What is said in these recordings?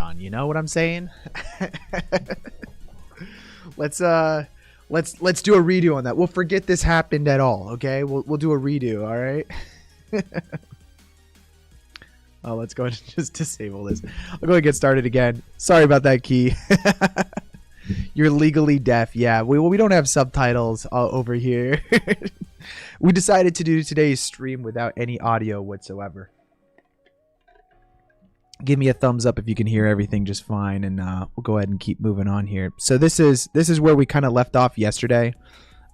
on. You know what I'm saying? let's let's do a redo on that. We'll forget this happened at all. Okay, we'll do a redo. All right. Oh, let's go ahead and just disable this. I'll go ahead and get started again. Sorry about that, Key. You're legally deaf. Yeah, we don't have subtitles over here. We decided to do today's stream without any audio whatsoever. Give me a thumbs up if you can hear everything just fine, and we'll go ahead and keep moving on here. So this is where we kind of left off yesterday.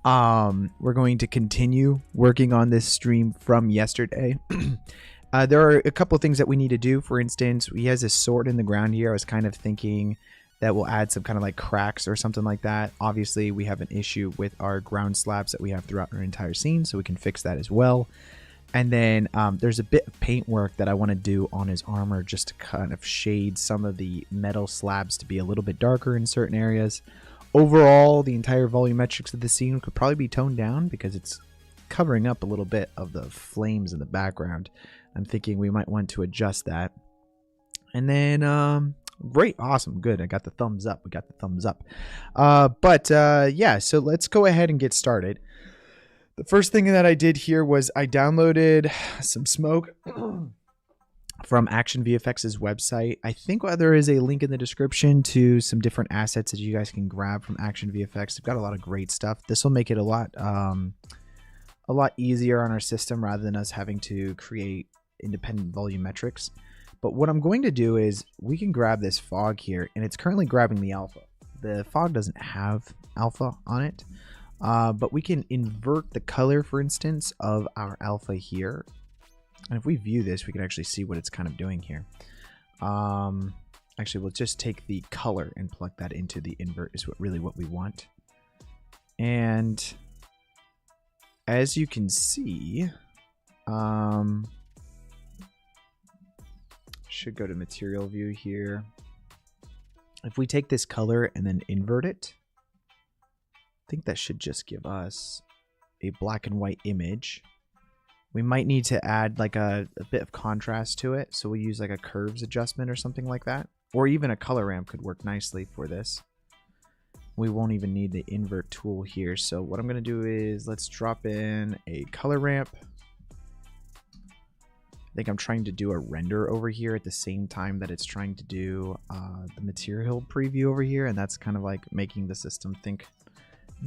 We're going to continue working on this stream from yesterday. There are a couple of things that we need to do. For instance, he has a sword in the ground here. I was kind of thinking that we'll add some kind of like cracks or something like that. Obviously, we have an issue with our ground slabs that we have throughout our entire scene, so we can fix that as well. And then there's a bit of paint work that I want to do on his armor just to kind of shade some of the metal slabs to be a little bit darker in certain areas. Overall, the entire volumetrics of the scene could probably be toned down because it's covering up a little bit of the flames in the background. I'm thinking we might want to adjust that. And then, great, awesome, good. I got the thumbs up. We got the thumbs up. Yeah, so let's go ahead and get started. The first thing that I did here was I downloaded some smoke from Action VFX's website. I think there is a link in the description to some different assets that you guys can grab from Action VFX. They've got a lot of great stuff. This will make it a lot easier on our system rather than us having to create independent volumetrics. But what I'm going to do is we can grab this fog here, and it's currently grabbing the alpha. The fog doesn't have alpha on it, but we can invert the color, for instance, of our alpha here. And if we view this, we can actually see what it's kind of doing here. Actually, we'll just take the color and plug that into the invert is really what we want. And as you can see, should go to material view here. If we take this color and then invert it, I think that should just give us a black and white image. We might need to add like a bit of contrast to it, so we'll use like a curves adjustment or something like that, or even a color ramp could work nicely for this. We won't even need the invert tool here, so what I'm going to do is let's drop in a color ramp. I think I'm trying to do a render over here at the same time that it's trying to do the material preview over here, and that's kind of like making the system think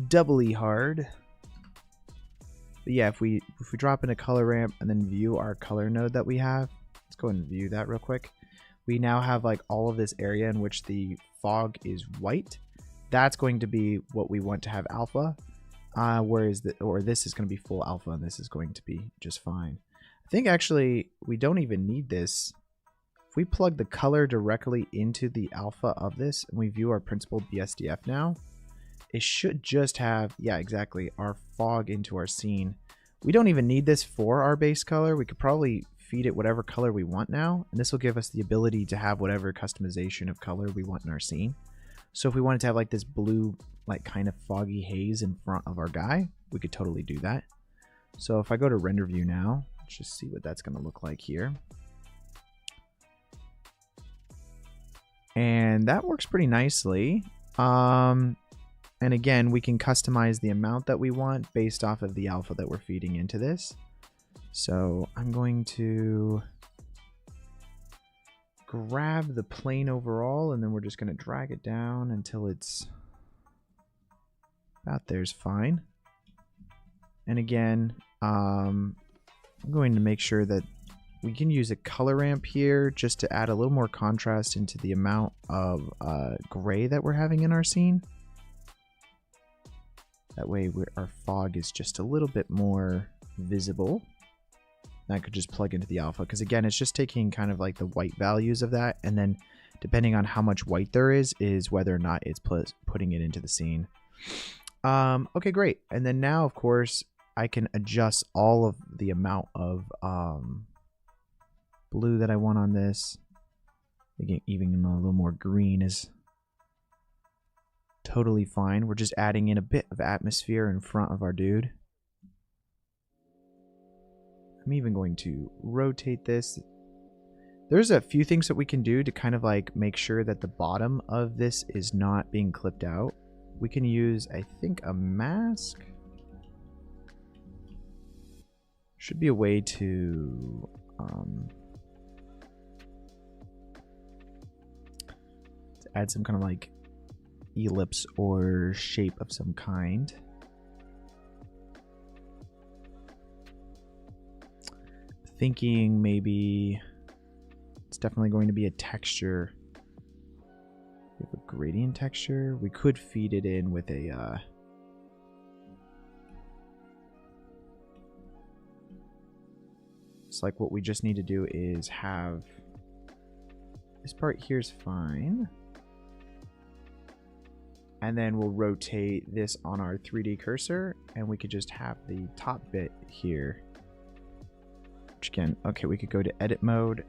doubly hard. But yeah, if we drop in a color ramp and then view our color node that we have, let's go ahead and view that real quick. We now have like all of this area in which the fog is white. That's going to be what we want to have alpha, whereas this is going to be full alpha, and this is going to be just fine. I think actually we don't even need this. If we plug the color directly into the alpha of this and we view our principled BSDF now, it should just have, yeah, exactly, our fog into our scene. We don't even need this for our base color. We could probably feed it whatever color we want now, and this will give us the ability to have whatever customization of color we want in our scene. So if we wanted to have like this blue, like kind of foggy haze in front of our guy, we could totally do that. So if I go to render view now, let's just see what that's going to look like here. And that works pretty nicely. And again, we can customize the amount that we want based off of the alpha that we're feeding into this. So I'm going to grab the plane overall, and then we're just going to drag it down until it's about there's fine. And again, I'm going to make sure that we can use a color ramp here just to add a little more contrast into the amount of gray that we're having in our scene. That way our fog is just a little bit more visible. That could just plug into the alpha, because again, it's just taking kind of like the white values of that, and then depending on how much white there is whether or not it's putting it into the scene. Okay, great. And then now, of course, I can adjust all of the amount of blue that I want on this. Even a little more green is totally fine. We're just adding in a bit of atmosphere in front of our dude. I'm even going to rotate this. There's a few things that we can do to kind of like make sure that the bottom of this is not being clipped out. We can use, I think, a mask. Should be a way to add some kind of like ellipse or shape of some kind. Thinking maybe it's definitely going to be a texture. We have a gradient texture. We could feed it in with a it's like what we just need to do is have this part here's fine. And then we'll rotate this on our 3D cursor and we could just have the top bit here. Which again, okay, we could go to edit mode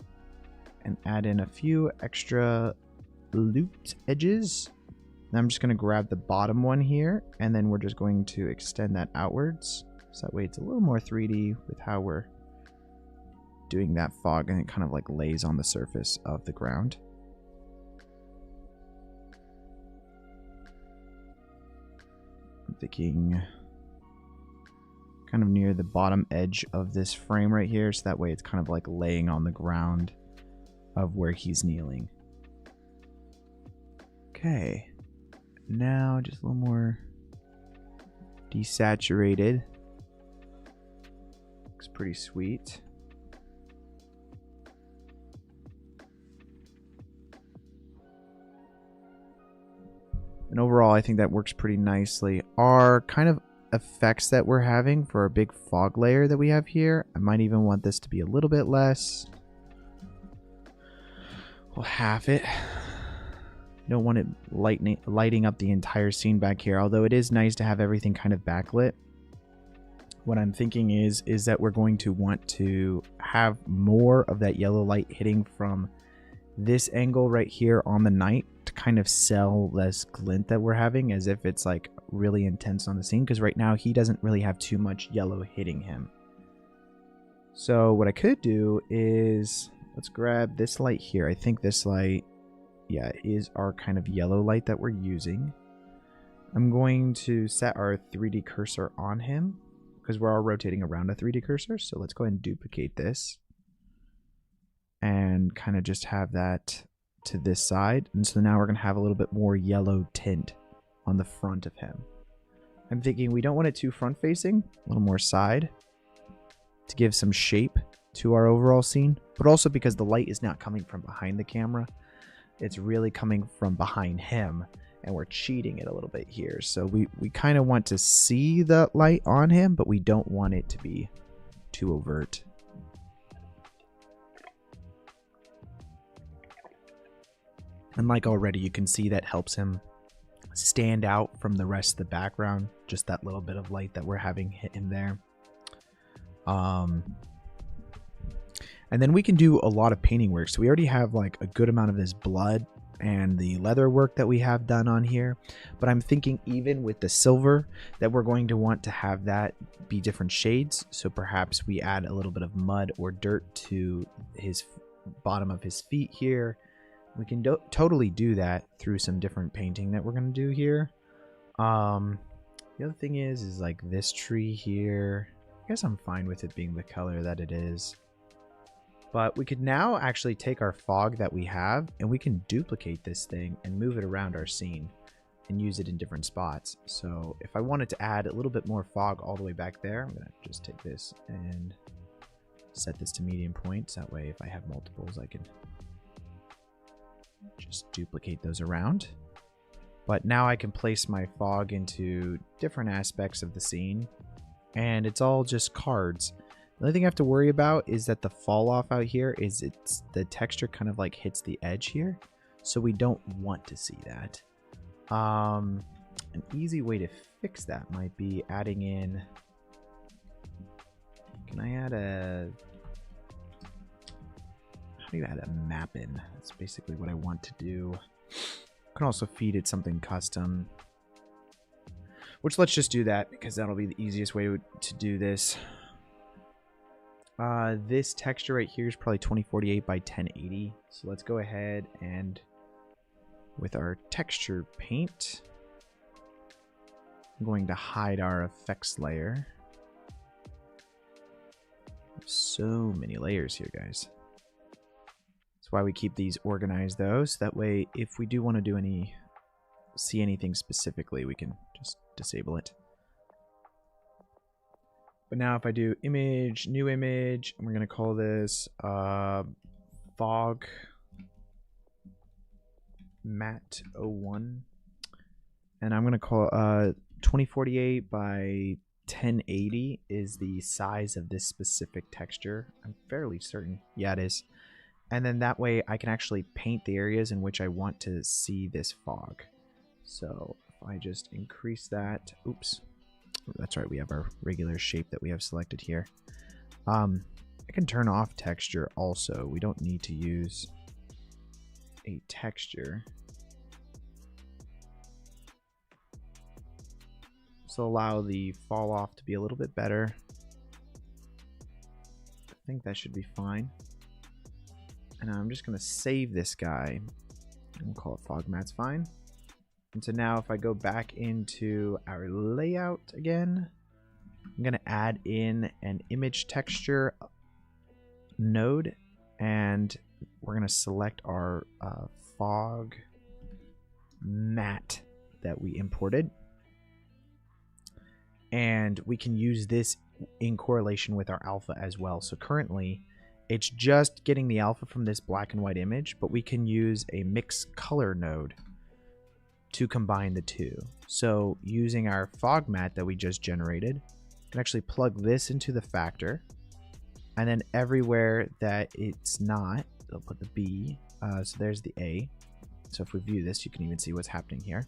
and add in a few extra looped edges. And I'm just going to grab the bottom one here and then we're just going to extend that outwards. So that way it's a little more 3D with how we're doing that fog, and it kind of like lays on the surface of the ground. I'm thinking kind of near the bottom edge of this frame right here, so that way it's kind of like laying on the ground of where he's kneeling. Okay, now just a little more desaturated. Looks pretty sweet. And overall, I think that works pretty nicely. Our kind of effects that we're having for our big fog layer that we have here, I might even want this to be a little bit less. We'll half it. Don't want it lighting up the entire scene back here, although it is nice to have everything kind of backlit. What I'm thinking is that we're going to want to have more of that yellow light hitting from this angle right here on the night to kind of sell this glint that we're having, as if it's like really intense on the scene, because right now he doesn't really have too much yellow hitting him. So what I could do is, let's grab this light here. I think this light, yeah, is our kind of yellow light that we're using. I'm going to set our 3D cursor on him because we're all rotating around a 3D cursor. So let's go ahead and duplicate this and kind of just have that to this side. And so now we're going to have a little bit more yellow tint on the front of him. I'm thinking we don't want it too front facing, a little more side to give some shape to our overall scene, but also because the light is not coming from behind the camera. It's really coming from behind him, and we're cheating it a little bit here. So we kind of want to see the light on him, but we don't want it to be too overt. And like already, you can see that helps him stand out from the rest of the background. Just that little bit of light that we're having hit him there. And then we can do a lot of painting work. So we already have like a good amount of this blood and the leather work that we have done on here. But I'm thinking even with the silver that we're going to want to have that be different shades. So perhaps we add a little bit of mud or dirt to his bottom of his feet here. We can totally do that through some different painting that we're going to do here. The other thing is like this tree here. I guess I'm fine with it being the color that it is. But we could now actually take our fog that we have and we can duplicate this thing and move it around our scene and use it in different spots. So if I wanted to add a little bit more fog all the way back there, I'm going to just take this and set this to medium points. That way if I have multiples, I can just duplicate those around. But now I can place my fog into different aspects of the scene, and it's all just cards. The only thing I have to worry about is that the fall off out here is the texture kind of like hits the edge here, so we don't want to see that. An easy way to fix that might be adding in, can I add a, how do you add a map in? That's basically what I want to do. I can also feed it something custom, which let's just do that because that'll be the easiest way to do this. This texture right here is probably 2048 by 1080. So let's go ahead and with our texture paint, I'm going to hide our effects layer. So many layers here, guys. That's why we keep these organized though, so that way if we do want to do see anything specifically, we can just disable it. But now if I do image, new image, and we're going to call this fog matte 01, and I'm going to call 2048 by 1080 is the size of this specific texture. I'm fairly certain. Yeah, it is. And then that way I can actually paint the areas in which I want to see this fog. So if I just increase that, oops, that's right, we have our regular shape that we have selected here. I can turn off texture also. We don't need to use a texture. So allow the fall off to be a little bit better. I think that should be fine. And I'm just going to save this guy. We'll call it fog matte's fine. And so now if I go back into our layout again, I'm going to add in an image texture node, and we're going to select our fog matte that we imported. And we can use this in correlation with our alpha as well. So currently, it's just getting the alpha from this black and white image, but we can use a mix color node to combine the two. So using our fog matte that we just generated, we can actually plug this into the factor, and then everywhere that it's not, they'll put the B, so there's the A. So if we view this, you can even see what's happening here.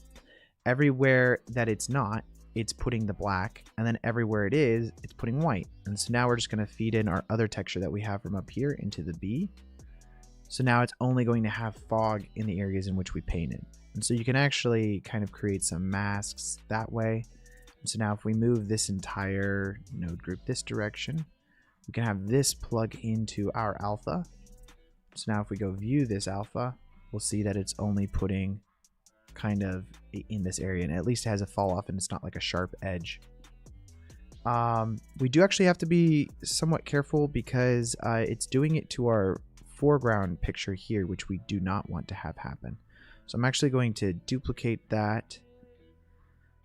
Everywhere that it's not, it's putting the black, and then everywhere it is, it's putting white. And so now we're just going to feed in our other texture that we have from up here into the B. So now it's only going to have fog in the areas in which we painted. And so you can actually kind of create some masks that way. And so now if we move this entire node group this direction, we can have this plug into our alpha. So now if we go view this alpha, we'll see that it's only putting kind of in this area, and at least it has a fall off and it's not like a sharp edge. We do actually have to be somewhat careful because it's doing it to our foreground picture here, which we do not want to have happen. So I'm actually going to duplicate that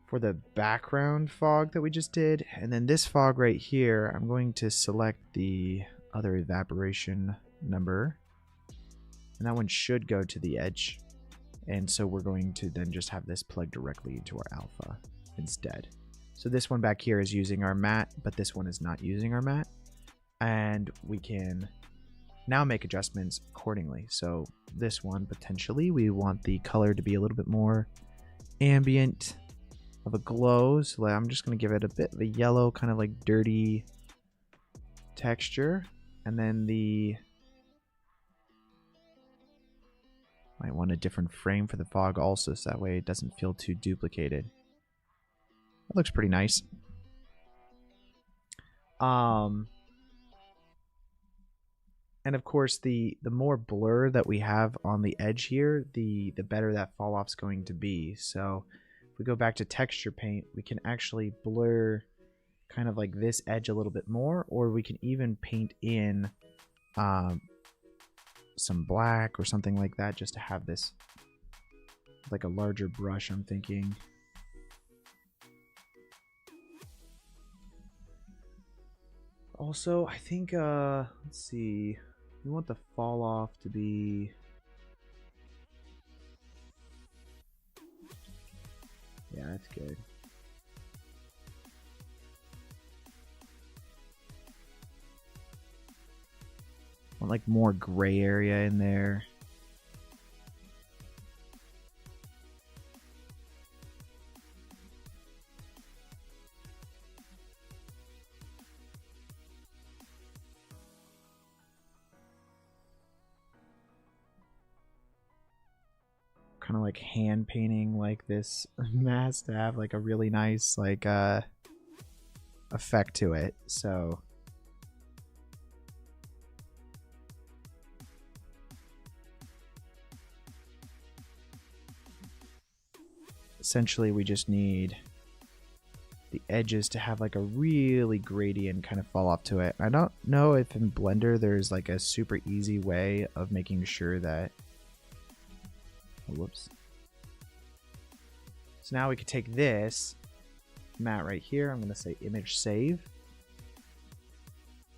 for the background fog that we just did, and then this fog right here, I'm going to select the other evaporation number, and that one should go to the edge. And so we're going to then just have this plug directly into our alpha instead. So this one back here is using our matte, but this one is not using our matte. And we can now make adjustments accordingly. So this one, potentially, we want the color to be a little bit more ambient of a glow. So I'm just going to give it a bit of a yellow, kind of like dirty texture. And then might want a different frame for the fog also, so that way it doesn't feel too duplicated. That looks pretty nice. And of course, the more blur that we have on the edge here, the better that fall off's going to be. So if we go back to texture paint, we can actually blur kind of like this edge a little bit more, or we can even paint in some black or something like that, just to have this like a larger brush, I'm thinking. Also, I think let's see, we want the fall off to be, yeah, that's good. Want like more gray area in there. Kind of like hand painting like this mask to have like a really nice like effect to it. So essentially we just need the edges to have like a really gradient kind of fall off to it. I don't know if in Blender there's like a super easy way of making sure that, whoops. So now we could take this matte right here. I'm going to say image save.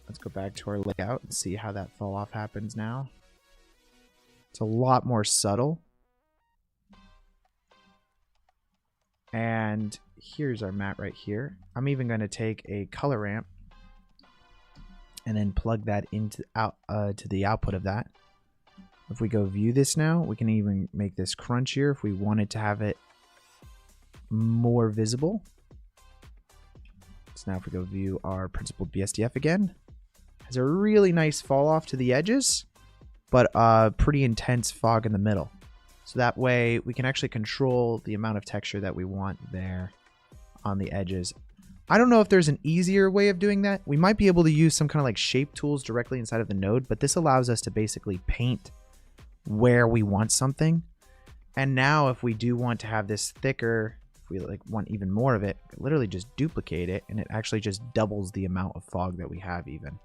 Let's go back to our layout and see how that fall off happens now. It's a lot more subtle. And here's our matte right here. I'm even going to take a color ramp and then plug that into to the output of that. If we go view this now, we can even make this crunchier if we wanted to have it more visible. So now if we go view our principled BSDF again, has a really nice fall off to the edges, but pretty intense fog in the middle. So that way we can actually control the amount of texture that we want there on the edges. I don't know if there's an easier way of doing that. We might be able to use some kind of like shape tools directly inside of the node, but this allows us to basically paint where we want something. And now if we do want to have this thicker, if we like want even more of it, literally just duplicate it and it actually just doubles the amount of fog that we have even.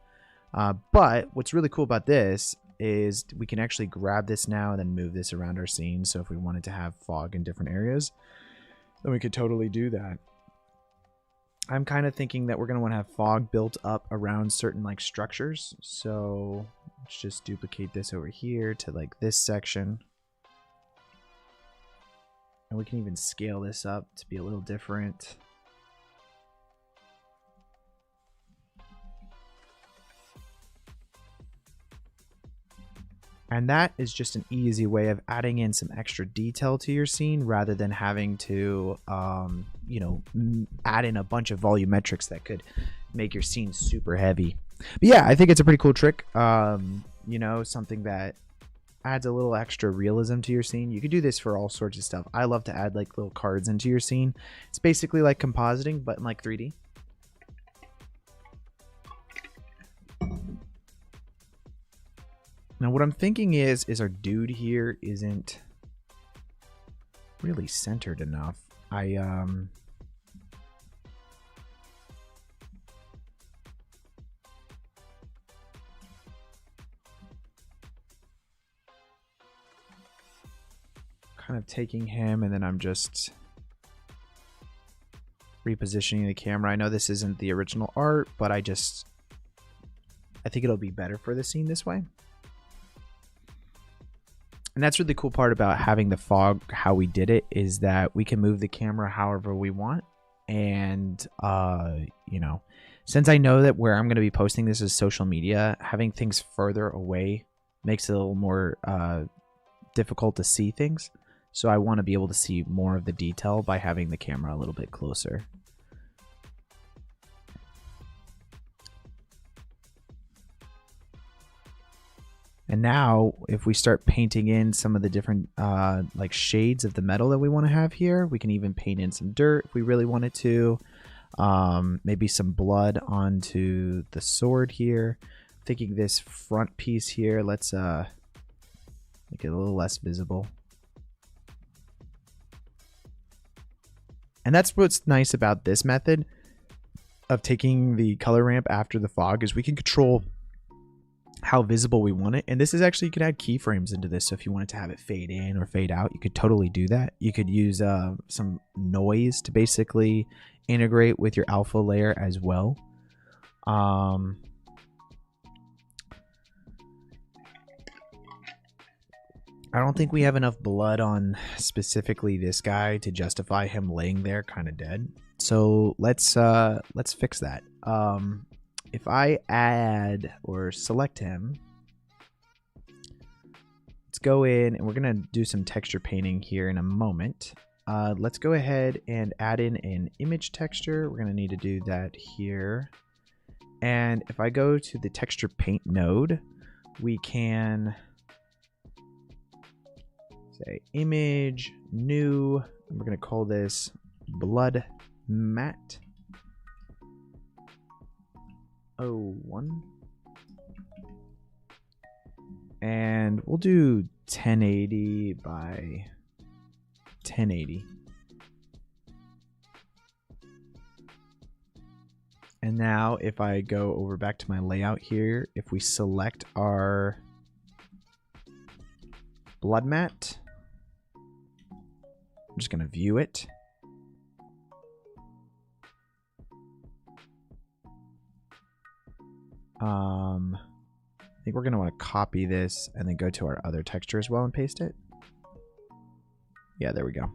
But what's really cool about this is we can actually grab this now and then move this around our scene. So if we wanted to have fog in different areas, then we could totally do that. I'm kind of thinking that we're going to want to have fog built up around certain like structures. So let's just duplicate this over here to like this section. And we can even scale this up to be a little different. And that is just an easy way of adding in some extra detail to your scene rather than having to, you know, add in a bunch of volumetrics that could make your scene super heavy. But yeah, I think it's a pretty cool trick. You know, something that adds a little extra realism to your scene. You could do this for all sorts of stuff. I love to add like little cards into your scene. It's basically like compositing, but in like 3D. Now what I'm thinking is our dude here isn't really centered enough. Kind of taking him and then I'm just repositioning the camera. I know this isn't the original art, but I think it'll be better for the scene this way. And that's really the cool part about having the fog, how we did it, is that we can move the camera however we want. And, you know, since I know that where I'm going to be posting this is social media, having things further away makes it a little more difficult to see things. So I want to be able to see more of the detail by having the camera a little bit closer. And now if we start painting in some of the different like shades of the metal that we want to have here, we can even paint in some dirt if we really wanted to. Maybe some blood onto the sword here. I'm thinking this front piece here, let's make it a little less visible. And that's what's nice about this method of taking the color ramp after the fog, is we can control how visible we want it. And this is actually, you could add keyframes into this. So if you wanted to have it fade in or fade out, you could totally do that. You could use some noise to basically integrate with your alpha layer as well. I don't think we have enough blood on specifically this guy to justify him laying there kind of dead. So let's fix that. If I add or select him, let's go in and we're going to do some texture painting here in a moment. Let's go ahead and add in an image texture. We're going to need to do that here. And if I go to the texture paint node, we can say image new, and we're going to call this blood matte 01, and we'll do 1080 by 1080. And now if I go over back to my layout here, if we select our blood mat, I'm just going to view it. I think we're going to want to copy this and then go to our other texture as well and paste it. Yeah, there we go.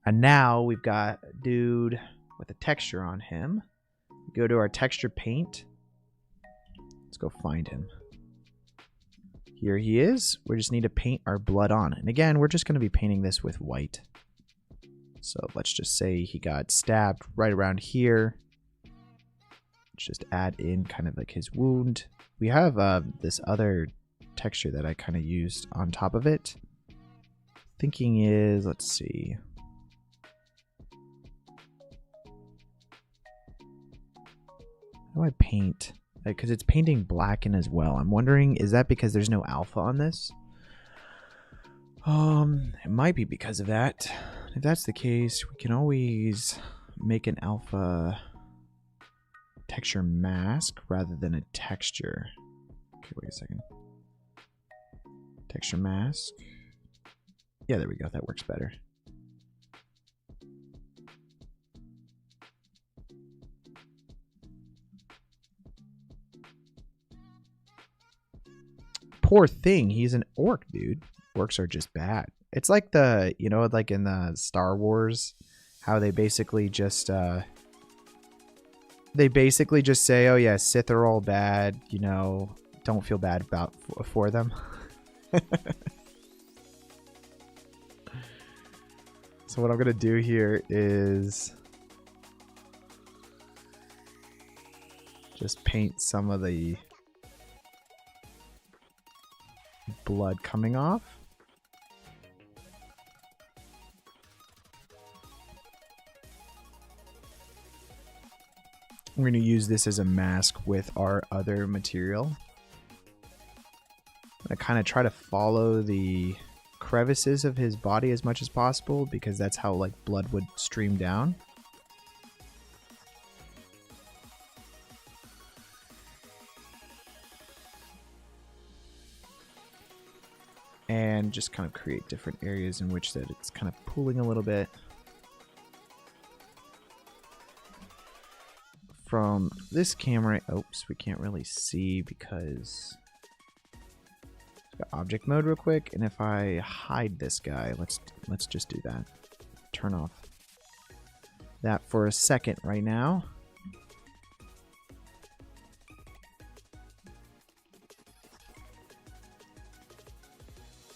And now we've got a dude with a texture on him. Go to our texture paint. Let's go find him. Here he is. We just need to paint our blood on. And again, we're just going to be painting this with white. So let's just say he got stabbed right around here. Let's just add in kind of like his wound. We have this other texture that I kind of used on top of it. Thinking is, let's see. How do I paint? Because it's painting black in as well. I'm wondering, is that because there's no alpha on this? It might be because of that. If that's the case, we can always make an alpha texture mask rather than a texture. Okay, wait a second. Texture mask. Yeah, there we go. That works better. Poor thing. He's an orc, dude. Orcs are just bad. It's like the, you know, like in the Star Wars, how they basically just say, oh yeah, Sith are all bad, you know, don't feel bad about for them. So what I'm going to do here is just paint some of the blood coming off. We're going to use this as a mask with our other material. I'm going to kind of try to follow the crevices of his body as much as possible because that's how like blood would stream down. And just kind of create different areas in which that it's kind of pooling a little bit. From this camera, oops, we can't really see because it's got object mode real quick. And if I hide this guy, let's just do that. Turn off that for a second right now.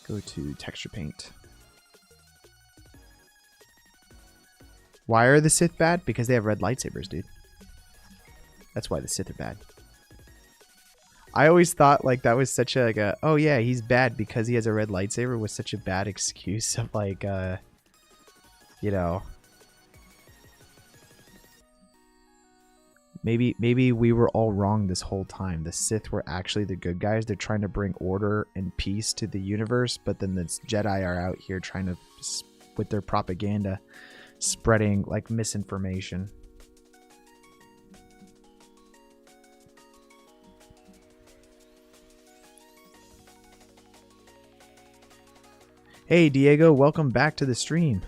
Go to texture paint. Why are the Sith bad? Because they have red lightsabers, dude. That's why the Sith are bad. I always thought like that was such a oh yeah, he's bad because he has a red lightsaber was such a bad excuse of like you know, maybe we were all wrong this whole time. The Sith were actually the good guys. They're trying to bring order and peace to the universe, but then the Jedi are out here trying to, with their propaganda, spreading like misinformation. Hey Diego, welcome back to the stream.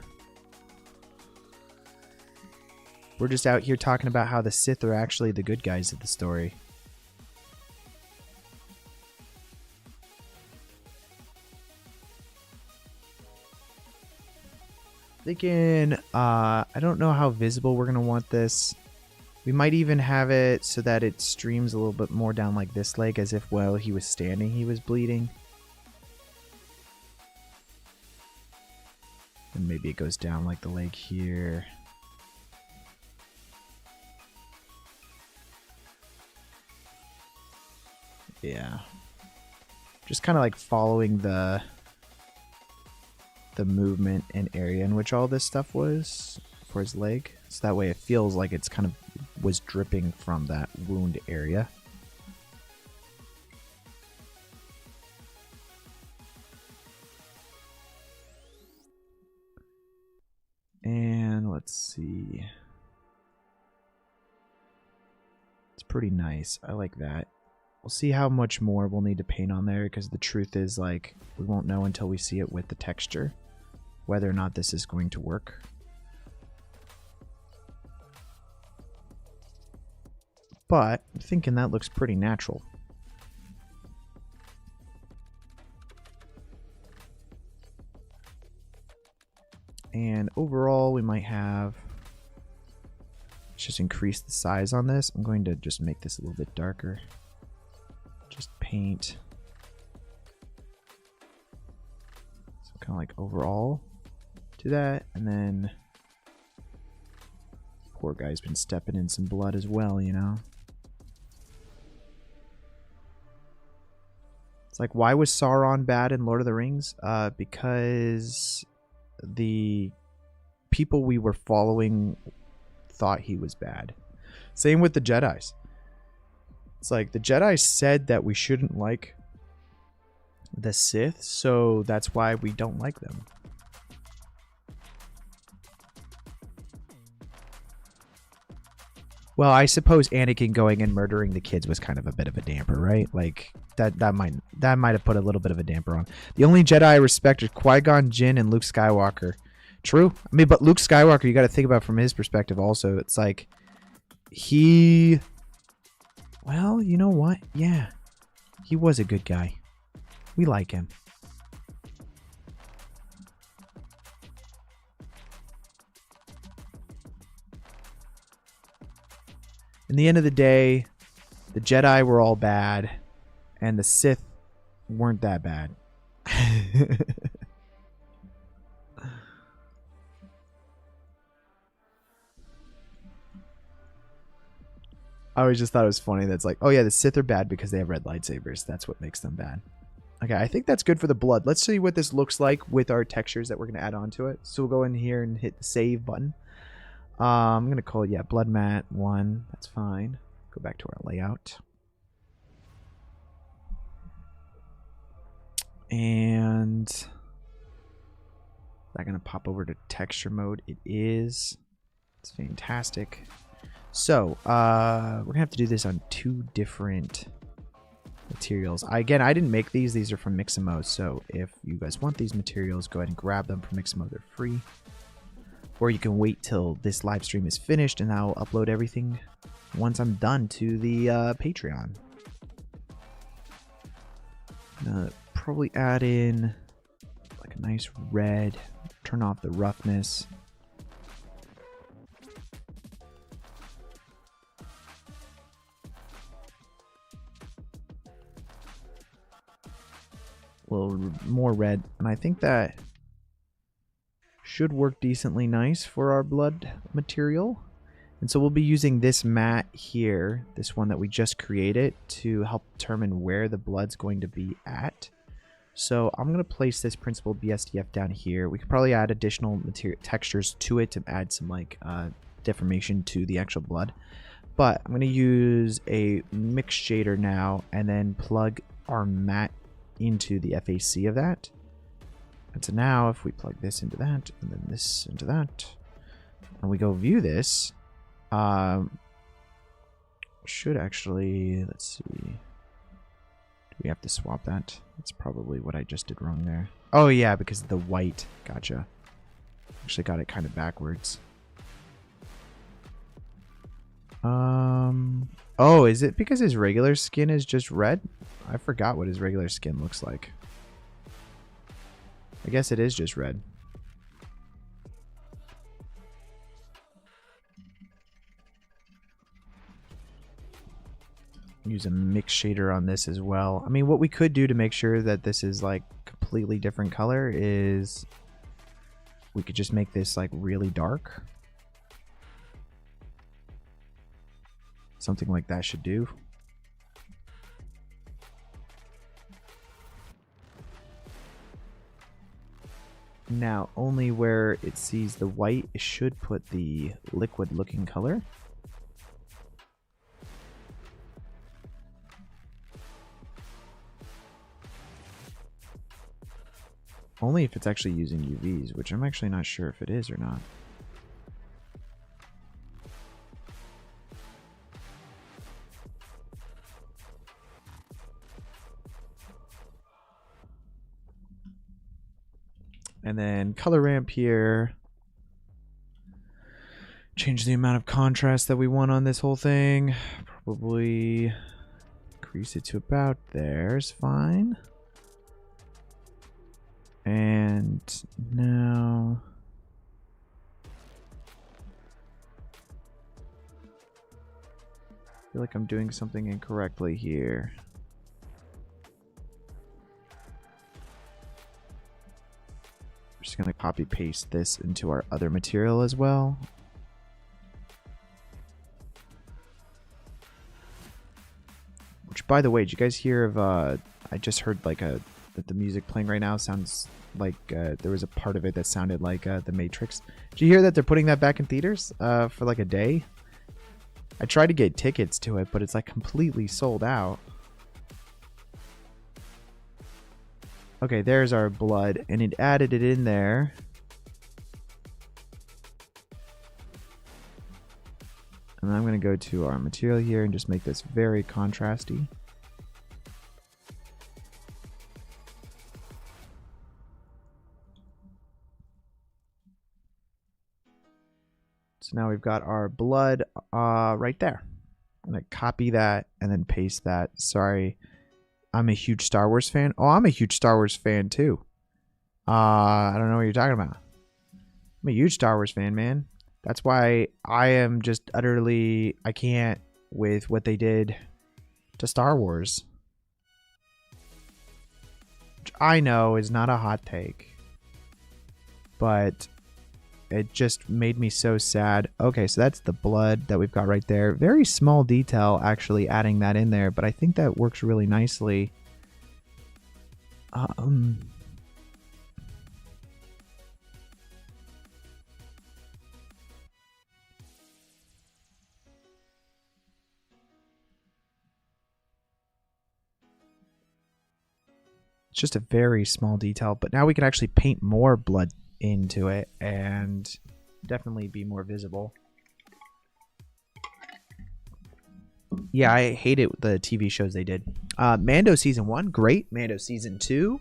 We're just out here talking about how the Sith are actually the good guys of the story. Thinking, I don't know how visible we're going to want this. We might even have it so that it streams a little bit more down like this leg as if while he was standing he was bleeding. And maybe it goes down like the leg here. Yeah. Just kind of like following the movement and area in which all this stuff was for his leg. So that way it feels like it's kind of was dripping from that wound area. And let's see. pretty nice. I like that. We'll see how much more we'll need to paint on there, because the truth is, like, we won't know until we see it with the texture whether or not this is going to work. But I'm thinking that looks pretty natural. And overall, we might have... Let's just increase the size on this. I'm going to just make this a little bit darker. Just paint. So kind of like overall to that. And then... Poor guy's been stepping in some blood as well, you know? It's like, why was Sauron bad in Lord of the Rings? Because the people we were following thought he was bad. Same with the Jedis. It's like, the Jedi said that we shouldn't like the Sith, so that's why we don't like them. Well, I suppose Anakin going and murdering the kids was kind of a bit of a damper, right? Like that might have put a little bit of a damper on. The only Jedi I respect are Qui-Gon Jinn and Luke Skywalker. True. I mean, but Luke Skywalker, you got to think about from his perspective also. It's like well, you know what? Yeah. He was a good guy. We like him. In the end of the day, the Jedi were all bad, and the Sith weren't that bad. I always just thought it was funny that's like, oh yeah, the Sith are bad because they have red lightsabers. That's what makes them bad. Okay, I think that's good for the blood. Let's see what this looks like with our textures that we're going to add on to it. So we'll go in here and hit the save button. I'm going to call it, yeah, blood matte 1. That's fine. Go back to our layout. And is that going to pop over to texture mode? It is. It's fantastic. So, we're going to have to do this on 2 different materials. Again, I didn't make these. These are from Mixamo. So if you guys want these materials, go ahead and grab them from Mixamo. They're free. Or you can wait till this live stream is finished and I'll upload everything once I'm done to the Patreon. Probably add in like a nice red, turn off the roughness. A little more red, and I think that should work decently nice for our blood material. And so we'll be using this mat here, this one that we just created, to help determine where the blood's going to be at. So I'm going to place this principled BSDF down here. We could probably add additional material textures to it to add some like deformation to the actual blood. But I'm going to use a mix shader now and then plug our mat into the FAC of that. And so now if we plug this into that and then this into that and we go view this, should actually, let's see, do we have to swap that? That's probably what I just did wrong there. Oh yeah, because of the white. Gotcha. Actually got it kind of backwards. Oh, is it because his regular skin is just red? I forgot what his regular skin looks like. I guess it is just red. Use a mix shader on this as well. I mean, what we could do to make sure that this is like completely different color is we could just make this like really dark. Something like that should do. Now, only where it sees the white, it should put the liquid looking color. Only if it's actually using UVs, which I'm actually not sure if it is or not. And then color ramp here. Change the amount of contrast that we want on this whole thing. Probably increase it to about there is fine. And now I feel like I'm doing something incorrectly here. I'm just gonna copy paste this into our other material as well. Which, by the way, did you guys hear of I just heard like that the music playing right now sounds like there was a part of it that sounded like The Matrix. Did you hear that they're putting that back in theaters for like a day? I tried to get tickets to it, but it's like completely sold out. Okay, there's our blood, and it added it in there. And I'm going to go to our material here and just make this very contrasty. So now we've got our blood right there. I'm going to copy that and then paste that. Sorry, I'm a huge Star Wars fan. Oh, I'm a huge Star Wars fan too. I don't know what you're talking about. I'm a huge Star Wars fan, man. That's why I am just utterly, I can't with what they did to Star Wars. Which I know is not a hot take. But it just made me so sad. Okay, so that's the blood that we've got right there. Very small detail actually adding that in there, but I think that works really nicely. It's just a very small detail, but now we can actually paint more blood into it and definitely be more visible. Yeah, I hate it, the TV shows they did. Mando season 1, great. Mando season 2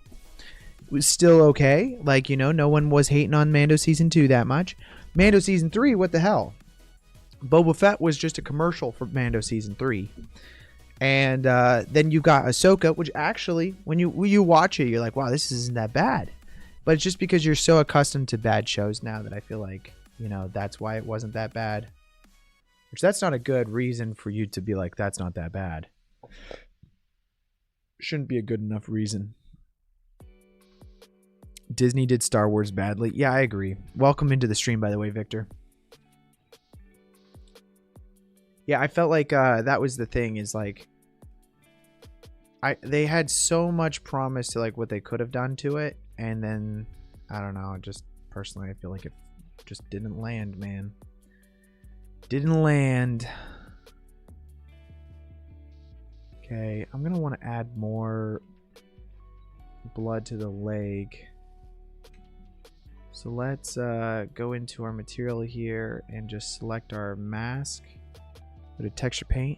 was still okay. Like, you know, no one was hating on Mando season 2 that much. Mando season 3, what the hell? Boba Fett was just a commercial for Mando season 3. And then you got Ahsoka, which actually, when you watch it, you're like, wow, this isn't that bad. But it's just because you're so accustomed to bad shows now that I feel like, you know, that's why it wasn't that bad. Which that's not a good reason for you to be like, that's not that bad. Shouldn't be a good enough reason. Disney did Star Wars badly. Yeah, I agree. Welcome into the stream, by the way, Victor. Yeah, I felt like that was the thing is like, they had so much promise to like what they could have done to it. And then, I don't know, just personally, I feel like it just didn't land, man. Didn't land. Okay, I'm going to want to add more blood to the leg. So let's go into our material here and just select our mask. Go to texture paint.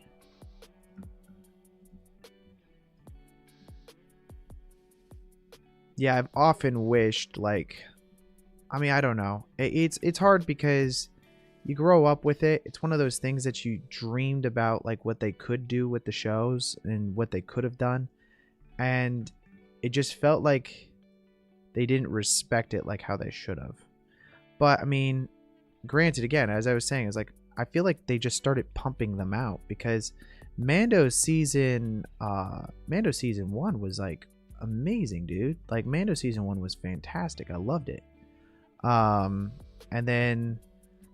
Yeah, I've often wished, like, I mean, I don't know. It's hard because you grow up with it. It's one of those things that you dreamed about, like what they could do with the shows and what they could have done. And it just felt like they didn't respect it like how they should have. But, I mean, granted, again, as I was saying, it's like, I feel like they just started pumping them out because Mando season 1 was like amazing, dude. Like Mando season 1 was fantastic. I loved it. And then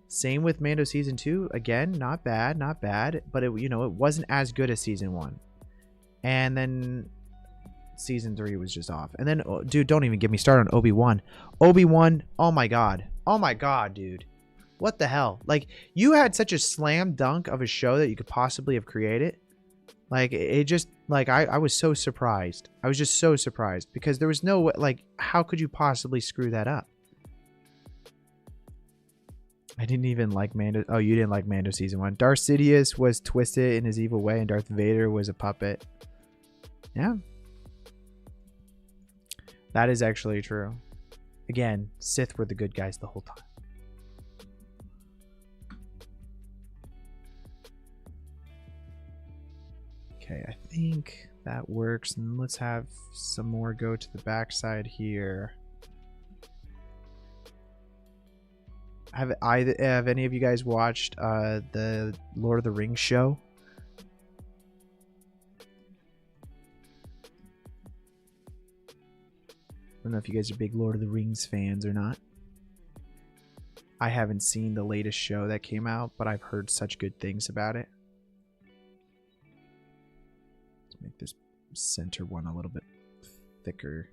same with Mando season 2. Again, not bad, but it, you know, it wasn't as good as season 1. And then season 3 was just off. And then, oh, dude, don't even get me started on Obi-Wan. Obi-Wan, oh my god, dude. What the hell? Like, you had such a slam dunk of a show that you could possibly have created. Like, it just, like, I was so surprised. I was just so surprised because there was no way, like, how could you possibly screw that up? I didn't even like Mando. Oh, you didn't like Mando season 1. Darth Sidious was twisted in his evil way and Darth Vader was a puppet. Yeah. That is actually true. Again, Sith were the good guys the whole time. Okay, I think that works. And let's have some more go to the backside here. Have any of you guys watched the Lord of the Rings show? I don't know if you guys are big Lord of the Rings fans or not. I haven't seen the latest show that came out, but I've heard such good things about it. Let's make this center one a little bit thicker.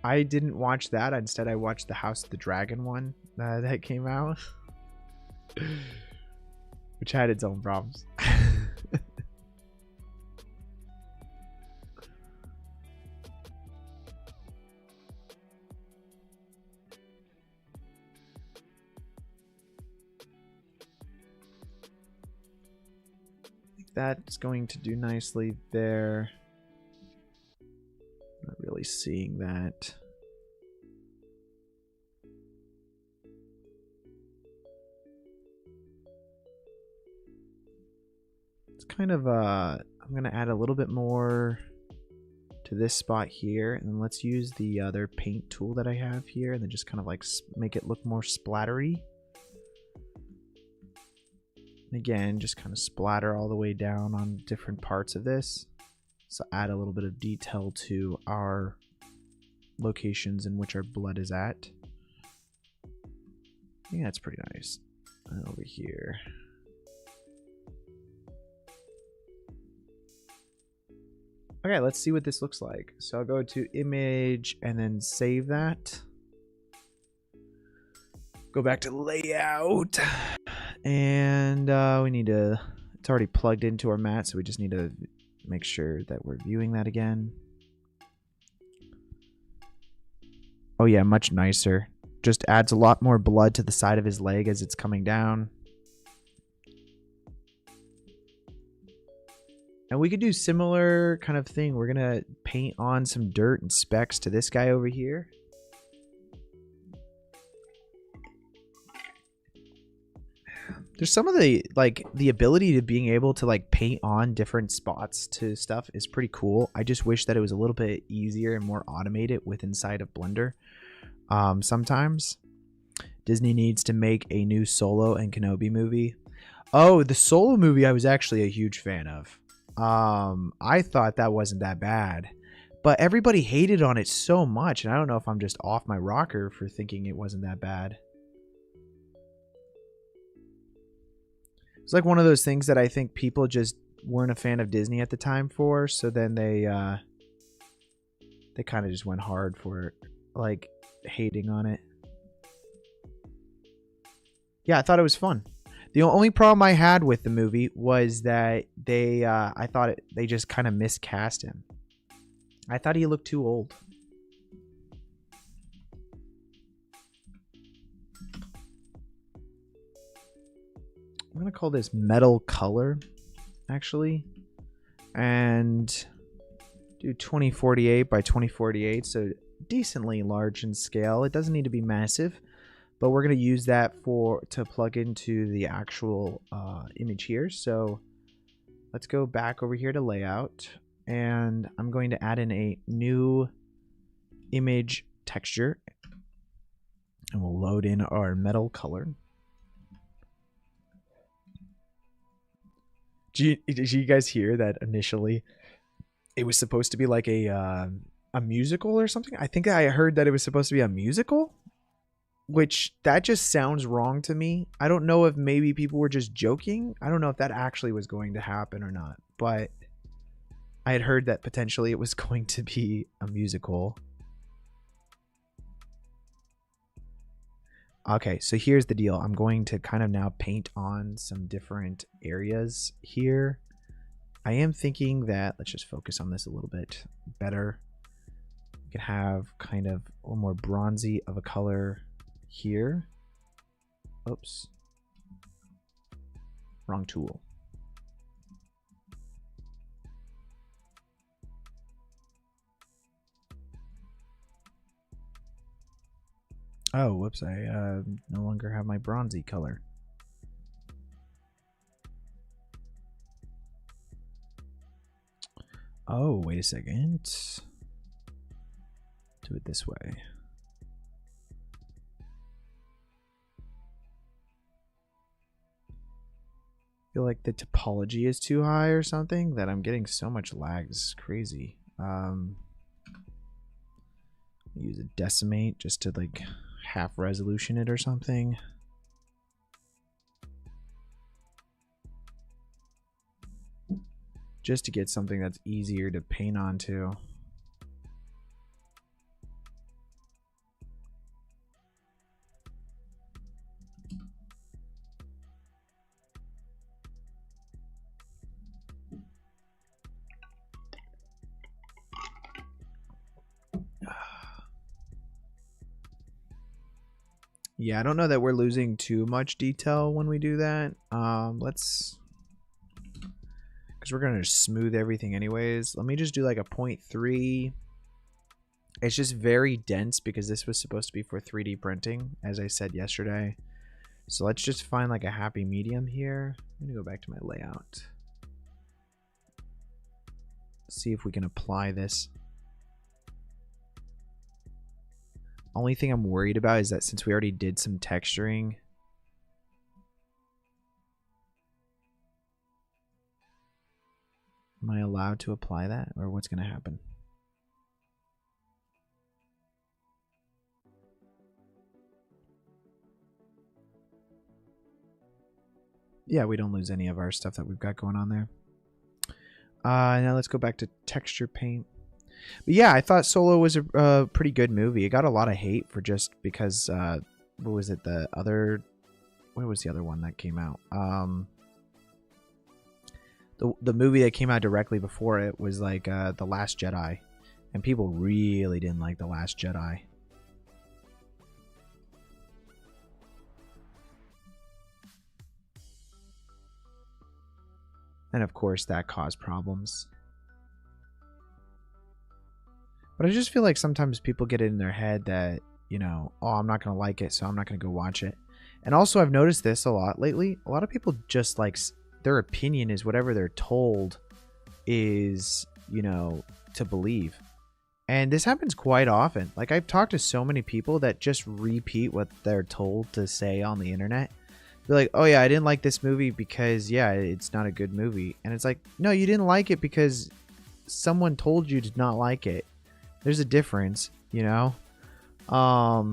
I didn't watch that. Instead, I watched the House of the Dragon one that came out, which had its own problems. That's going to do nicely there. Not really seeing that. It's kind of I'm gonna add a little bit more to this spot here, and then let's use the other paint tool that I have here, and then just kind of like make it look more splattery. And again, just kind of splatter all the way down on different parts of this. So add a little bit of detail to our locations in which our blood is at. I think that's pretty nice. And over here. Okay, let's see what this looks like. So I'll go to image and then save that. Go back to layout. And we need to, it's already plugged into our mat, so we just need to make sure that we're viewing that again. Oh yeah, much nicer. Just adds a lot more blood to the side of his leg as it's coming down. And we could do similar kind of thing. We're gonna paint on some dirt and specks to this guy over here. There's some of the, like, the ability to being able to, like, paint on different spots to stuff is pretty cool. I just wish that it was a little bit easier and more automated with inside of Blender. Sometimes Disney needs to make a new Solo and Kenobi movie. Oh, the Solo movie I was actually a huge fan of. I thought that wasn't that bad. But everybody hated on it so much, and I don't know if I'm just off my rocker for thinking it wasn't that bad. It's like one of those things that I think people just weren't a fan of Disney at the time for, so then they kind of just went hard for it, like hating on it. Yeah, I thought it was fun. The only problem I had with the movie was that I thought they just kind of miscast him. I thought he looked too old. I'm going to call this metal color, actually, and do 2048 by 2048, so decently large in scale. It doesn't need to be massive, but we're going to use that to plug into the actual image here. So let's go back over here to layout, and I'm going to add in a new image texture, and we'll load in our metal color. Did you guys hear that initially it was supposed to be like a musical or something? I think I heard that it was supposed to be a musical, which that just sounds wrong to me. I don't know if maybe people were just joking. I don't know if that actually was going to happen or not, but I had heard that potentially it was going to be a musical. Okay, so here's the deal. I'm going to kind of now paint on some different areas here. I am thinking that, let's just focus on this a little bit better. We can have kind of a little more bronzy of a color here. Oops. Wrong tool. Oh, whoops. I no longer have my bronzy color. Oh, wait a second. Do it this way. Feel like the topology is too high or something, that I'm getting so much lag. This is crazy. Use a decimate just to like half resolution it or something. Just to get something that's easier to paint onto. Yeah, I don't know that we're losing too much detail when we do that. Let's, because we're gonna smooth everything anyways. Let me just do like a 0.3. It's just very dense because this was supposed to be for 3D printing, as I said yesterday. So let's just find like a happy medium here. I'm gonna go back to my layout. See if we can apply this. Only thing I'm worried about is that since we already did some texturing, am I allowed to apply that, or what's going to happen? Yeah, we don't lose any of our stuff that we've got going on there. Now let's go back to texture paint. But yeah, I thought Solo was a pretty good movie. It got a lot of hate for just because, what was it, the other, where was the other one that came out? The movie that came out directly before it was like The Last Jedi. And people really didn't like The Last Jedi. And of course that caused problems. But I just feel like sometimes people get it in their head that, you know, oh, I'm not going to like it, so I'm not going to go watch it. And also I've noticed this a lot lately. A lot of people just like, their opinion is whatever they're told is, you know, to believe. And this happens quite often. Like I've talked to so many people that just repeat what they're told to say on the internet. They're like, oh yeah, I didn't like this movie because, yeah, it's not a good movie. And it's like, no, you didn't like it because someone told you to not like it. There's a difference, you know? But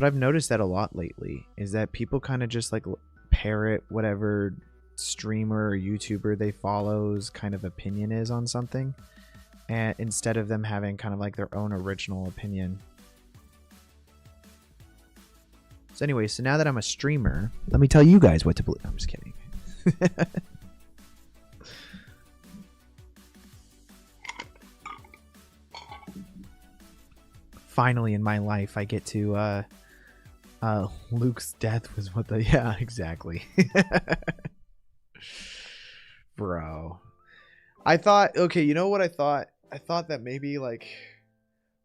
I've noticed that a lot lately, is that people kind of just like parrot whatever streamer or YouTuber they follow's kind of opinion is on something, and instead of them having kind of like their own original opinion. So anyway, so now that I'm a streamer, let me tell you guys what to believe. I'm just kidding. Finally in my life I get to Luke's death was what the, yeah, exactly. Bro, I thought, okay, you know what I thought that maybe like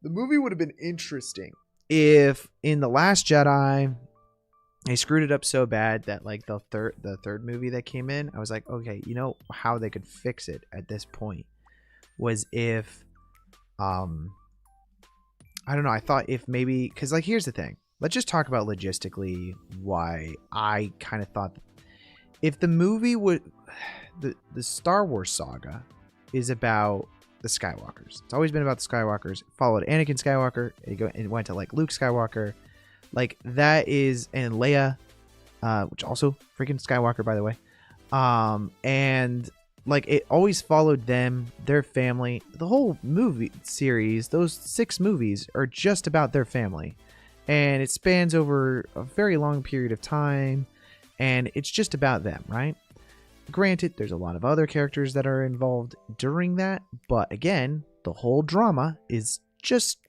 the movie would have been interesting if in The Last Jedi they screwed it up so bad that like the third movie that came in, I was like, okay, you know how they could fix it at this point was if I don't know. I thought if maybe, because like, here's the thing. Let's just talk about logistically why I kind of thought if the movie would, the Star Wars saga is about the Skywalkers. It's always been about the Skywalkers. It followed Anakin Skywalker. It went to like Luke Skywalker. Like that is, and Leia, which also freaking Skywalker, by the way. And like it always followed them, their family. The whole movie series, those 6 movies are just about their family. And it spans over a very long period of time. And it's just about them, right? Granted, there's a lot of other characters that are involved during that, but again, the whole drama is just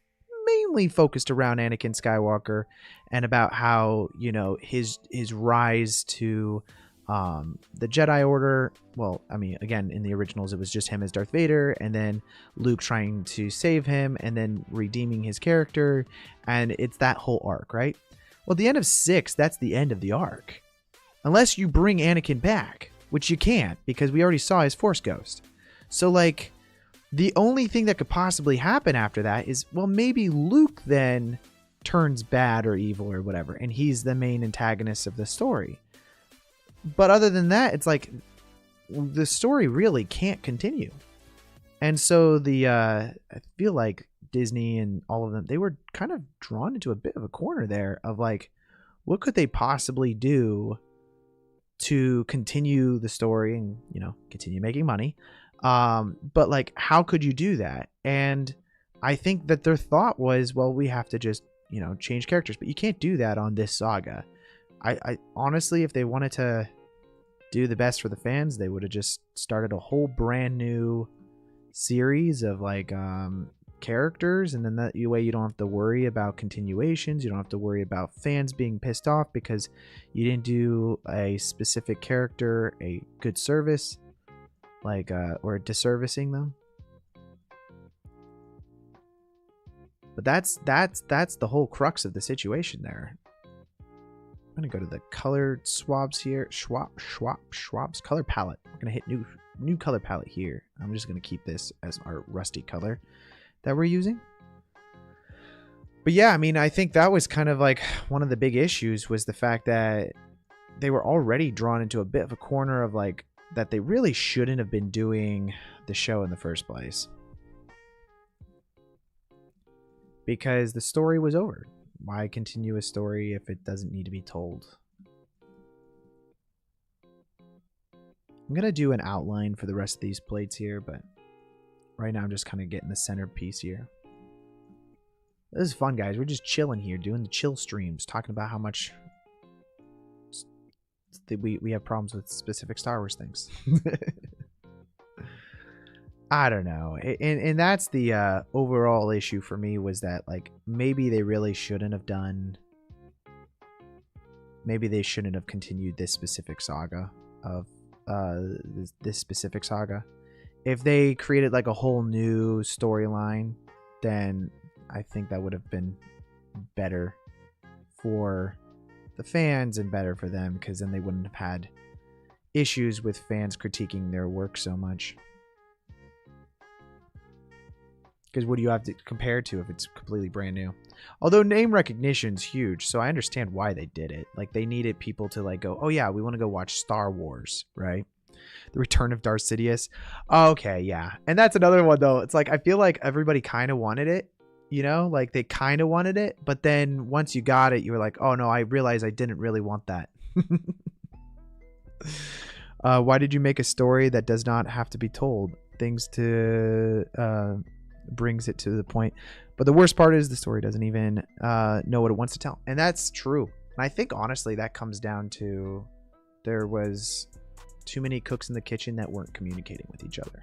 mainly focused around Anakin Skywalker and about how, you know, his rise to the Jedi Order. Well, I mean, again, in the originals, it was just him as Darth Vader, and then Luke trying to save him, and then redeeming his character, and it's that whole arc, right? Well, at the end of 6, that's the end of the arc. Unless you bring Anakin back, which you can't, because we already saw his Force Ghost. So, like, the only thing that could possibly happen after that is, well, maybe Luke then turns bad or evil or whatever, and he's the main antagonist of the story. But other than that, it's like the story really can't continue. And so I feel like Disney and all of them, they were kind of drawn into a bit of a corner there of like, what could they possibly do to continue the story and, you know, continue making money? But like, how could you do that? And I think that their thought was, well, we have to just, you know, change characters, but you can't do that on this saga. I honestly, if they wanted to do the best for the fans, they would have just started a whole brand new series of like characters, and then that way you don't have to worry about continuations. You don't have to worry about fans being pissed off because you didn't do a specific character a good service, like or disservicing them. But that's the whole crux of the situation there. I'm gonna go to the colored swabs here. Schwab's color palette. We're gonna hit new color palette here. I'm just gonna keep this as our rusty color that we're using. But yeah, I mean, I think that was kind of like one of the big issues, was the fact that they were already drawn into a bit of a corner of like that they really shouldn't have been doing the show in the first place, because the story was over. Why continue a story if it doesn't need to be told? I'm going to do an outline for the rest of these plates here, but right now I'm just kind of getting the centerpiece here. This is fun, guys. We're just chilling here, doing the chill streams, talking about how much we have problems with specific Star Wars things. I don't know. And that's the overall issue for me, was that like maybe they really shouldn't have done. Maybe they shouldn't have continued this specific saga of this specific saga. If they created like a whole new storyline, then I think that would have been better for the fans and better for them, because then they wouldn't have had issues with fans critiquing their work so much. Because what do you have to compare to if it's completely brand new? Although name recognition's huge, so I understand why they did it. Like, they needed people to like go, oh yeah, we want to go watch Star Wars, right? The Return of Darth Sidious. Okay, yeah. And that's another one though. It's like, I feel like everybody kind of wanted it, you know? Like, they kind of wanted it, but then once you got it, you were like, oh no, I realized I didn't really want that. Why did you make a story that does not have to be told? Things to brings it to the point. But the worst part is the story doesn't even know what it wants to tell. And that's true. And I think honestly that comes down to there was too many cooks in the kitchen that weren't communicating with each other.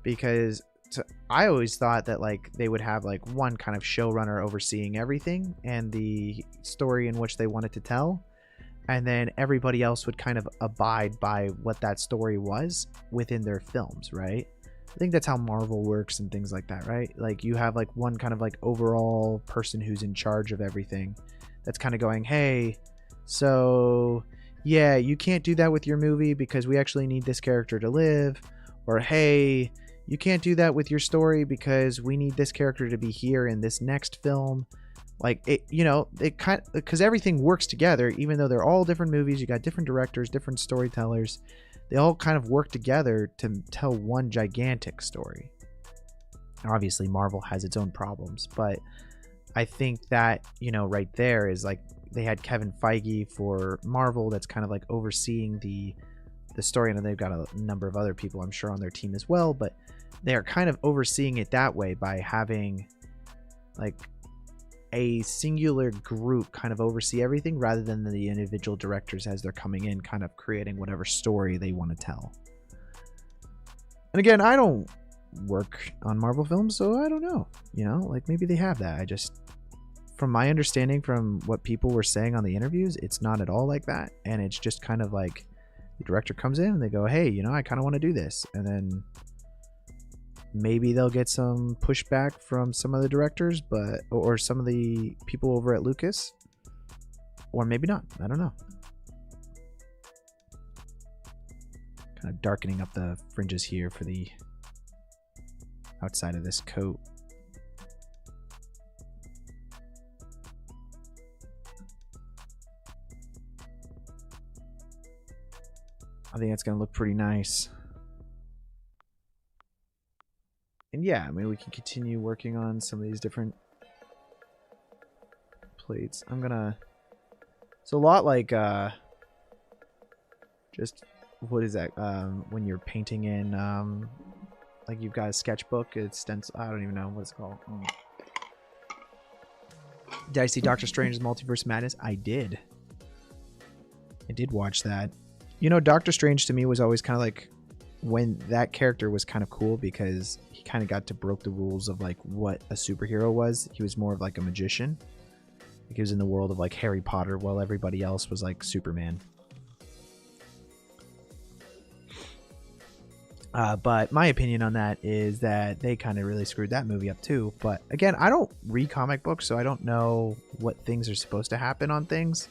Because I always thought that like they would have like one kind of showrunner overseeing everything and the story in which they wanted to tell, and then everybody else would kind of abide by what that story was within their films, right? I think that's how Marvel works and things like that, right? Like you have like one kind of like overall person who's in charge of everything that's kind of going, hey, so yeah, you can't do that with your movie because we actually need this character to live. Or hey, you can't do that with your story because we need this character to be here in this next film. Like it, you know, it kind of, because everything works together, even though they're all different movies. You got different directors, different storytellers. They all kind of work together to tell one gigantic story. Obviously, Marvel has its own problems, but I think that, you know, right there is like they had Kevin Feige for Marvel that's kind of like overseeing the story, and they've got a number of other people I'm sure on their team as well, but they're kind of overseeing it that way by having like a singular group kind of oversee everything rather than the individual directors as they're coming in kind of creating whatever story they want to tell. And again, I don't work on Marvel films, so I don't know, you know, like maybe they have that. I just, from my understanding from what people were saying on the interviews, it's not at all like that. And it's just kind of like the director comes in and they go, hey, you know, I kind of want to do this. And then maybe they'll get some pushback from some of the directors, but or some of the people over at Lucas, or maybe not. I don't know. Kind of darkening up the fringes here for the outside of this coat. I think that's going to look pretty nice. And yeah, I mean, we can continue working on some of these different plates. I'm gonna... It's a lot like, just, what is that? When you're painting in, like you've got a sketchbook, it's stencil, I don't even know what it's called. Did I see Doctor Strange's Multiverse Madness? I did. I did watch that. You know, Doctor Strange to me was always kind of like, when that character was kind of cool because he kind of got to broke the rules of like what a superhero was. He was more of like a magician. Like he was in the world of like Harry Potter while everybody else was like Superman. But my opinion on that is that they kind of really screwed that movie up too. But again, I don't read comic books, so I don't know what things are supposed to happen on things.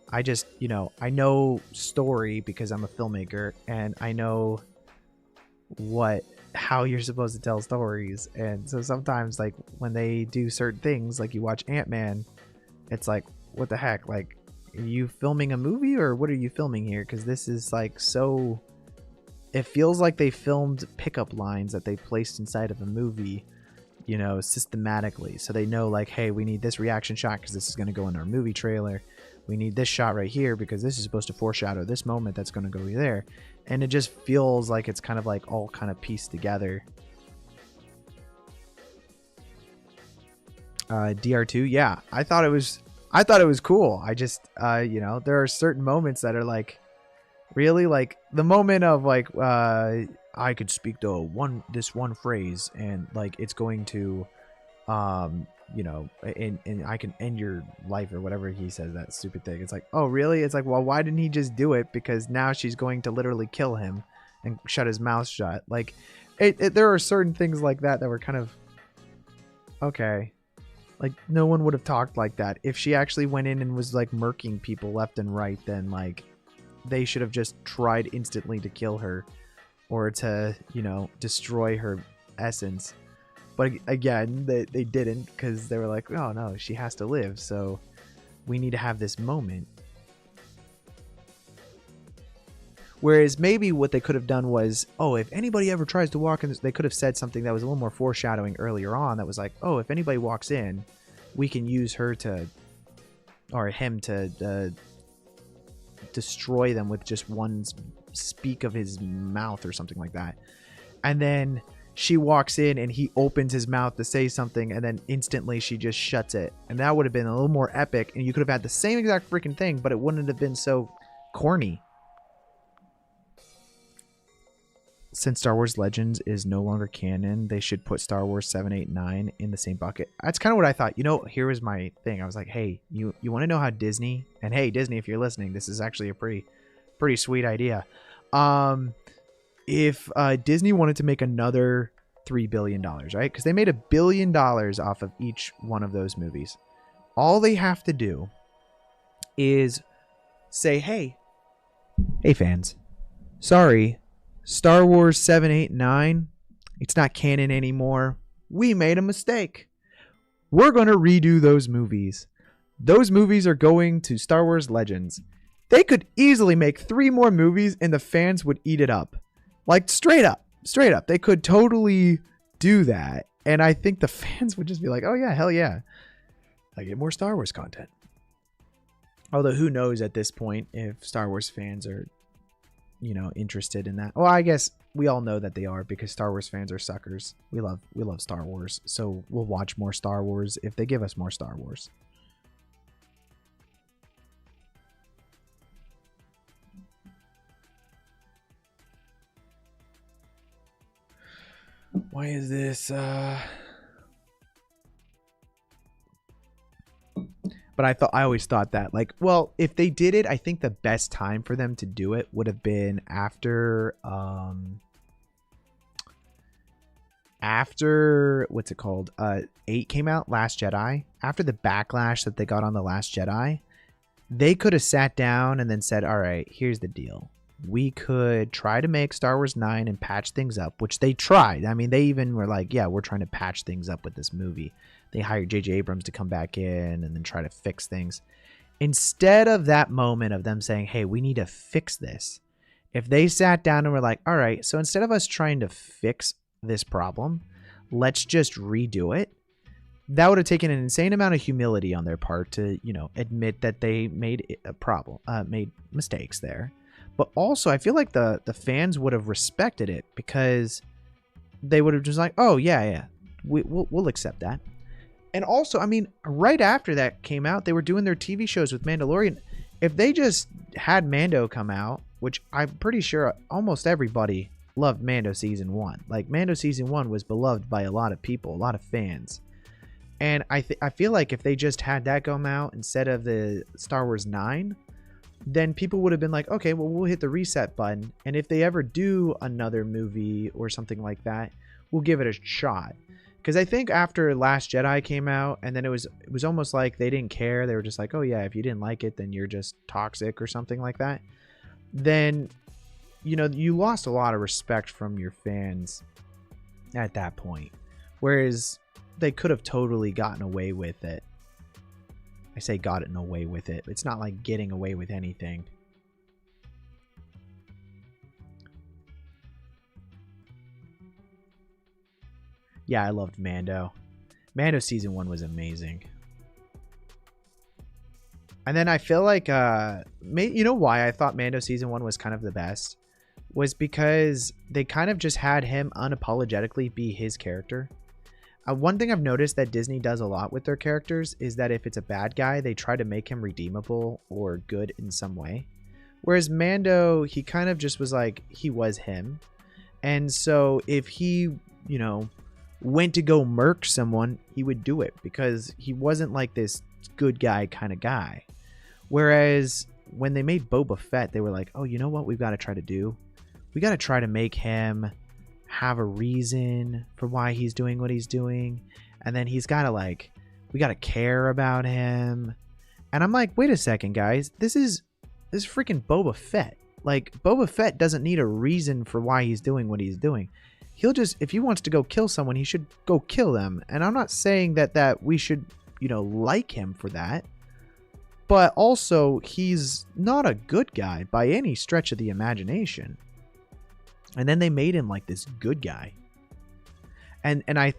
I just, you know, I know story because I'm a filmmaker, and I know how you're supposed to tell stories. And so sometimes, like, when they do certain things, like you watch Ant-Man, it's like, what the heck? Like, are you filming a movie or what are you filming here? Because this is like so... It feels like they filmed pickup lines that they placed inside of a movie, you know, systematically. So they know, like, hey, we need this reaction shot because this is going to go in our movie trailer. We need this shot right here because this is supposed to foreshadow this moment that's going to go there. And it just feels like it's kind of like all kind of pieced together. DR2, yeah, I thought it was cool. I just, you know, there are certain moments that are like, really, like the moment of like, I could speak this one phrase and like it's going to, you know, and I can end your life or whatever he says, that stupid thing. It's like, oh really? It's like, well, why didn't he just do it? Because now she's going to literally kill him and shut his mouth shut. Like there are certain things like that were kind of okay. Like no one would have talked like that. If she actually went in and was like murking people left and right, then like they should have just tried instantly to kill her or to, you know, destroy her essence. But again, they didn't, because they were like, oh no, she has to live, so we need to have this moment. Whereas maybe what they could have done was, oh, if anybody ever tries to walk in, they could have said something that was a little more foreshadowing earlier on that was like, oh, if anybody walks in, we can use her to, or him to destroy them with just one speak of his mouth or something like that. And then she walks in and he opens his mouth to say something, and then instantly she just shuts it. And that would have been a little more epic, and you could have had the same exact freaking thing, but it wouldn't have been so corny. Since Star Wars Legends is no longer canon, they should put Star Wars 7, 8, 9 in the same bucket. That's kind of what I thought. You know, here was my thing. I was like, hey, you want to know how Disney, and hey, Disney, if you're listening, this is actually a pretty sweet idea. If Disney wanted to make another $3 billion, right? Because they made $1 billion off of each one of those movies. All they have to do is say, hey fans, sorry, Star Wars 7, 8, 9, it's not canon anymore. We made a mistake. We're going to redo those movies. Those movies are going to Star Wars Legends. They could easily make 3 more movies and the fans would eat it up. Like straight up. They could totally do that. And I think the fans would just be like, oh yeah, hell yeah. I get more Star Wars content. Although who knows at this point if Star Wars fans are you know, interested in that. Well, I guess we all know that they are, because Star Wars fans are suckers. We love Star Wars, so we'll watch more Star Wars if they give us more Star Wars. Why is this but I always thought that, like, well, if they did it, I think the best time for them to do it would have been after what's it called? 8 came out, Last Jedi. After the backlash that they got on The Last Jedi, they could have sat down and then said, all right, here's the deal. We could try to make Star Wars 9 and patch things up, which they tried. I mean, they even were like, yeah, we're trying to patch things up with this movie. They hired J.J. Abrams to come back in and then try to fix things. Instead of that moment of them saying, hey, we need to fix this, if they sat down and were like, all right, so instead of us trying to fix this problem, let's just redo it, that would have taken an insane amount of humility on their part to, you know, admit that they made a problem, made mistakes there. But also, I feel like the fans would have respected it, because they would have just like, oh, yeah, we'll accept that. And also, I mean, right after that came out, they were doing their TV shows with Mandalorian. If they just had Mando come out, which I'm pretty sure almost everybody loved Mando Season 1. Like, Mando Season 1 was beloved by a lot of people, a lot of fans. And I feel like if they just had that come out instead of the Star Wars 9, then people would have been like, okay, well, we'll hit the reset button. And if they ever do another movie or something like that, we'll give it a shot. Because I think after Last Jedi came out, and then it was almost like they didn't care. They were just like, oh yeah, if you didn't like it, then you're just toxic or something like that. Then, you know, you lost a lot of respect from your fans at that point. Whereas they could have totally gotten away with it. I say gotten away with it. It's not like getting away with anything. Yeah, I loved Mando. Mando Season 1 was amazing. And then I feel like, you know why I thought Mando Season 1 was kind of the best? Was because they kind of just had him unapologetically be his character. One thing I've noticed that Disney does a lot with their characters is that if it's a bad guy, they try to make him redeemable or good in some way. Whereas Mando, he kind of just was like, he was him. And so if he, you know, went to go murk someone, he would do it because he wasn't like this good guy kind of guy. Whereas when they made Boba Fett, they were like, oh, you know what we've got to try to do? We got to try to make him have a reason for why he's doing what he's doing. And then he's got to, like, we got to care about him. And I'm like, wait a second, guys. This is freaking Boba Fett. Like, Boba Fett doesn't need a reason for why he's doing what he's doing. He'll just, if he wants to go kill someone, he should go kill them. And I'm not saying that we should, you know, like him for that. But also, he's not a good guy by any stretch of the imagination. And then they made him like this good guy. And I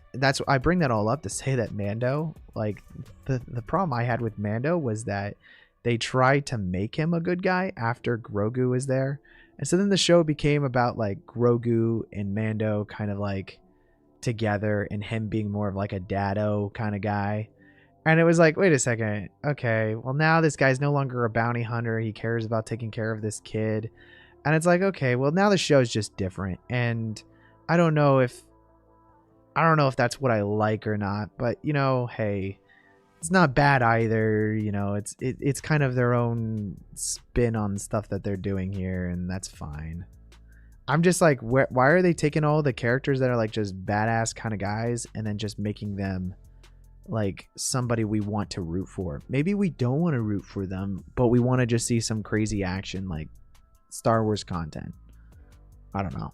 bring that all up to say that Mando, like, the problem I had with Mando was that they tried to make him a good guy after Grogu was there. And so then the show became about like Grogu and Mando kind of like together, and him being more of like a dado kind of guy. And it was like, wait a second. Okay, well, now this guy's no longer a bounty hunter. He cares about taking care of this kid. And it's like, okay, well, now the show's just different. And I don't know if that's what I like or not. But, you know, hey, it's not bad either. You know, it's kind of their own spin on stuff that they're doing here, and that's fine. I'm just like, why are they taking all the characters that are like just badass kind of guys and then just making them like somebody we want to root for? Maybe we don't want to root for them, but we want to just see some crazy action like Star Wars content. I don't know.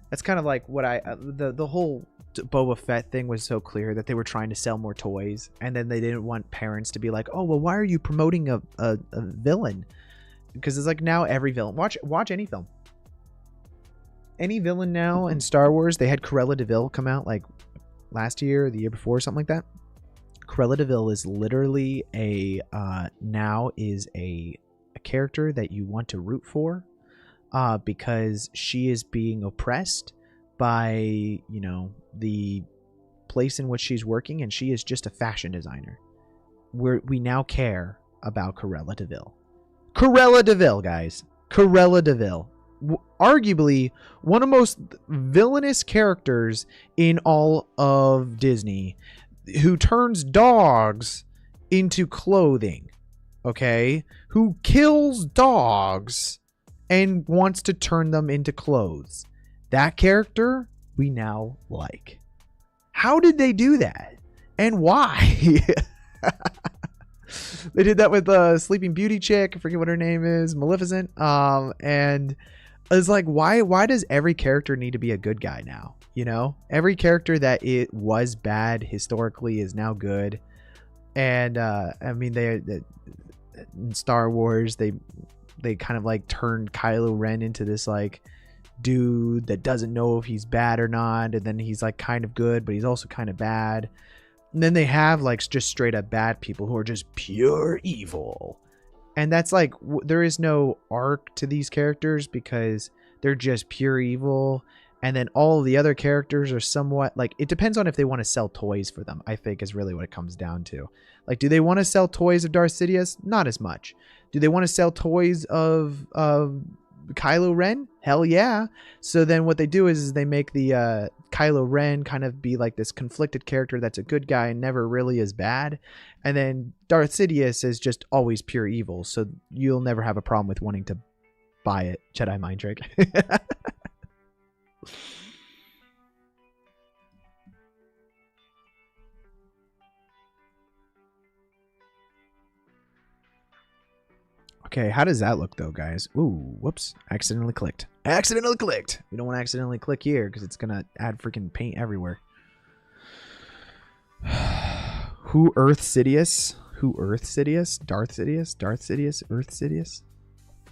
That's kind of like what the whole Boba Fett thing was so clear that they were trying to sell more toys, and then they didn't want parents to be like, oh, well, why are you promoting a villain? Because it's like now every villain, watch any film, any villain now in Star Wars. They had Cruella de Vil come out like last year or the year before, something like that. Cruella de Vil is literally now is a character that you want to root for, because she is being oppressed by, you know, the place in which she's working, and she is just a fashion designer. We now care about Cruella de Vil. Cruella de Vil, guys. Cruella de Vil. Arguably one of the most villainous characters in all of Disney, who turns dogs into clothing, okay? Who kills dogs and wants to turn them into clothes. That character we now like. How did they do that? And why? They did that with the Sleeping Beauty chick. I forget what her name is. Maleficent. And it's like, why does every character need to be a good guy now? You know, every character that it was bad historically is now good. And I mean, they in Star Wars, they kind of like turned Kylo Ren into this like dude that doesn't know if he's bad or not, and then he's like kind of good, but he's also kind of bad. And then they have like just straight up bad people who are just pure evil. And that's like, there is no arc to these characters because they're just pure evil. And then all the other characters are somewhat like, it depends on if they want to sell toys for them, I think is really what it comes down to. Like, do they want to sell toys of Darth Sidious? Not as much. Do they want to sell toys of Kylo Ren? Hell yeah. So then what they do is they make the Kylo Ren kind of be like this conflicted character that's a good guy and never really is bad. And then Darth Sidious is just always pure evil. So you'll never have a problem with wanting to buy it. Jedi mind trick. Okay, how does that look though, guys? Ooh, whoops. Accidentally clicked. Accidentally clicked. We don't want to accidentally click here because it's going to add freaking paint everywhere. Who Earth Sidious? Who Earth Sidious? Darth Sidious? Darth Sidious? Earth Sidious?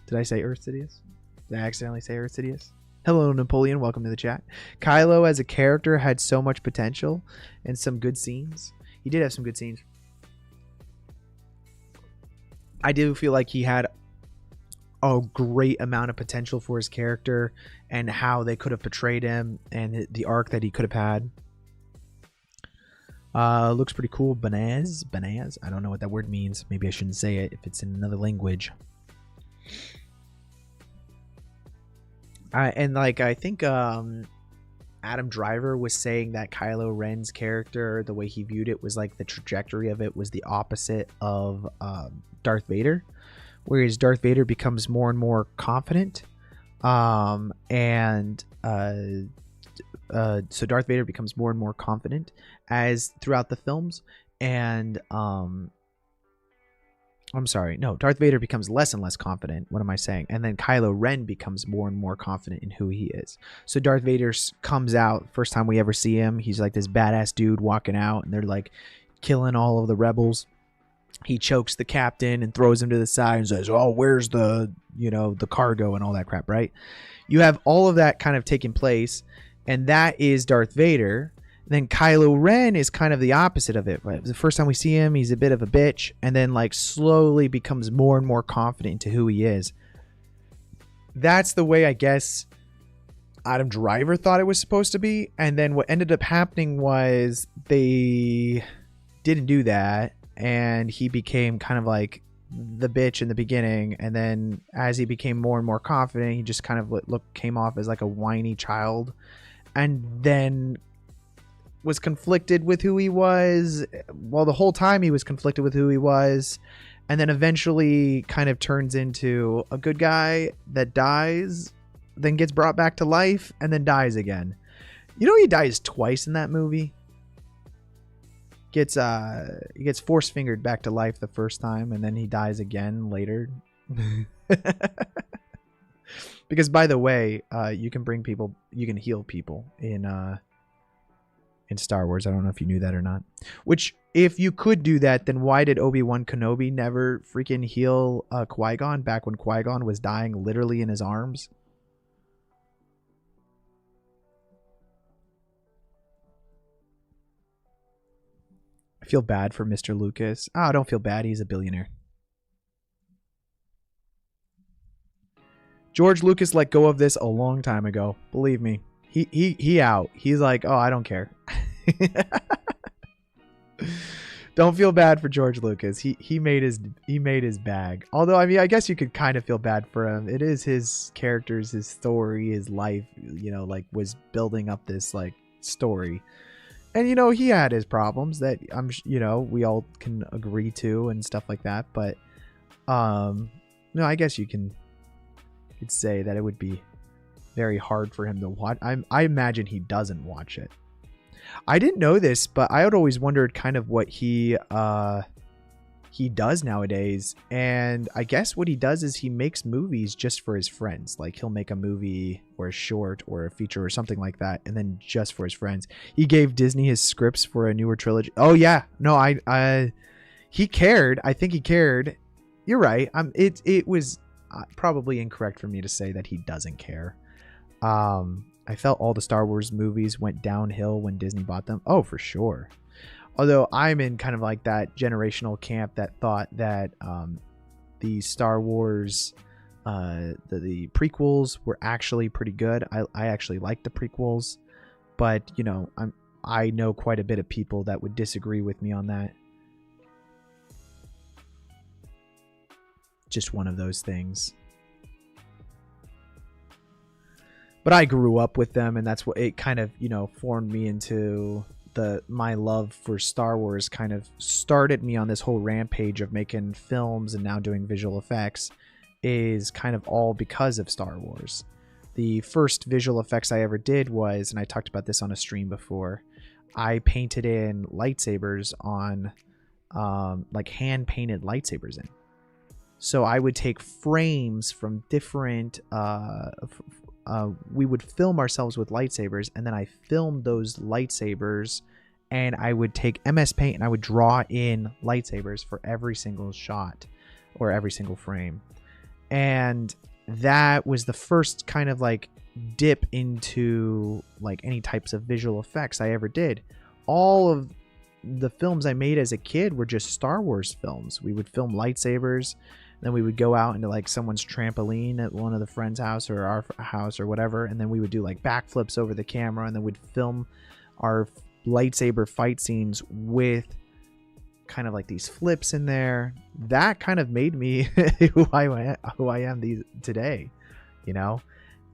Did I say Earth Sidious? Did I accidentally say Earth Sidious? Hello, Napoleon. Welcome to the chat. Kylo as a character had so much potential and some good scenes. He did have some good scenes. I do feel like he had a great amount of potential for his character and how they could have portrayed him and the arc that he could have had. Looks pretty cool. Banaz. I don't know what that word means. Maybe I shouldn't say it if it's in another language. And like, I think Adam Driver was saying that Kylo Ren's character, the way he viewed it, was like the trajectory of it was the opposite of Darth Vader, whereas Darth Vader becomes more and more confident, so Darth Vader becomes more and more confident as throughout the films, and Darth Vader becomes less and less confident. What am I saying? And then Kylo Ren becomes more and more confident in who he is. So Darth Vader comes out, first time we ever see him, he's like this badass dude walking out, and they're like killing all of the rebels. He chokes the captain and throws him to the side and says, "Oh, where's the cargo," and all that crap, right? You have all of that kind of taking place, and that is Darth Vader. Then Kylo Ren is kind of the opposite of it. Right? The first time we see him, he's a bit of a bitch, and then like slowly becomes more and more confident into who he is. That's the way I guess Adam Driver thought it was supposed to be. And then what ended up happening was they didn't do that, and he became kind of like the bitch in the beginning, and then as he became more and more confident, he just kind of came off as like a whiny child, and then was conflicted with who he was. Well, the whole time he was conflicted with who he was, and then eventually kind of turns into a good guy that dies, then gets brought back to life, and then dies again. You know, he dies twice in that movie. He gets force fingered back to life the first time, and then he dies again later. Because by the way, you can heal people in Star Wars. I don't know if you knew that or not. Which, if you could do that, then why did Obi-Wan Kenobi never freaking heal Qui-Gon back when Qui-Gon was dying literally in his arms? I I feel bad for Mr. Lucas. Oh, don't feel bad. He's a billionaire. George Lucas let go of this a long time ago. Believe me. He out. He's like, oh, I don't care. Don't feel bad for George Lucas. He made his bag. Although, I mean, I guess you could kind of feel bad for him. It is his characters, his story, his life, you know, like was building up this like story. And, you know, he had his problems that you know, we all can agree to and stuff like that. But, no, I guess you could say that it would be very hard for him to watch. I imagine he doesn't watch it. I didn't know this, but I had always wondered kind of what he does nowadays. And I guess what he does is he makes movies just for his friends. Like he'll make a movie or a short or a feature or something like that, and then just for his friends. He gave Disney his scripts for a newer trilogy. Oh yeah, no, he cared. I think he cared. You're right. It was probably incorrect for me to say that he doesn't care. I felt all the Star Wars movies went downhill when Disney bought them. Oh, for sure. Although I'm in kind of like that generational camp that thought that the Star Wars, the prequels were actually pretty good. I actually like the prequels, but you know, I know quite a bit of people that would disagree with me on that. Just one of those things. But I grew up with them, and that's what it kind of, you know, formed me into my love for Star Wars. Kind of started me on this whole rampage of making films and now doing visual effects, is kind of all because of Star Wars. The first visual effects I ever did was, and I talked about this on a stream before, I painted in lightsabers on like hand painted lightsabers in. So I would take frames from different we would film ourselves with lightsabers, and then I filmed those lightsabers, and I would take MS Paint and I would draw in lightsabers for every single shot or every single frame. And that was the first kind of like dip into like any types of visual effects I ever did. All of the films I made as a kid were just Star Wars films. We would film lightsabers. Then we would go out into like someone's trampoline at one of the friend's house or our house or whatever. And then we would do like backflips over the camera, and then we'd film our lightsaber fight scenes with kind of like these flips in there. That kind of made me who I am today, you know?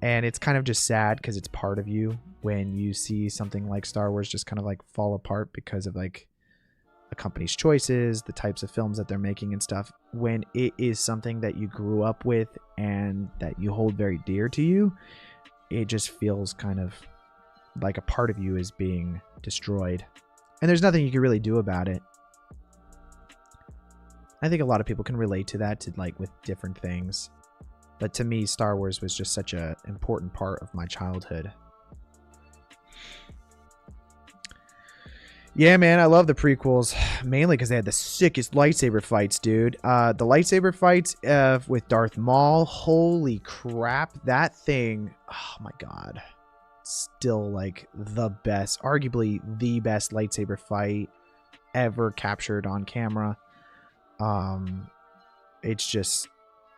And it's kind of just sad because it's part of you when you see something like Star Wars just kind of like fall apart because of like a company's choices, the types of films that they're making and stuff, when it is something that you grew up with and that you hold very dear to you. It just feels kind of like a part of you is being destroyed, and there's nothing you can really do about it. I think a lot of people can relate to that, to like with different things, but to me, Star Wars was just such an important part of my childhood. Yeah, man, I love the prequels, mainly because they had the sickest lightsaber fights, dude. The lightsaber fights with Darth Maul, holy crap, that thing, oh my god. Still like the best, arguably the best lightsaber fight ever captured on camera. It's just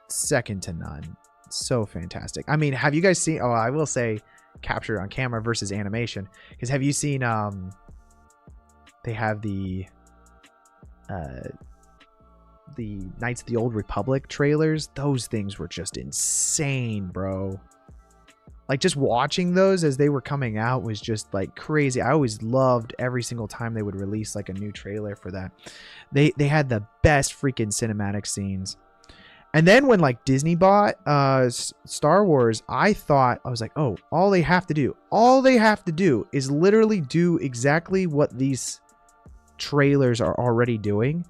second to none. So fantastic. I mean, have you guys seen, oh, I will say captured on camera versus animation, because have you seen they have the Knights of the Old Republic trailers? Those things were just insane, bro. Like, just watching those as they were coming out was just like crazy. I always loved every single time they would release like a new trailer for that. They had the best freaking cinematic scenes. And then when like Disney bought Star Wars, I was like, oh, all they have to do is literally do exactly what these trailers are already doing,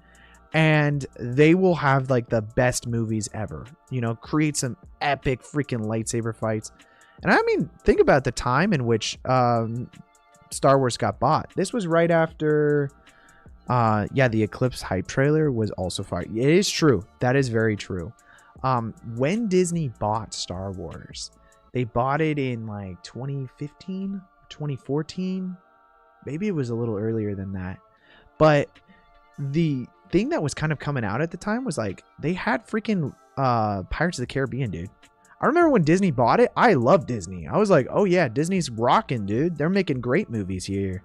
and they will have like the best movies ever. You know, create some epic freaking lightsaber fights. And I mean, think about the time in which Star Wars got bought. This was right after the Eclipse hype trailer was also fire. It is true. That is very true. When Disney bought Star Wars, they bought it in like 2015, 2014. Maybe it was a little earlier than that. But the thing that was kind of coming out at the time was like they had freaking Pirates of the Caribbean, dude. I remember when Disney bought it. I love Disney. I was like, oh yeah, Disney's rocking, dude. They're making great movies here.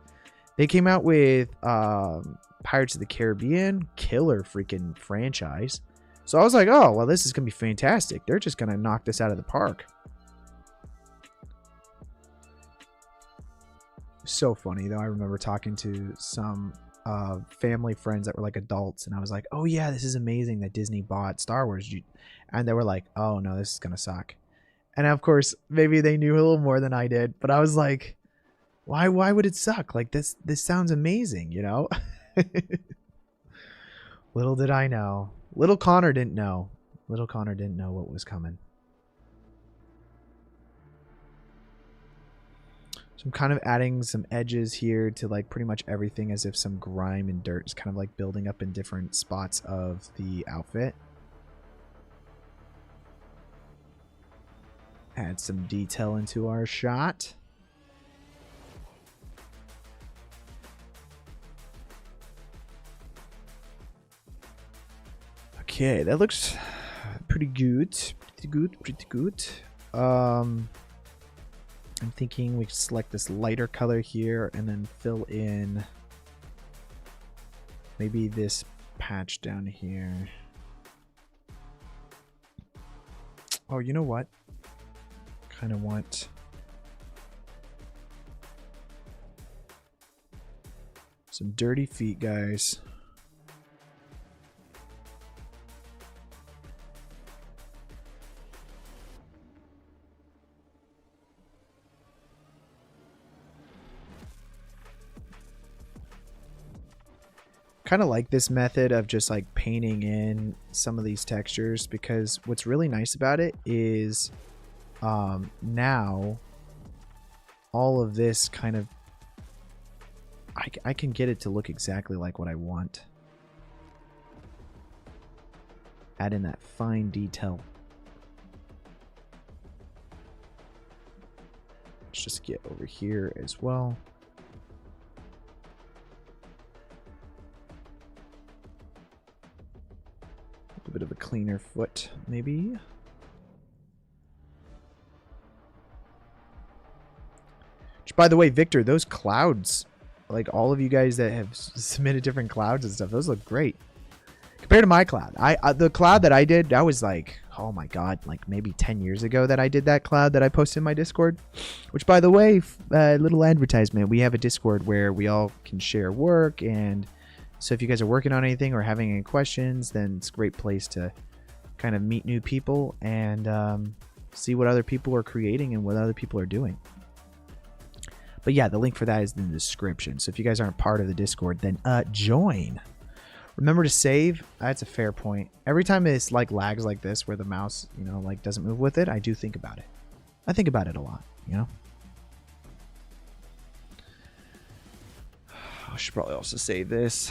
They came out with Pirates of the Caribbean, killer freaking franchise. So I was like, oh, well, this is going to be fantastic. They're just going to knock this out of the park. So funny, though. I remember talking to some family friends that were like adults, and I was like, oh, yeah, this is amazing that Disney bought Star Wars. And they were like, oh, no, this is going to suck. And of course, maybe they knew a little more than I did, but I was like, why would it suck? Like, this sounds amazing, you know? Little did I know. Little Connor didn't know. Little Connor didn't know what was coming. So I'm kind of adding some edges here to like pretty much everything, as if some grime and dirt is kind of like building up in different spots of the outfit. Add some detail into our shot. Okay, that looks pretty good. Pretty good. I'm thinking we can select this lighter color here and then fill in maybe this patch down here. Oh, you know what? Kind of want some dirty feet, guys. Kind of like this method of just like painting in some of these textures, because what's really nice about it is now all of this kind of I can get it to look exactly like what I want. Add in that fine detail. Let's just get over here as well. A bit of a cleaner foot, maybe. Which, by the way, Victor, those clouds, like all of you guys that have submitted different clouds and stuff, those look great compared to my cloud. The cloud that I did, that was like, oh my god, like maybe 10 years ago that I did that cloud that I posted in my Discord. Which, by the way, little advertisement, we have a Discord where we all can share work, and so if you guys are working on anything or having any questions, then it's a great place to kind of meet new people and see what other people are creating and what other people are doing. But yeah, the link for that is in the description. So if you guys aren't part of the Discord, then join. Remember to save. That's a fair point. Every time it's like lags like this where the mouse, you know, like doesn't move with it, I do think about it. I think about it a lot, you know? I should probably also save this.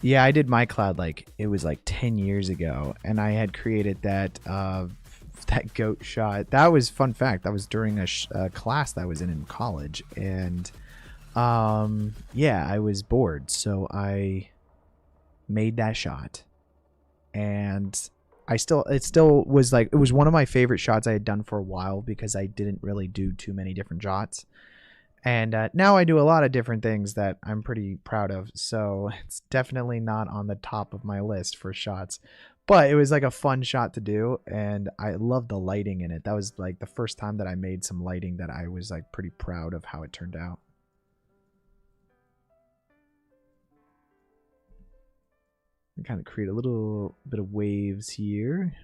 Yeah, I did my cloud like it was like 10 years ago, and I had created that that goat shot. That was, fun fact, that was during a class that I was in college, and yeah, I was bored, so I made that shot, and it still was like, it was one of my favorite shots I had done for a while, because I didn't really do too many different shots. And now I do a lot of different things that I'm pretty proud of. So it's definitely not on the top of my list for shots. But it was like a fun shot to do. And I love the lighting in it. That was like the first time that I made some lighting that I was like pretty proud of how it turned out. And kind of create a little bit of waves here.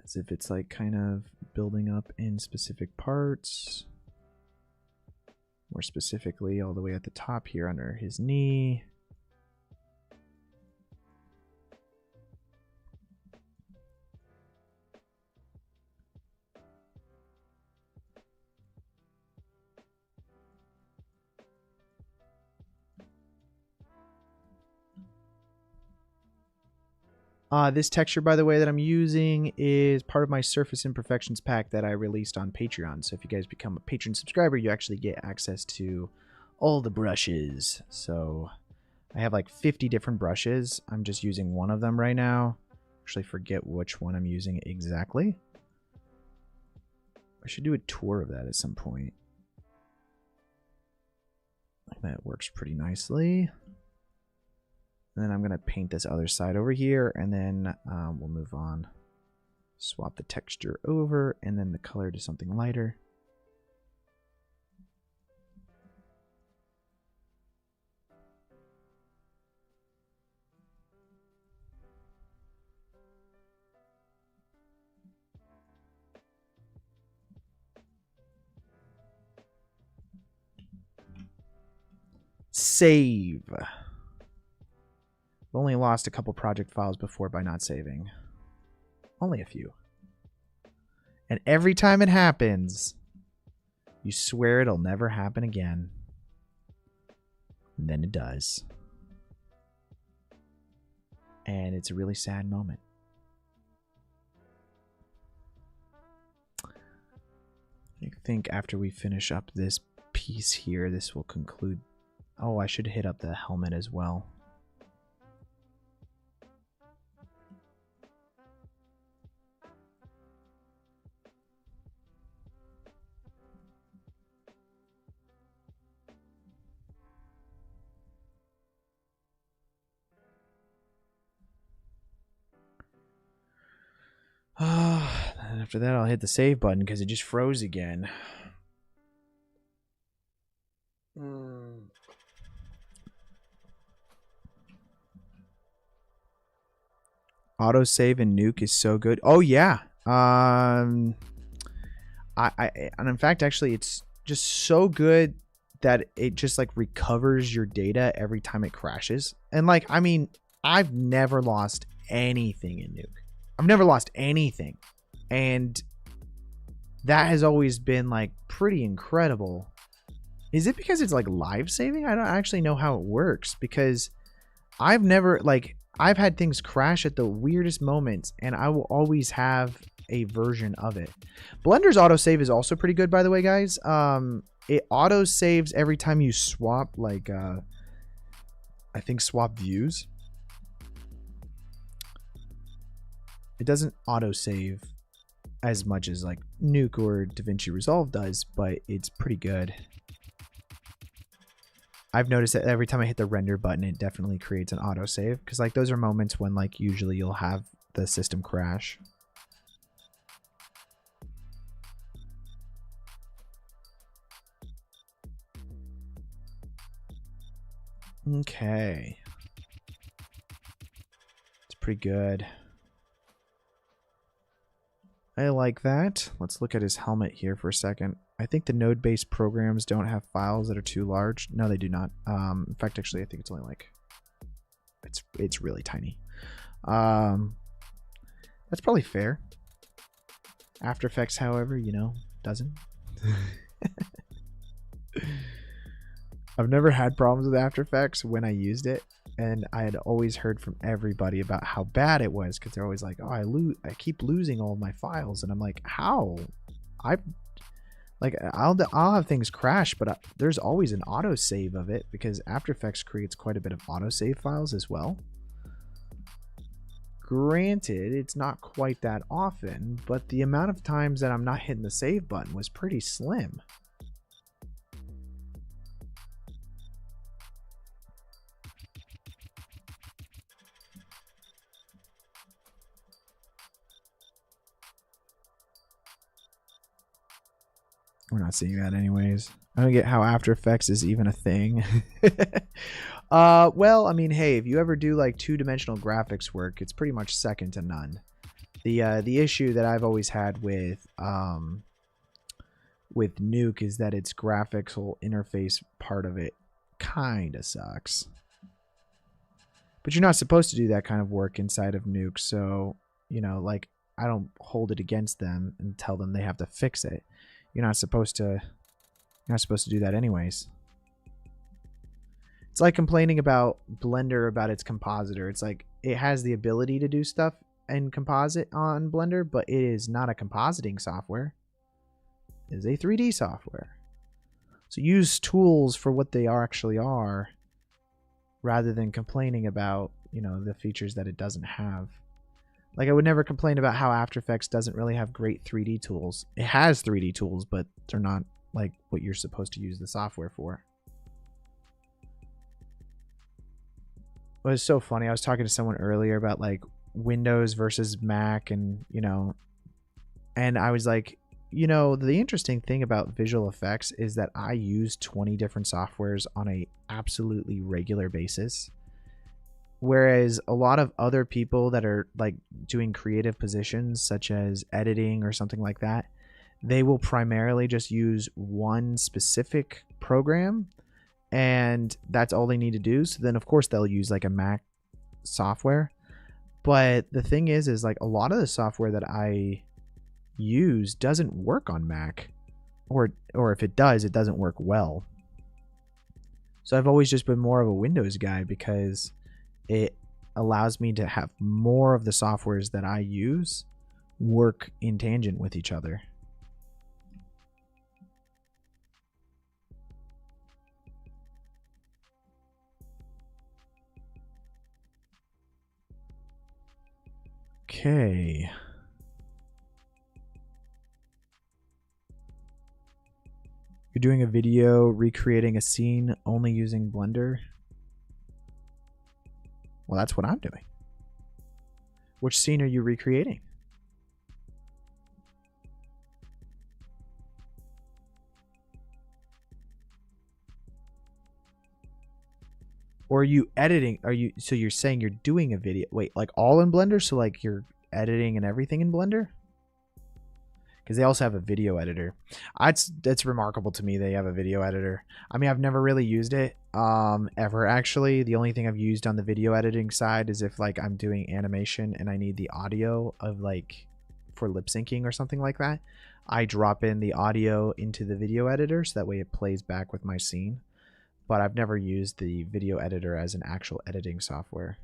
As if it's like kind of building up in specific parts. More specifically, all the way at the top here under his knee. This texture, by the way, that I'm using is part of my Surface Imperfections pack that I released on Patreon. So if you guys become a patron subscriber, you actually get access to all the brushes. So I have like 50 different brushes. I'm just using one of them right now. Actually forget which one I'm using exactly. I should do a tour of that at some point. That works pretty nicely. And then I'm going to paint this other side over here, and then we'll move on. Swap the texture over, and then the color to something lighter. Save. I've only lost a couple project files before by not saving. Only a few. And every time it happens, you swear it'll never happen again. And then it does. And it's a really sad moment. I think after we finish up this piece here, this will conclude. Oh, I should hit up the helmet as well. And after that, I'll hit the save button because it just froze again. Autosave and nuke is so good. Oh yeah. And in fact, actually, it's just so good that it just like recovers your data every time it crashes. And like, I mean, I've never lost anything in nuke. I've never lost anything. And that has always been like pretty incredible. Is it because it's like live saving? I don't actually know how it works, because I've never like, I've had things crash at the weirdest moments, and I will always have a version of it. Blender's autosave is also pretty good, by the way, guys. It auto saves every time you swap, like, I think swap views. It doesn't auto save as much as like Nuke or DaVinci Resolve does, but it's pretty good. I've noticed that every time I hit the render button, it definitely creates an autosave, because like those are moments when like usually you'll have the system crash. Okay. It's pretty good. I like that. Let's look at his helmet here for a second. I think the node-based programs don't have files that are too large. No, they do not. In fact, actually, I think it's only like, it's really tiny. That's probably fair. After Effects, however, you know, doesn't. I've never had problems with After Effects when I used it, and I had always heard from everybody about how bad it was, because they're always like, "Oh, I keep losing all of my files," and I'm like, "How? I'll have things crash, but there's always an autosave of it, because After Effects creates quite a bit of autosave files as well. Granted, it's not quite that often, but the amount of times that I'm not hitting the save button was pretty slim." We're not seeing that anyways. I don't get how After Effects is even a thing. Well, I mean, hey, if you ever do like two-dimensional graphics work, it's pretty much second to none. The issue that I've always had with Nuke is that its graphical interface part of it kind of sucks. But you're not supposed to do that kind of work inside of Nuke, so, you know, like, I don't hold it against them and tell them they have to fix it. You're not supposed to do that anyways. It's like complaining about Blender about its compositor. It's like, it has the ability to do stuff and composite on Blender, but it is not a compositing software. It is a 3D software. So use tools for what they actually are, rather than complaining about, you know, the features that it doesn't have. Like, I would never complain about how After Effects doesn't really have great 3D tools. It has 3D tools, but they're not like what you're supposed to use the software for. It was so funny. I was talking to someone earlier about like Windows versus Mac, and you know, and I was like, you know, the interesting thing about visual effects is that I use 20 different softwares on a absolutely regular basis. Whereas a lot of other people that are like doing creative positions such as editing or something like that, they will primarily just use one specific program and that's all they need to do. So then of course they'll use like a Mac software. But the thing is like a lot of the software that I use doesn't work on Mac, or if it does, it doesn't work well. So I've always just been more of a Windows guy because it allows me to have more of the softwares that I use work in tangent with each other. Okay. You're doing a video recreating a scene only using Blender? Well, that's what I'm doing. Which scene are you recreating? Or are you editing? So you're saying you're doing a video. Wait, like all in Blender? So like you're editing and everything in Blender? Because they also have a video editor. That's remarkable to me. They have a video editor. I mean, I've never really used it ever, actually. The only thing I've used on the video editing side is if like I'm doing animation and I need the audio of like for lip syncing or something like that. I drop in the audio into the video editor so that way it plays back with my scene. But I've never used the video editor as an actual editing software.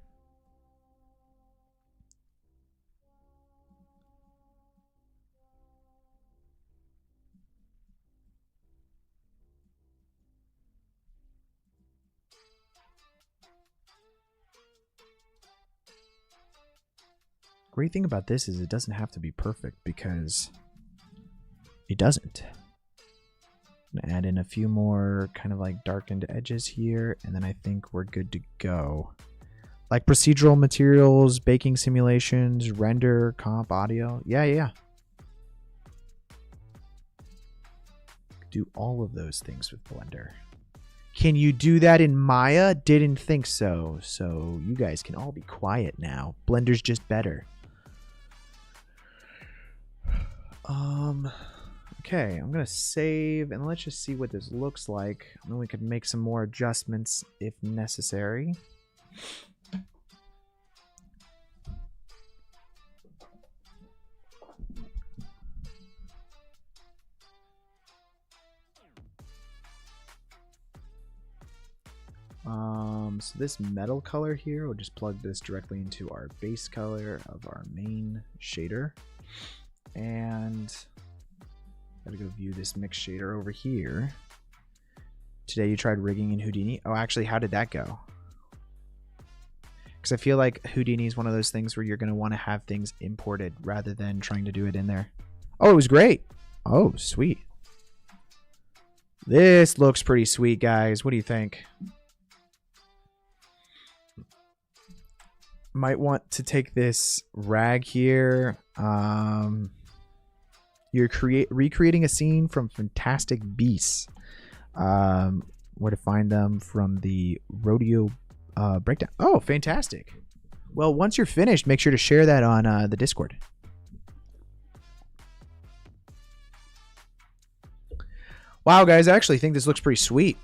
Great thing about this is it doesn't have to be perfect because it doesn't. I'm gonna add in a few more kind of like darkened edges here, and then I think we're good to go. Like procedural materials, baking simulations, render, comp, audio. Yeah. Do all of those things with Blender. Can you do that in Maya? Didn't think so. So you guys can all be quiet now. Blender's just better. Okay, I'm gonna save and let's just see what this looks like. And then we could make some more adjustments if necessary. So this metal color here, we'll just plug this directly into our base color of our main shader. And gotta go view this mix shader over here. Today you tried rigging in Houdini. Oh, actually, how did that go? Because I feel like Houdini is one of those things where you're going to want to have things imported rather than trying to do it in there. Oh, it was great. Oh, sweet. This looks pretty sweet, guys. What do you think? Might want to take this rag here. You're recreating a scene from Fantastic Beasts. Where to find them from the rodeo breakdown. Oh, fantastic. Well, once you're finished, make sure to share that on the Discord. Wow, guys, I actually think this looks pretty sweet.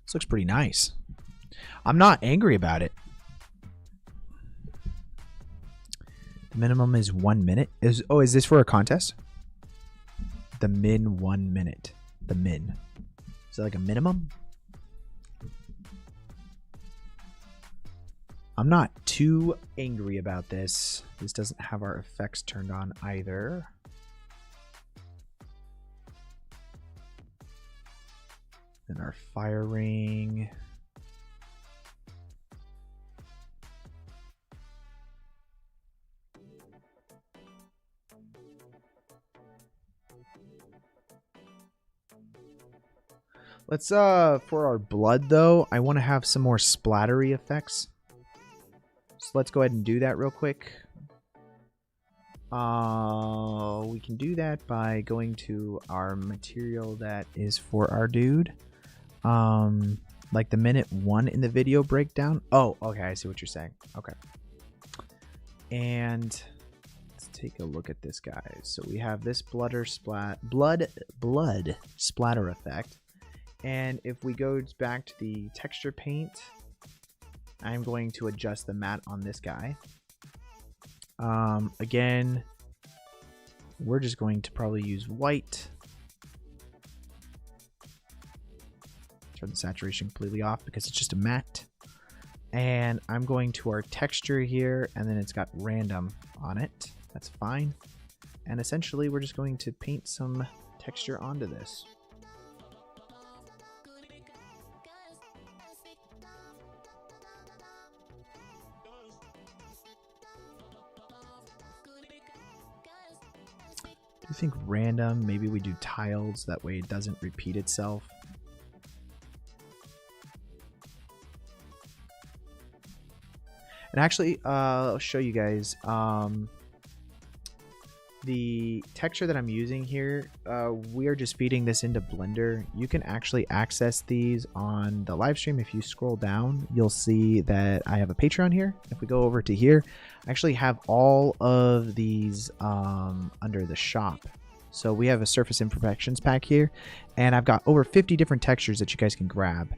This looks pretty nice. I'm not angry about it. The minimum is 1 minute. Is this for a contest? The min 1 minute. The min. Is that like a minimum? I'm not too angry about this. This doesn't have our effects turned on either. Then our fire ring. Let's for our blood though, I want to have some more splattery effects. So let's go ahead and do that real quick. We can do that by going to our material that is for our dude. Like the minute 1 in the video breakdown. Oh, okay, I see what you're saying. Okay. And let's take a look at this, guys. So we have this blood splatter effect. And if we go back to the texture paint, I'm going to adjust the matte on this guy. Again, we're just going to probably use white. Turn the saturation completely off because it's just a matte. And I'm going to our texture here, and then it's got random on it. That's fine. And essentially, we're just going to paint some texture onto this. I think random, maybe we do tiles, that way it doesn't repeat itself. And actually, I'll show you guys the texture that I'm using here. We are just feeding this into Blender. You can actually access these on the live stream. If you scroll down, you'll see that I have a Patreon here. If we go over to here, I actually have all of these under the shop. So we have a surface imperfections pack here, and I've got over 50 different textures that you guys can grab.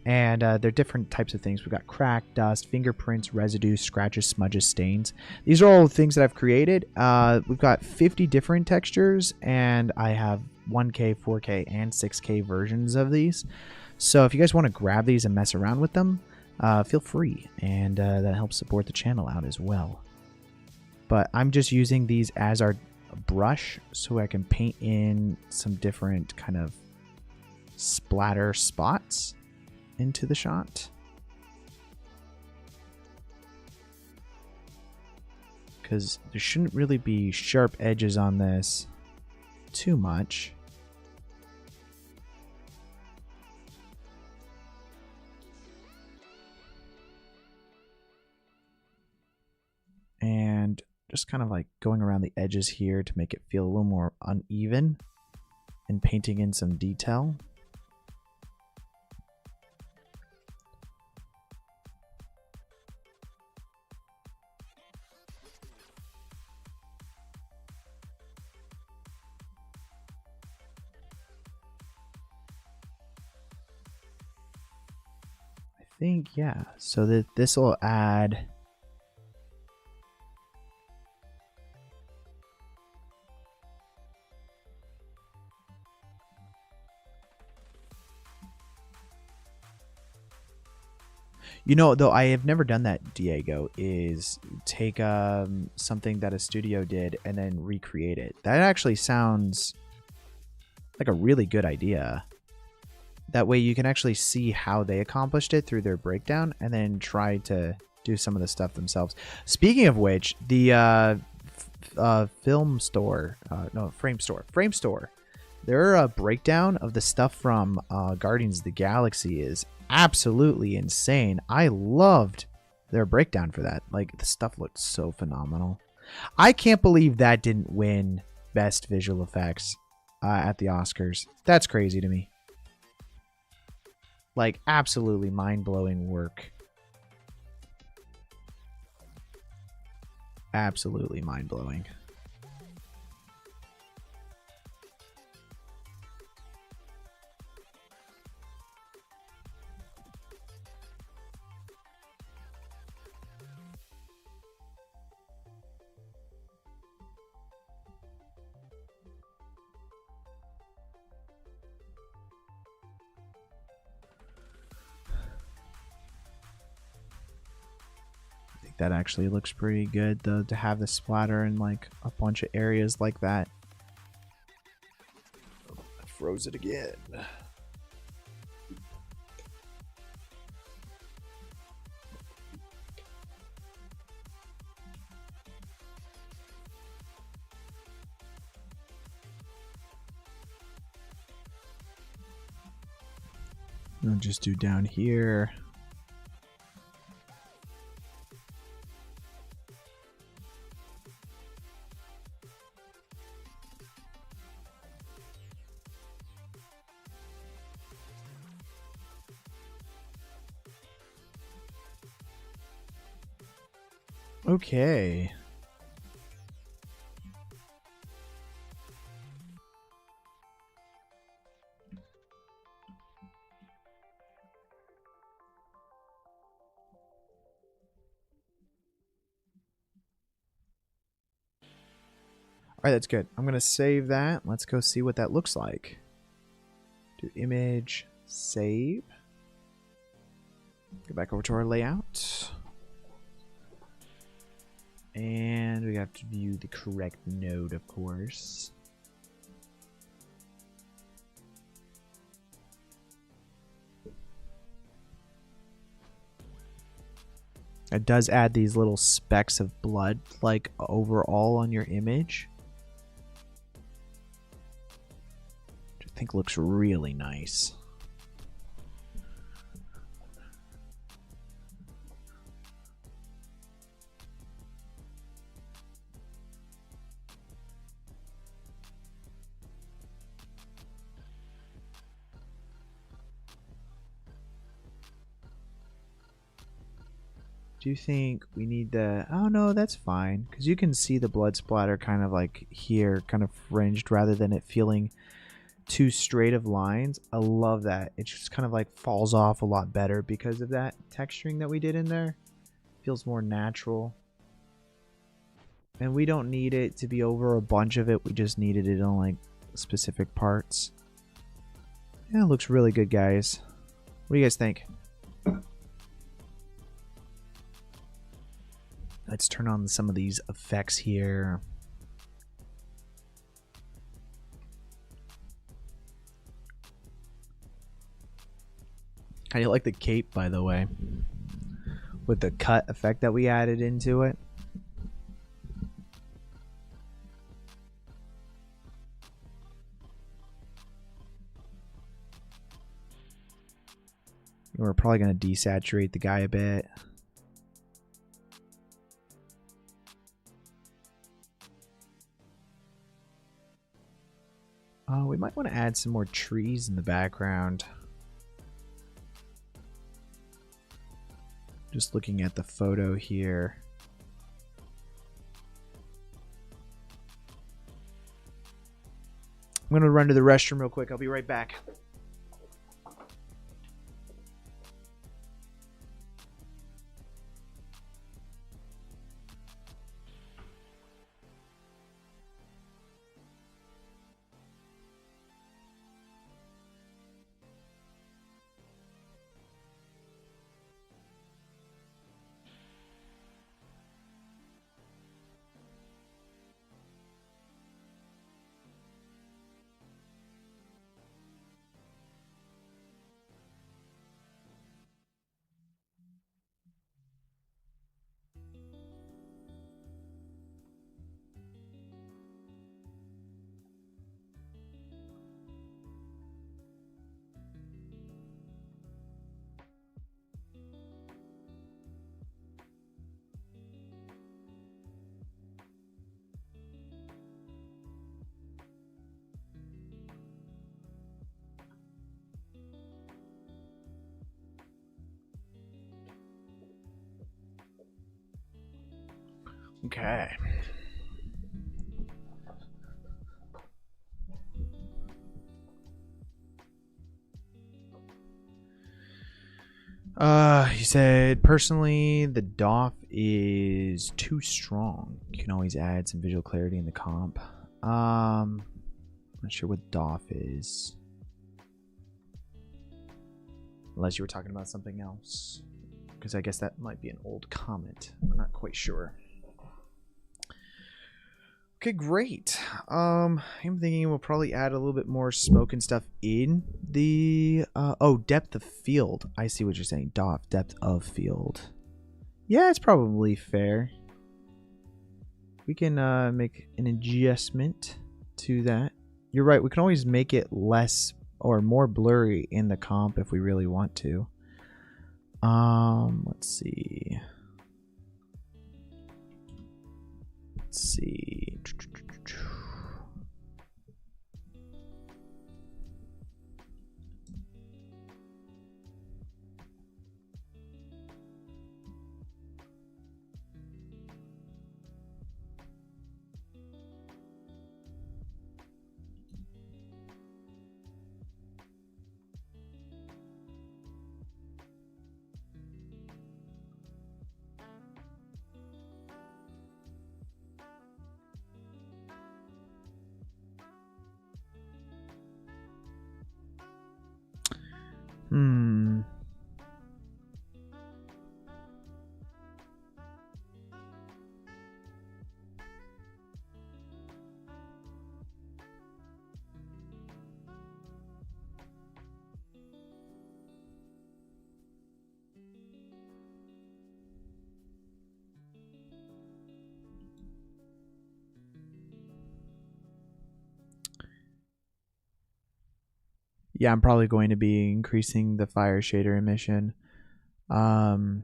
And they're different types of things. We've got crack, dust, fingerprints, residue, scratches, smudges, stains. These are all things that I've created. We've got 50 different textures, and I have 1K, 4K, and 6K versions of these. So if you guys want to grab these and mess around with them, feel free. And that helps support the channel out as well. But I'm just using these as our brush so I can paint in some different kind of splatter spots into the shot, because there shouldn't really be sharp edges on this too much. And just kind of like going around the edges here to make it feel a little more uneven and painting in some detail. Think, yeah, so that this will add though I have never done that, Diego, is take something that a studio did and then recreate it. That actually sounds like a really good idea. That way you can actually see how they accomplished it through their breakdown and then try to do some of the stuff themselves. Speaking of which, the Frame Store, their breakdown of the stuff from Guardians of the Galaxy is absolutely insane. I loved their breakdown for that. Like, the stuff looked so phenomenal. I can't believe that didn't win Best Visual Effects at the Oscars. That's crazy to me. Like, absolutely mind-blowing work. Absolutely mind-blowing. think that actually looks pretty good, though, to have the splatter in like a bunch of areas like that. Oh, I froze it again. I'll just do down here. Okay. All right, that's good. I'm going to save that. Let's go see what that looks like. Do image, save. Go back over to our layout. And we have to view the correct node, of course. It does add these little specks of blood, like, overall on your image. Which I think looks really nice. Do you think we need the... Oh, no, that's fine. Because you can see the blood splatter kind of like here, kind of fringed, rather than it feeling too straight of lines. I love that. It just kind of like falls off a lot better because of that texturing that we did in there. Feels more natural. And we don't need it to be over a bunch of it. We just needed it on like specific parts. Yeah, it looks really good, guys. What do you guys think? Let's turn on some of these effects here. How do you like the cape, by the way? With the cut effect that we added into it. We're probably going to desaturate the guy a bit. We might want to add some more trees in the background. Just looking at the photo here. I'm going to run to the restroom real quick. I'll be right back. Okay. He said, personally, the DOF is too strong. You can always add some visual clarity in the comp. Not sure what DOF is. Unless you were talking about something else. because I guess that might be an old comment. I'm not quite sure. Okay, great. I'm thinking we'll probably add a little bit more smoke and stuff in the depth of field. I see what you're saying. Depth of field. Yeah, it's probably fair. We can make an adjustment to that. You're right. We can always make it less or more blurry in the comp if we really want to. Let's see. Let's see. Yeah, I'm probably going to be increasing the fire shader emission. Oh,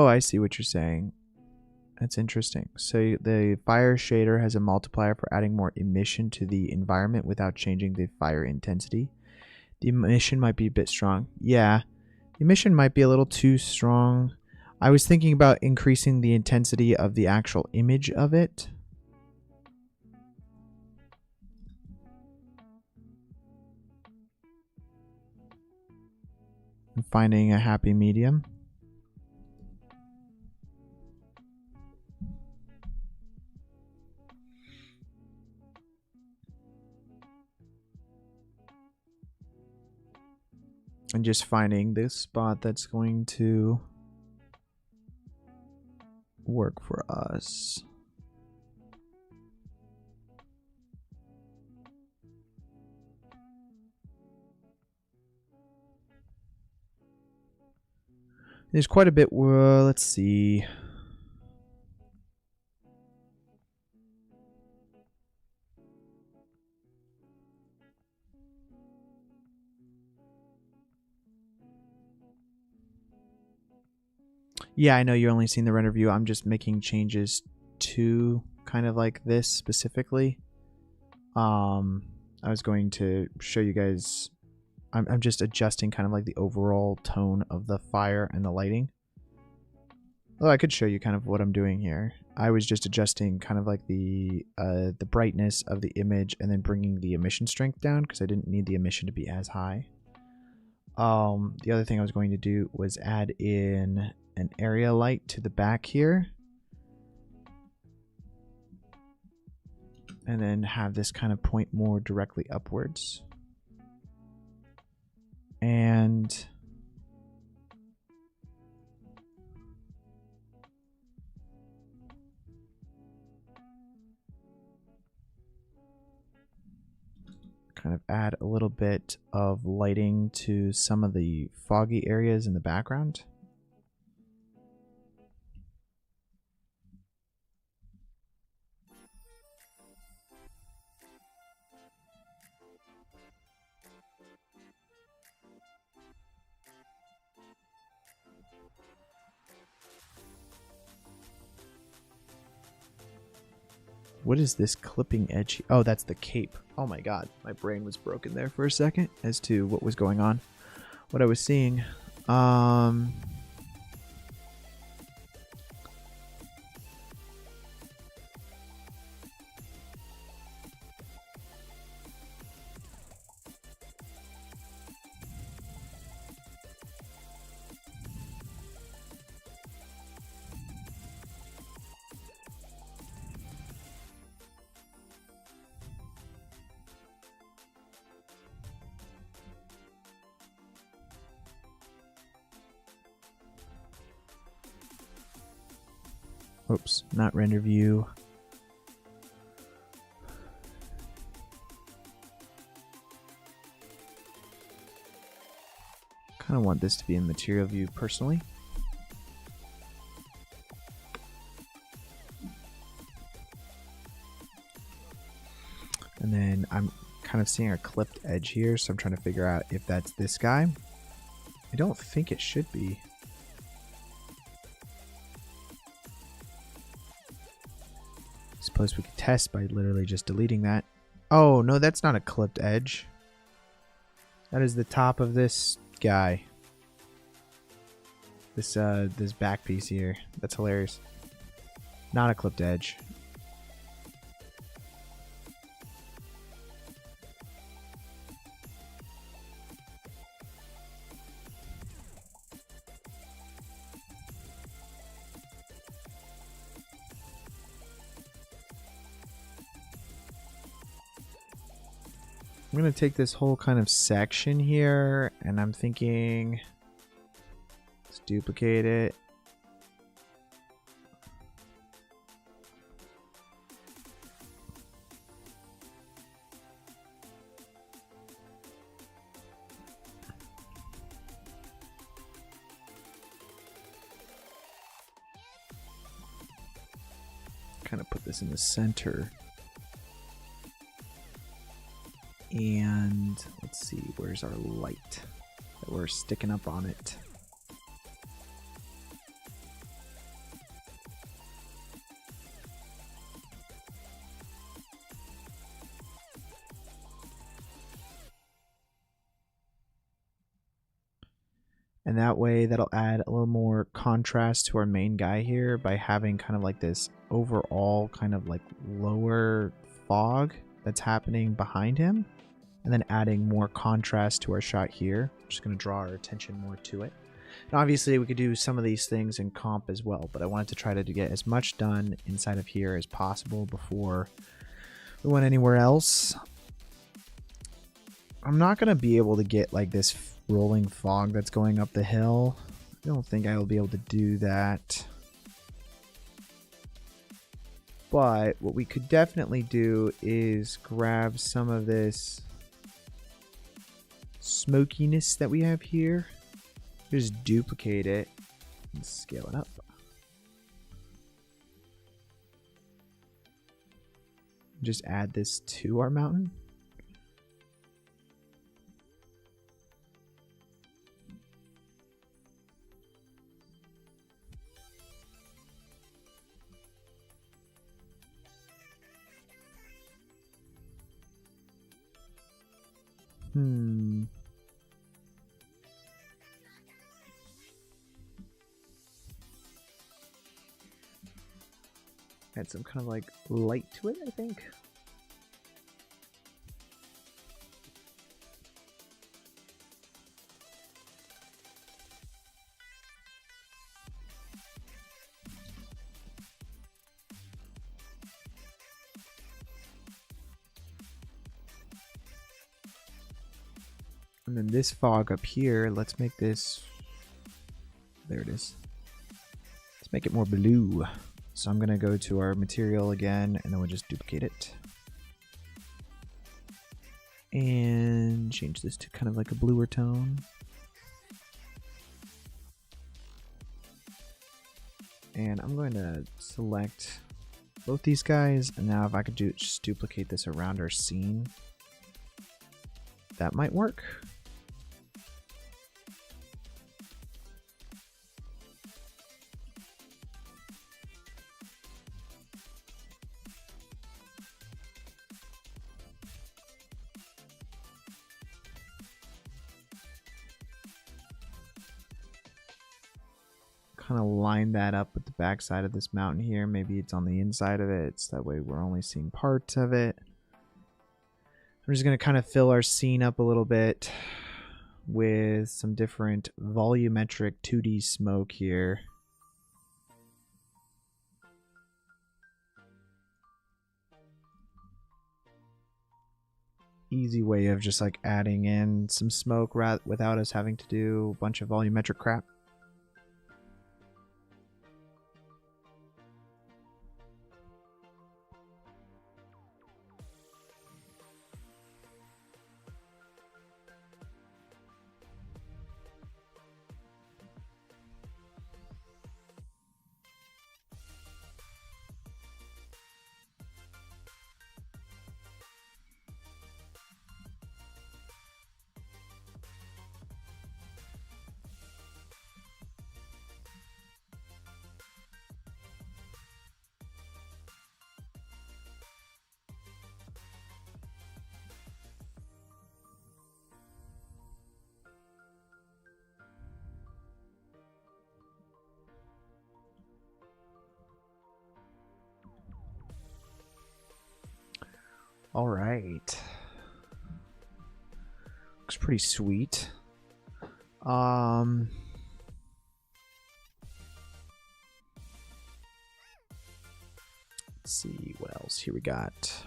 I see what you're saying. That's interesting. So the fire shader has a multiplier for adding more emission to the environment without changing the fire intensity. The emission might be a bit strong. Yeah, the emission might be a little too strong. I was thinking about increasing the intensity of the actual image of it. And finding a happy medium. And just finding this spot that's going to work for us. There's quite a bit. Let's see. Yeah, I know you're only seeing the render view. I'm just making changes to kind of like this specifically. I was going to show you guys. I'm just adjusting kind of like the overall tone of the fire and the lighting. Well, I could show you kind of what I'm doing here. I was just adjusting kind of like the brightness of the image and then bringing the emission strength down because I didn't need the emission to be as high. The other thing I was going to do was add in an area light to the back here. And then have this kind of point more directly upwards. And kind of add a little bit of lighting to some of the foggy areas in the background. What is this clipping edge? Oh, that's the cape. Oh my god, my brain was broken there for a second as to what was going on, what I was seeing. Oops, not render view. Kind of want this to be in material view personally. And then I'm kind of seeing a clipped edge here, so I'm trying to figure out if that's this guy. I don't think it should be. Suppose we could test by literally just deleting that. Oh, no, that's not a clipped edge. That is the top of this guy. This back piece here. That's hilarious. Not a clipped edge. I'm going to take this whole kind of section here, and I'm thinking, let's duplicate it. Kind of put this in the center. And let's see, where's our light that we're sticking up on it? And that way that'll add a little more contrast to our main guy here by having kind of like this overall kind of like lower fog that's happening behind him. And then adding more contrast to our shot here. I'm just going to draw our attention more to it. And obviously we could do some of these things in comp as well, but I wanted to try to get as much done inside of here as possible before we went anywhere else. I'm not going to be able to get like this rolling fog that's going up the hill. I don't think I will be able to do that. But what we could definitely do is grab some of this smokiness that we have here, just duplicate it and scale it up. Just add this to our mountain. Add some kind of like light to it, I think. And then this fog up here, let's make this, there it is. Let's make it more blue. So I'm going to go to our material again, and then we'll just duplicate it. And change this to kind of like a bluer tone. And I'm going to select both these guys, and now if I could just duplicate this around our scene, that might work. Kind of line that up with the back side of this mountain here. Maybe it's on the inside of it, so that way we're only seeing parts of it. I'm just going to kind of fill our scene up a little bit with some different volumetric 2D smoke here. Easy way of just like adding in some smoke without us having to do a bunch of volumetric crap. All right. Looks pretty sweet. Let's see what else here we got.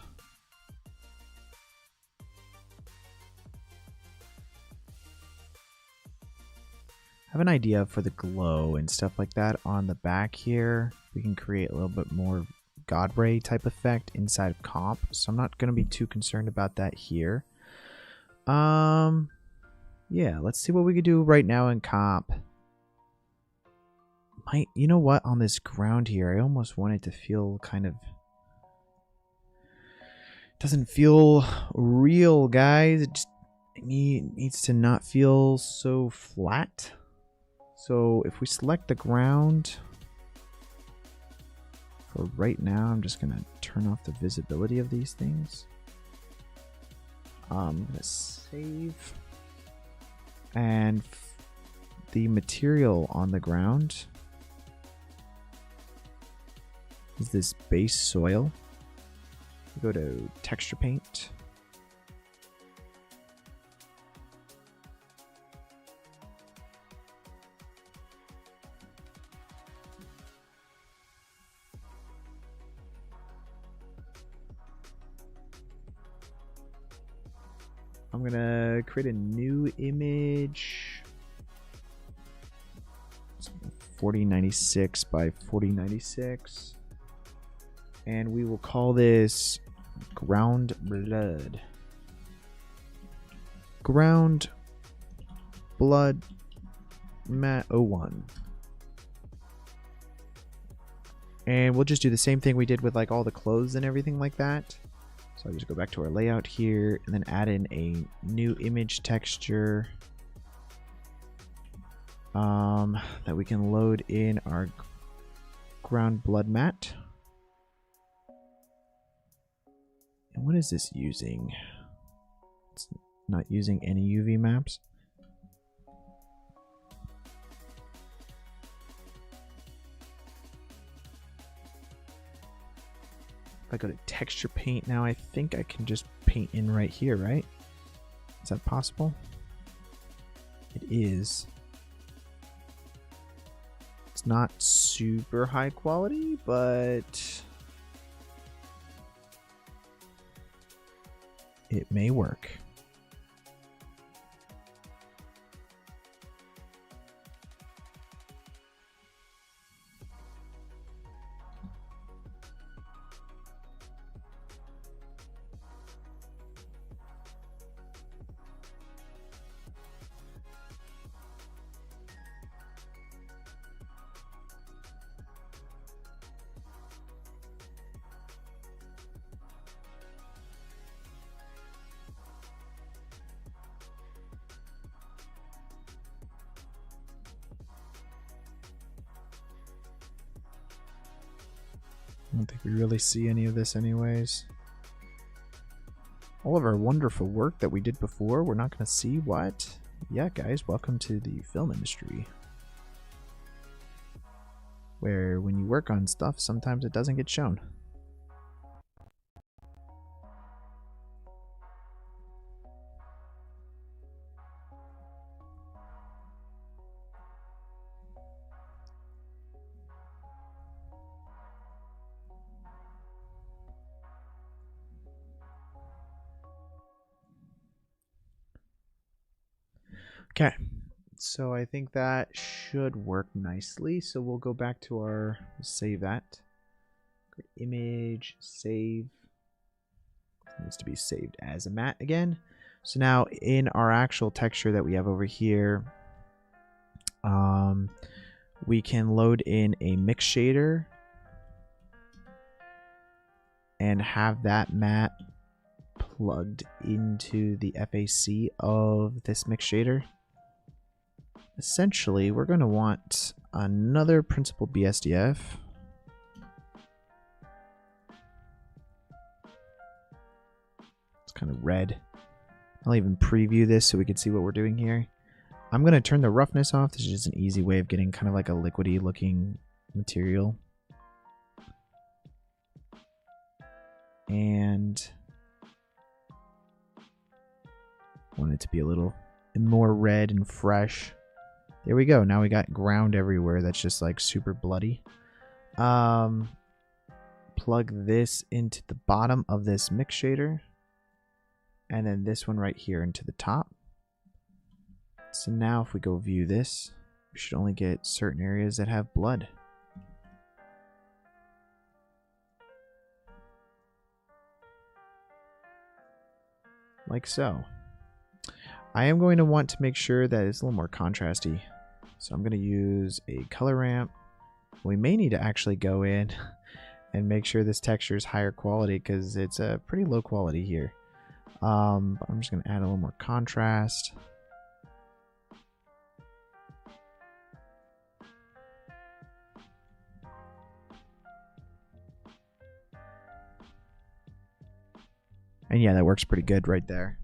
I have an idea for the glow and stuff like that on the back here. We can create a little bit more God Ray type effect inside of comp, so I'm not going to be too concerned about that here. Yeah, let's see what we could do right now in comp. You know what, on this ground here, I almost want it to feel kind of... Doesn't feel real, guys. It just needs to not feel so flat. So if we select the ground, for right now, I'm just going to turn off the visibility of these things. I'm going to save. And the material on the ground is this base soil. Go to texture paint. I'm gonna create a new image. It's 4096 by 4096. And we will call this Ground Blood. Ground Blood Mat 01. And we'll just do the same thing we did with like all the clothes and everything like that. So I'll just go back to our layout here and then add in a new image texture that we can load in our ground blood mat. And what is this using? It's not using any UV maps. If I go to texture paint now, I think I can just paint in right here, right? Is that possible? It is. It's not super high quality, but it may work. I don't think we really see any of this anyways. All of our wonderful work that we did before, we're not going to see what? Yeah, guys, welcome to the film industry. Where when you work on stuff, sometimes it doesn't get shown. Okay, so I think that should work nicely. So we'll go back to our, save that. Go to image, save. It needs to be saved as a matte again. So now in our actual texture that we have over here, we can load in a mix shader and have that matte plugged into the FAC of this mix shader. Essentially, we're going to want another principled BSDF. It's kind of red. I'll even preview this so we can see what we're doing here. I'm going to turn the roughness off. This is just an easy way of getting kind of like a liquidy looking material. And want it to be a little more red and fresh. There we go. Now we got ground everywhere that's just like super bloody. Plug this into the bottom of this mix shader. And then this one right here into the top. So now if we go view this, we should only get certain areas that have blood. Like so. I am going to want to make sure that it's a little more contrasty. So I'm going to use a color ramp. We may need to actually go in and make sure this texture is higher quality because it's a pretty low quality here. But I'm just going to add a little more contrast. And yeah, that works pretty good right there.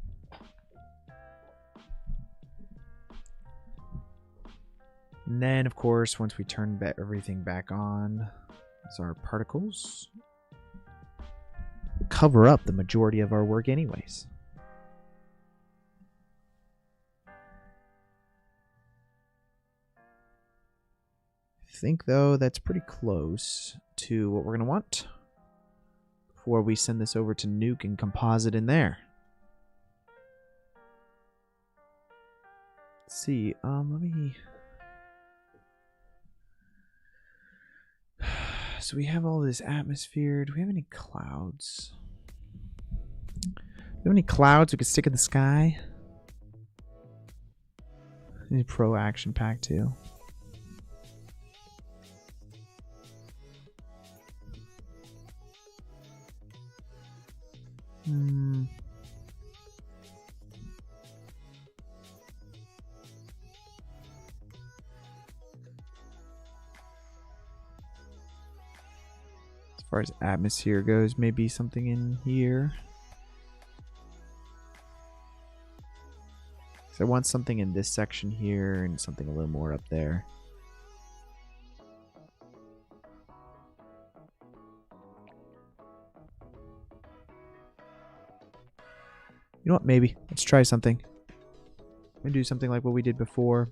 And then, of course, once we turn everything back on, is our particles. Cover up the majority of our work anyways. I think, though, that's pretty close to what we're going to want before we send this over to Nuke and composite in there. Let's see. Let me... So we have all this atmosphere. Do we have any clouds? Do we have any clouds we could stick in the sky? Any pro action pack too. As far as atmosphere goes, maybe something in here. So I want something in this section here and something a little more up there. You know what? Maybe. Let's try something. I'm going to do something like what we did before.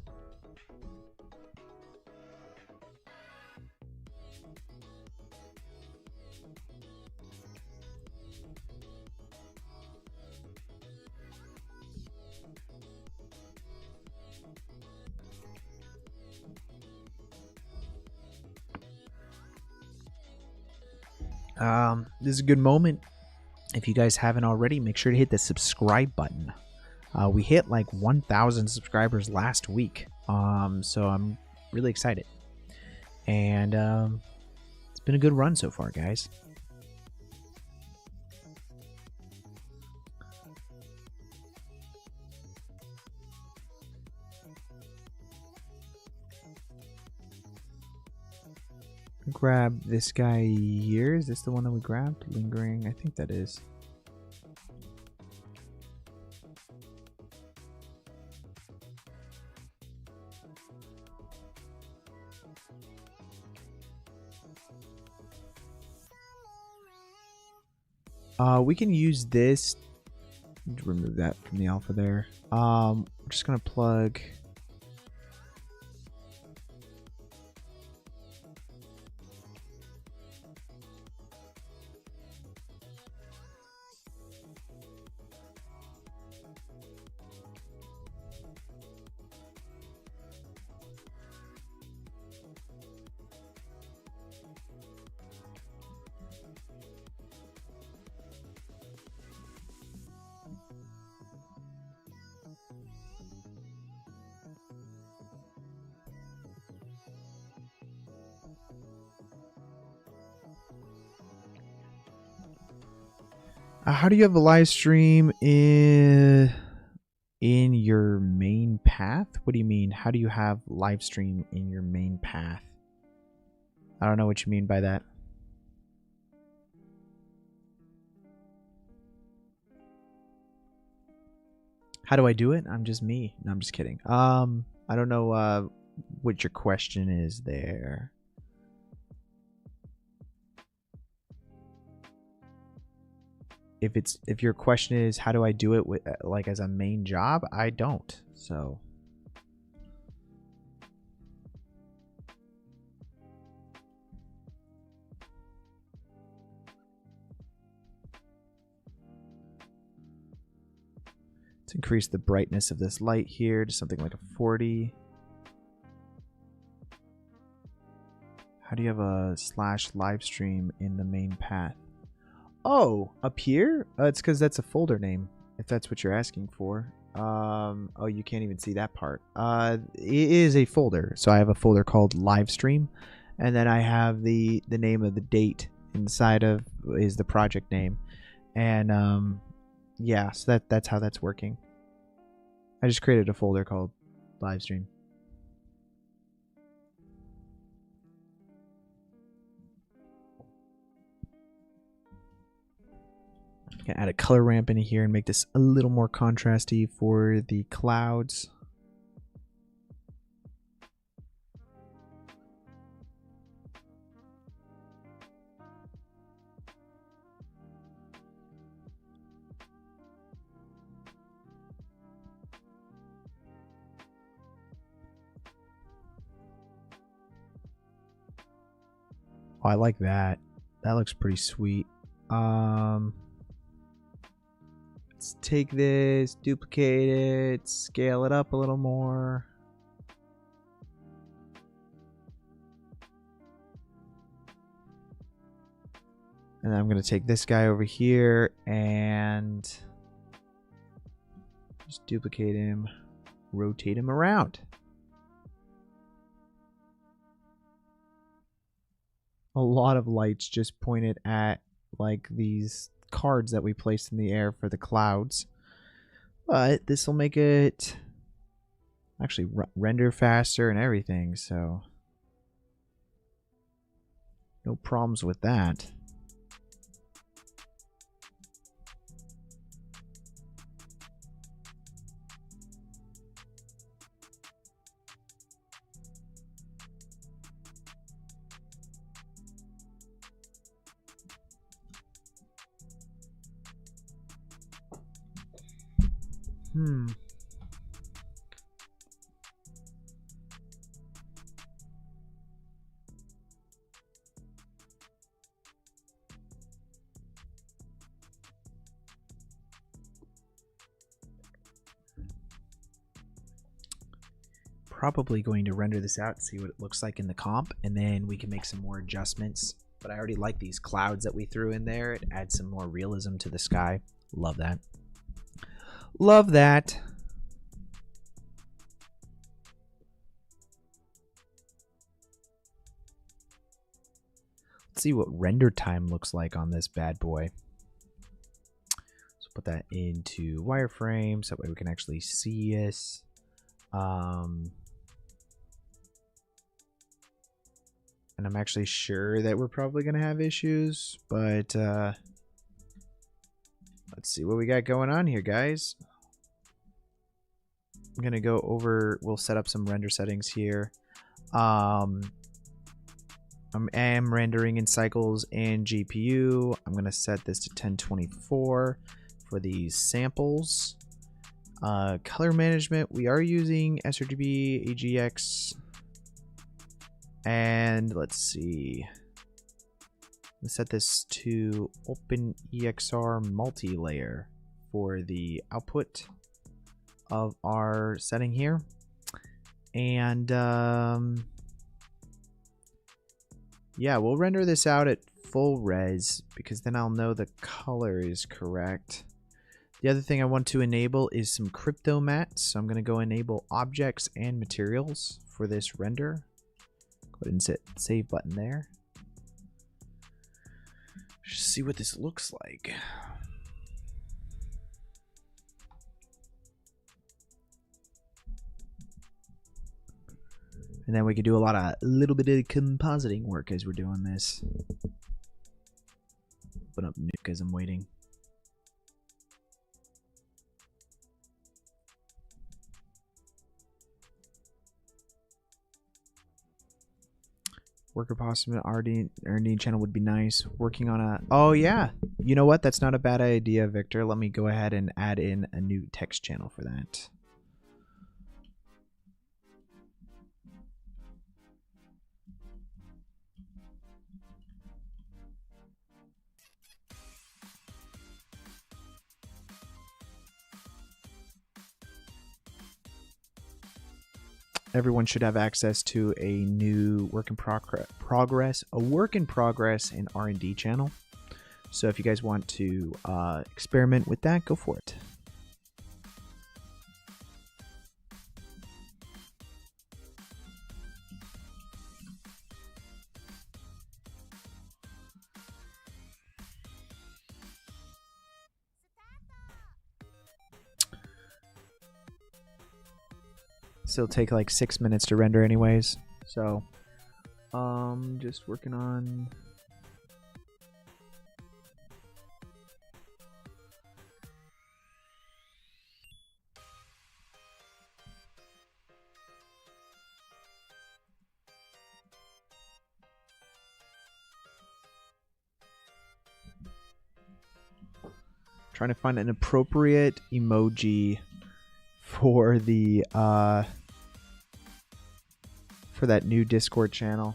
This is a good moment. If you guys haven't already, make sure to hit the subscribe button. We hit like 1,000 subscribers last week, so I'm really excited. And it's been a good run so far, guys. Grab this guy here. Is this the one that we grabbed? Lingering? I think that is. We can use this. Remove that from the alpha there. We're just gonna plug. How do you have a live stream in your main path? What do you mean? How do you have live stream in your main path? I don't know what you mean by that. How do I do it? I'm just me. No, I'm just kidding. I don't know what your question is there. if your question is how do I do it with like as a main job, I don't. So let's increase the brightness of this light here to something like a 40. How do you have a /live stream in the main path? Oh, up here? It's because that's a folder name, if that's what you're asking for. Oh, you can't even see that part. It is a folder. So I have a folder called live stream, and then I have the name of the date inside of is the project name. And yeah, so that's how that's working. I just created a folder called live stream. Gonna add a color ramp in here and make this a little more contrasty for the clouds. Oh, I like that. That looks pretty sweet. Let's take this, duplicate it, scale it up a little more. And then I'm going to take this guy over here and just duplicate him, rotate him around. A lot of lights just pointed at like these cards that we placed in the air for the clouds, but this will make it actually render faster and everything, so no problems with that. Probably going to render this out, see what it looks like in the comp, and then we can make some more adjustments. But I already like these clouds that we threw in there. It adds some more realism to the sky. Love that. Love that. Let's see what render time looks like on this bad boy. So put that into wireframe so that way we can actually see this. And I'm actually sure that we're probably going to have issues, but let's see what we got going on here, guys. I'm going to go over, we'll set up some render settings here. I am rendering in cycles and GPU. I'm going to set this to 1024 for these samples. Color management, we are using sRGB, AGX. And let's see. Let's set this to OpenEXR multi-layer for the output of our setting here. And yeah, we'll render this out at full res because then I'll know the color is correct. The other thing I want to enable is some crypto mats. So I'm going to go enable objects and materials for this render. Go ahead and hit save button there. Just see what this looks like. And then we could do a little bit of compositing work as we're doing this. Open up Nuke as I'm waiting. Worker possible R&D channel would be nice. Working on a... Oh, yeah. You know what? That's not a bad idea, Victor. Let me go ahead and add in a new text channel for that. Everyone should have access to a new work in progress and R&D channel. So if you guys want to experiment with that, go for it. Still take like 6 minutes to render anyways. So just working on trying to find an appropriate emoji for the for that new Discord channel.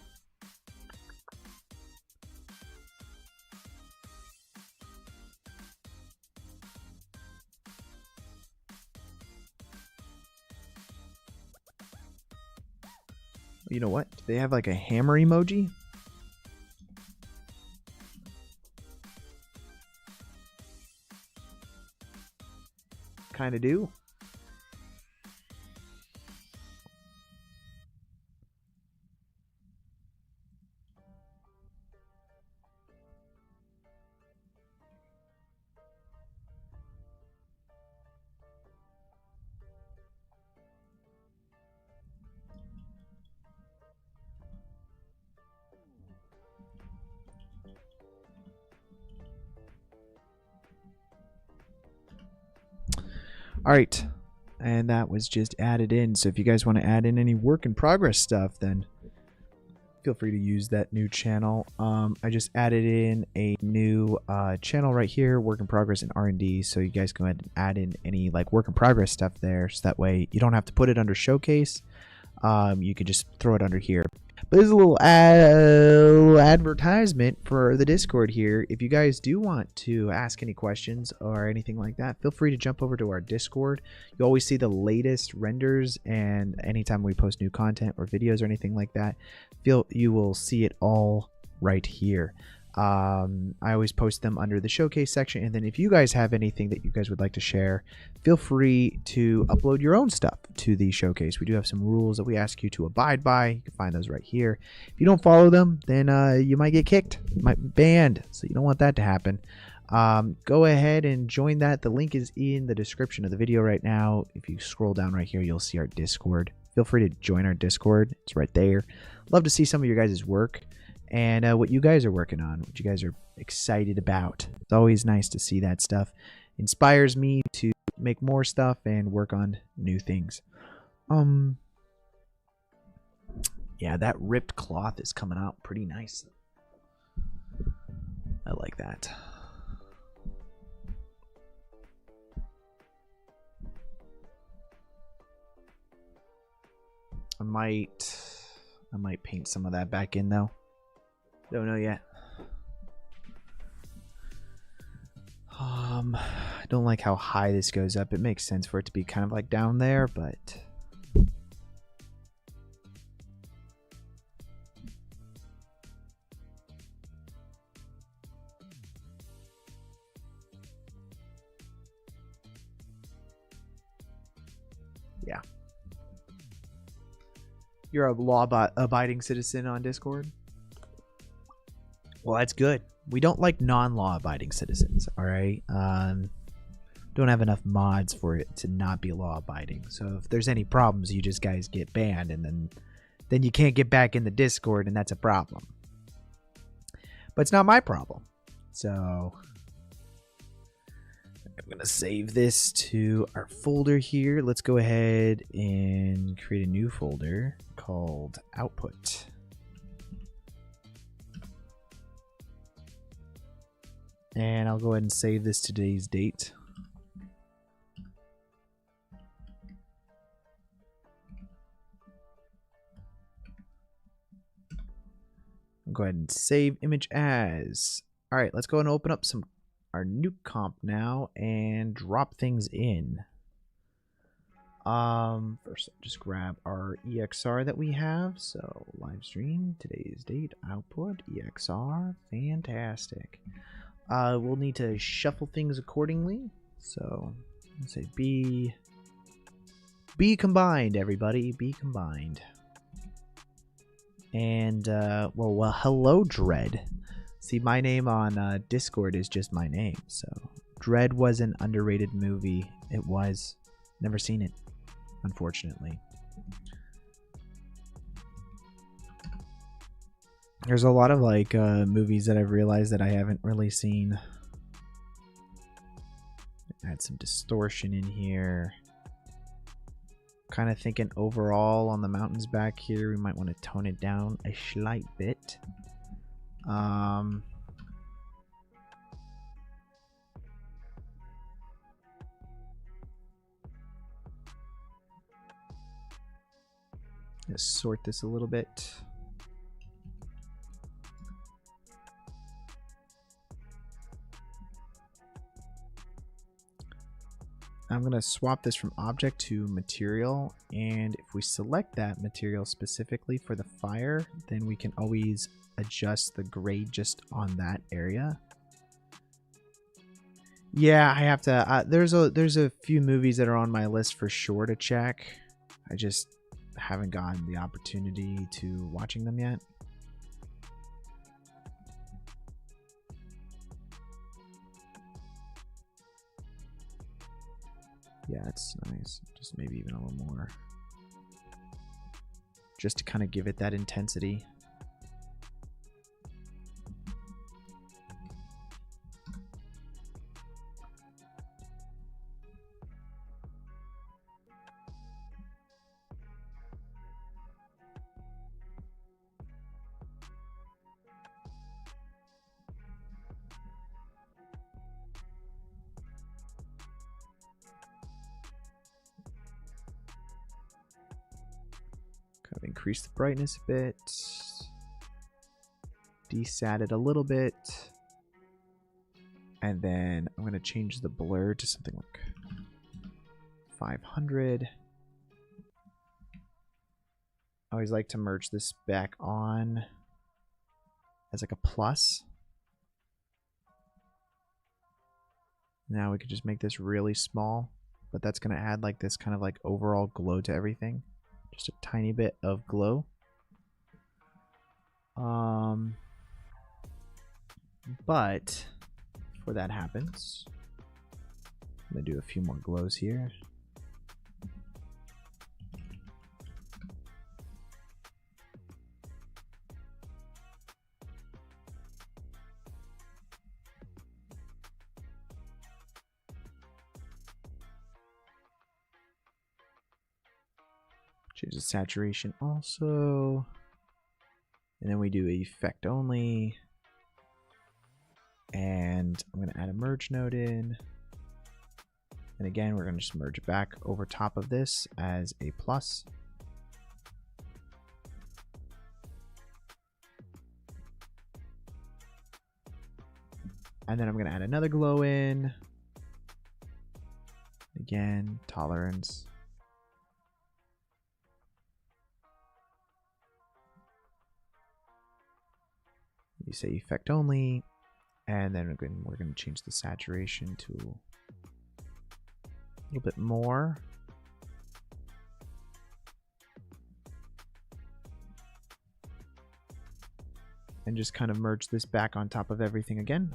You know what? Do they have like a hammer emoji? Kind of do. All right, and that was just added in. So if you guys want to add in any work in progress stuff, then feel free to use that new channel. I just added in a new channel right here, work in progress and R&D. So you guys go ahead and add in any like work in progress stuff there. So that way you don't have to put it under showcase. You could just throw it under here. But there's a little advertisement for the Discord here. If you guys do want to ask any questions or anything like that, feel free to jump over to our Discord. You always see the latest renders, and anytime we post new content or videos or anything like that, you will see it all right here. I always post them under the showcase section, and then if you guys have anything that you guys would like to share, feel free to upload your own stuff to the showcase. We do have some rules that we ask you to abide by. You can find those right here. If you don't follow them, then you might get kicked, you might be banned, so you don't want that to happen. Go ahead and join that. The link is in the description of the video right now. If you scroll down right here, you'll see our Discord. Feel free to join our Discord. It's right there. Love to see some of your guys' work and what you guys are working on, what you guys are excited about. It's always nice to see that stuff. Inspires me to make more stuff and work on new things. Yeah, that ripped cloth is coming out pretty nice. I like that. I might paint some of that back in though. Don't know yet. I don't like how high this goes up. It makes sense for it to be kind of like down there, but yeah. You're a law-abiding citizen on Discord? Well, that's good. We don't like non-law-abiding citizens, all right? Don't have enough mods for it to not be law-abiding. So if there's any problems, you just guys get banned, and then you can't get back in the Discord, and that's a problem. But it's not my problem. So I'm going to save this to our folder here. Let's go ahead and create a new folder called Output. And I'll go ahead and save this today's date. I'll go ahead and save image as. All right, let's go and open up our new comp now and drop things in. First, just grab our EXR that we have. So live stream, today's date, output, EXR, fantastic. We'll need to shuffle things accordingly. So let's say be combined, everybody, be combined. And well, hello, Dread. See, my name on Discord is just my name. So Dread was an underrated movie. It was. Never seen it, unfortunately. There's a lot of like movies that I've realized that I haven't really seen. Add some distortion in here. Kind of thinking overall on the mountains back here, we might want to tone it down a slight bit. Let's sort this a little bit. I'm going to swap this from object to material, and if we select that material specifically for the fire, then we can always adjust the grade just on that area. Yeah, I have to. There's a few movies that are on my list for sure to check. I just haven't gotten the opportunity to watching them yet. Yeah, it's nice. Just maybe even a little more. Just to kind of give it that intensity. Kind of increase the brightness a bit. Desat it a little bit. And then I'm going to change the blur to something like 500. I always like to merge this back on as like a plus. Now we could just make this really small, but that's going to add like this kind of like overall glow to everything. Just a tiny bit of glow. But before that happens, I'm going to do a few more glows here. Change the saturation also. And then we do effect only. And I'm going to add a merge node in. And again, we're going to just merge it back over top of this as a plus. And then I'm going to add another glow in. Again, tolerance. You say effect only, and then we're going to change the saturation to a little bit more. And just kind of merge this back on top of everything again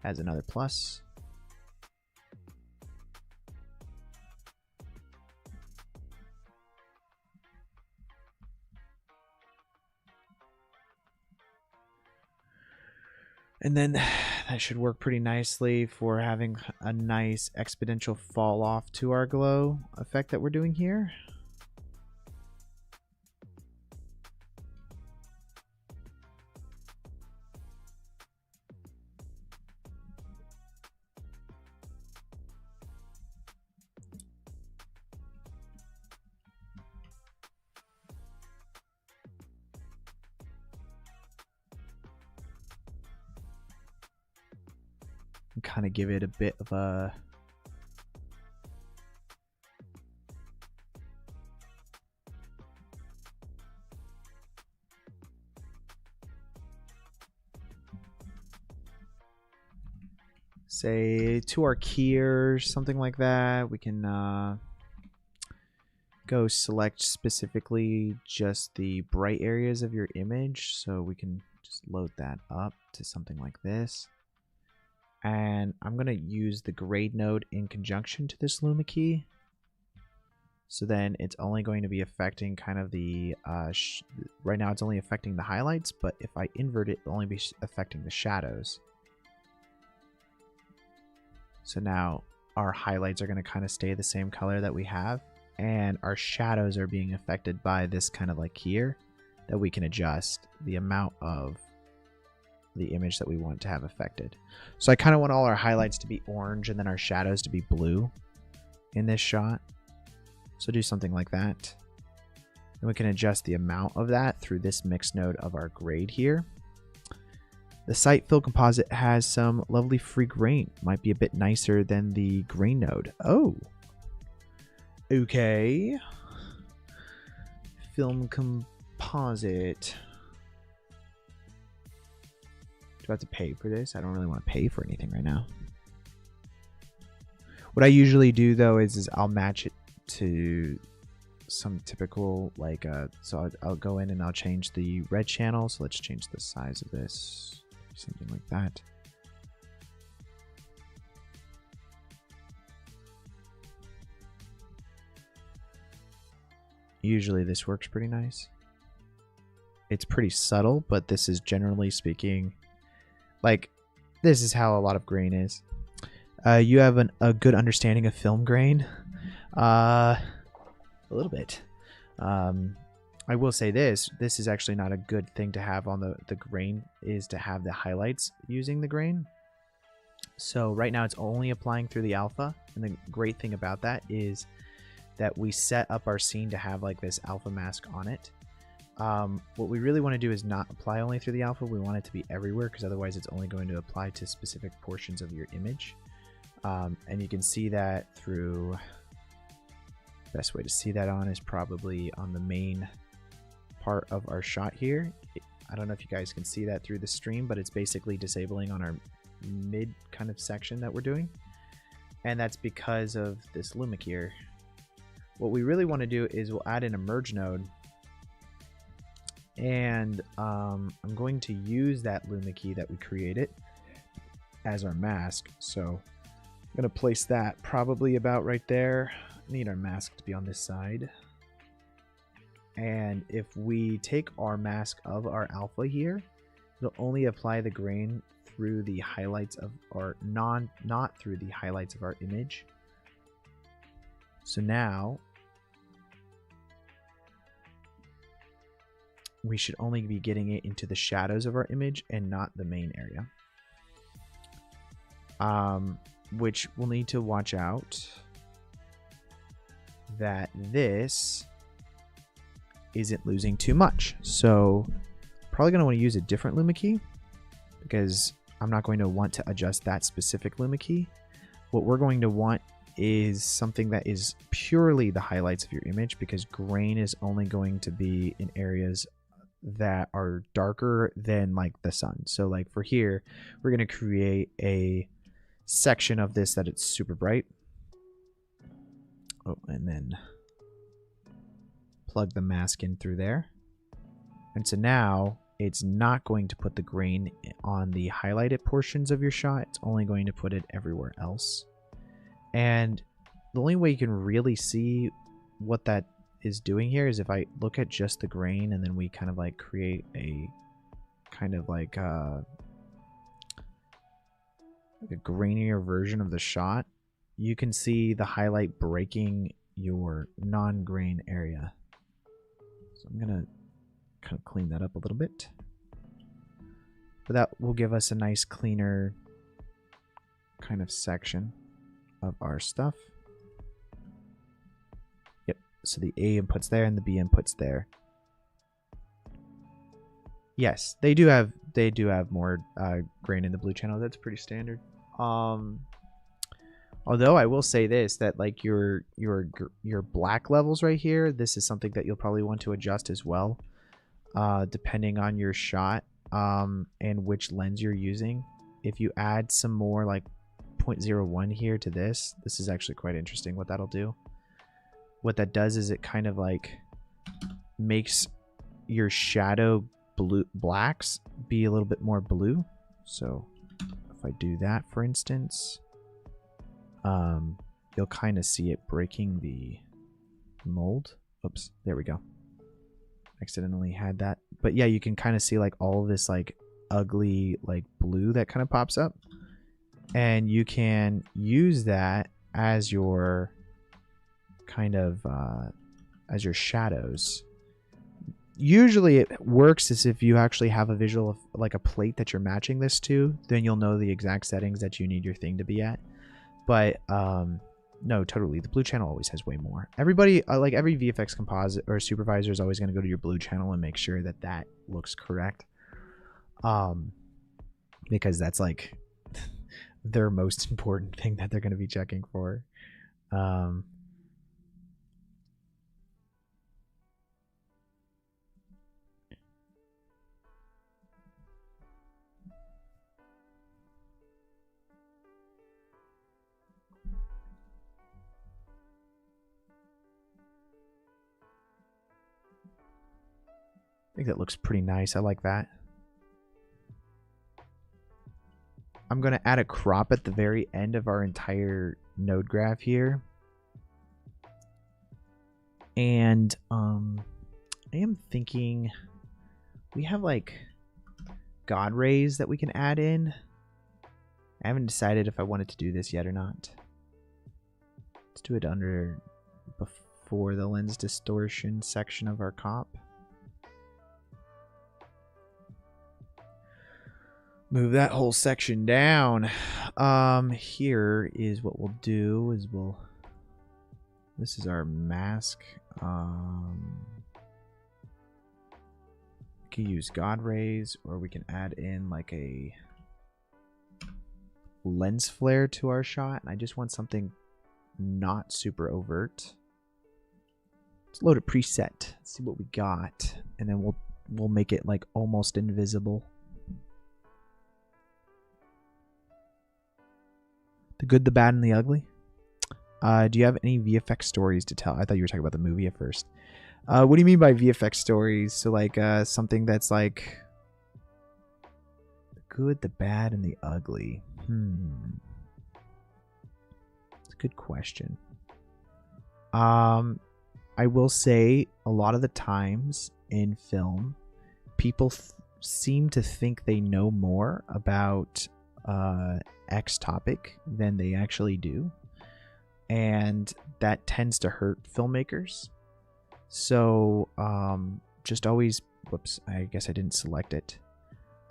as another plus. And then that should work pretty nicely for having a nice exponential fall off to our glow effect that we're doing here. kind of give it a bit of a say to our keyers, something like that. We can go select specifically just the bright areas of your image, so we can just load that up to something like this. And I'm going to use the grade node in conjunction to this Luma key. So then it's only going to be affecting kind of the, right now it's only affecting the highlights, but if I invert it, it'll only be affecting the shadows. So now our highlights are going to kind of stay the same color that we have, and our shadows are being affected by this kind of like here that we can adjust the amount of the image that we want to have affected. So I kind of want all our highlights to be orange and then our shadows to be blue in this shot. So do something like that. And we can adjust the amount of that through this mix node of our grade here. The site fill composite has some lovely free grain. Might be a bit nicer than the grain node. Oh, okay. Film composite. Do I have to pay for this? I don't really want to pay for anything right now. What I usually do though is I'll match it to some typical like so I'll go in and I'll change the red channel. So let's change the size of this, something like that. Usually this works pretty nice. It's pretty subtle, but this is generally speaking, like, this is how a lot of grain is. You have a good understanding of film grain. A little bit. I will say this is actually not a good thing to have on the grain, is to have the highlights using the grain. So right now it's only applying through the alpha. And the great thing about that is that we set up our scene to have like this alpha mask on it. What we really want to do is not apply only through the alpha. We want it to be everywhere, because otherwise it's only going to apply to specific portions of your image. And you can see that through, best way to see that on is probably on the main part of our shot here. I don't know if you guys can see that through the stream, but it's basically disabling on our mid kind of section that we're doing. And that's because of this Luma here. What we really want to do is we'll add in a merge node. And I'm going to use that Luma key that we created as our mask. So I'm going to place that probably about right there. I need our mask to be on this side. And if we take our mask of our alpha here, it'll only apply the grain through the highlights of our not through the highlights of our image. So now we should only be getting it into the shadows of our image and not the main area. Which we'll need to watch out that this isn't losing too much. So probably going to want to use a different Luma key, because I'm not going to want to adjust that specific Luma key. What we're going to want is something that is purely the highlights of your image, because grain is only going to be in areas that are darker than like the sun. So like for here, we're going to create a section of this that it's super bright. Oh, and then plug the mask in through there. And so now it's not going to put the grain on the highlighted portions of your shot. It's only going to put it everywhere else. And the only way you can really see what that is doing here is if I look at just the grain, and then we kind of like create a kind of like a grainier version of the shot. You can see the highlight breaking your non-grain area. So I'm gonna kind of clean that up a little bit, but that will give us a nice cleaner kind of section of our stuff. Yep, so the A input's there and the B input's there. Yes, they do have more grain in the blue channel. That's pretty standard. Although I will say this, that like your black levels right here, this is something that you'll probably want to adjust as well, depending on your shot and which lens you're using. If you add some more like 0.01 here to this is actually quite interesting what that'll do. What that does is it kind of like makes your shadow blacks be a little bit more blue. So if I do that, for instance, you'll kind of see it breaking the mold. Oops, there we go. Accidentally had that. But yeah, you can kind of see like all of this like ugly like blue that kind of pops up. And you can use that as your kind of as your shadows. Usually it works as if you actually have a visual of like a plate that you're matching this to, then you'll know the exact settings that you need your thing to be at. But no, totally, the blue channel always has way more. Everybody like every VFX composite or supervisor is always going to go to your blue channel and make sure that that looks correct, because that's like their most important thing that they're going to be checking for. I think that looks pretty nice. I like that. I'm going to add a crop at the very end of our entire node graph here. And I am thinking we have like God rays that we can add in. I haven't decided if I wanted to do this yet or not. Let's do it under before the lens distortion section of our comp. Move that whole section down. Here is what we'll do is this is our mask. We can use God rays, or we can add in like a lens flare to our shot. And I just want something not super overt. Let's load a preset. Let's see what we got, and then we'll make it like almost invisible. The good, the bad, and the ugly. Do you have any VFX stories to tell? I thought you were talking about the movie at first. What do you mean by VFX stories? So like something that's like the good, the bad, and the ugly. It's a good question. I will say a lot of the times in film, people seem to think they know more about X topic than they actually do, and that tends to hurt filmmakers. So just always, whoops, I guess I didn't select it.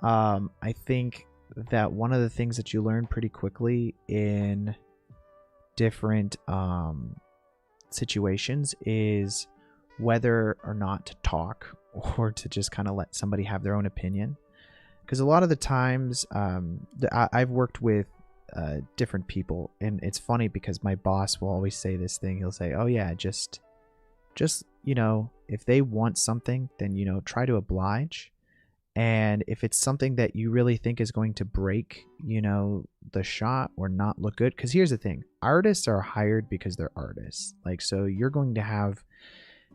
I think that one of the things that you learn pretty quickly in different situations is whether or not to talk or to just kind of let somebody have their own opinion. Because a lot of the times I've worked with different people, and it's funny because my boss will always say this thing. He'll say, oh yeah, just you know, if they want something, then, you know, try to oblige. And if it's something that you really think is going to break, you know, the shot or not look good, because here's the thing, artists are hired because they're artists. Like, so you're going to have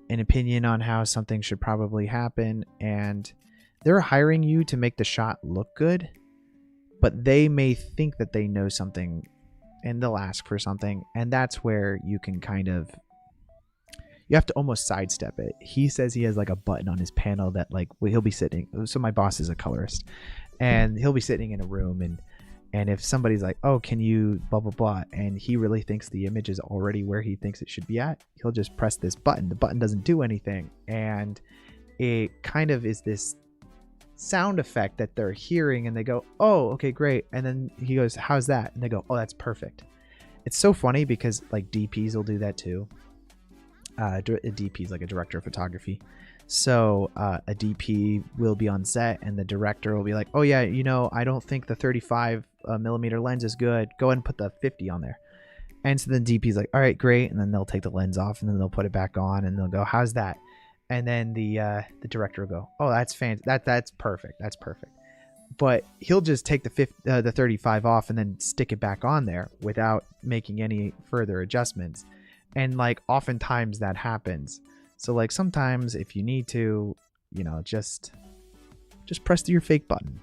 an opinion on how something should probably happen, and they're hiring you to make the shot look good, but they may think that they know something and they'll ask for something. And that's where you can kind of, you have to almost sidestep it. He says he has like a button on his panel that like he'll be sitting. So my boss is a colorist, and he'll be sitting in a room, and if somebody's like, oh, can you blah, blah, blah, and he really thinks the image is already where he thinks it should be at, he'll just press this button. The button doesn't do anything. And it kind of is this sound effect that they're hearing, and they go, oh, okay, great. And then he goes, how's that? And they go, oh, that's perfect. It's so funny because like DPs will do that too. A DP is like a director of photography. So a DP will be on set, and the director will be like, oh yeah, you know, I don't think the 35 millimeter lens is good. Go ahead and put the 50 on there. And so then DP's like, all right, great. And then they'll take the lens off and then they'll put it back on and they'll go, how's that? And then the director will go, oh, that's that's perfect. That's perfect. But he'll just take the 35 off and then stick it back on there without making any further adjustments. And like oftentimes that happens. So like sometimes if you need to, you know, just press your fake button.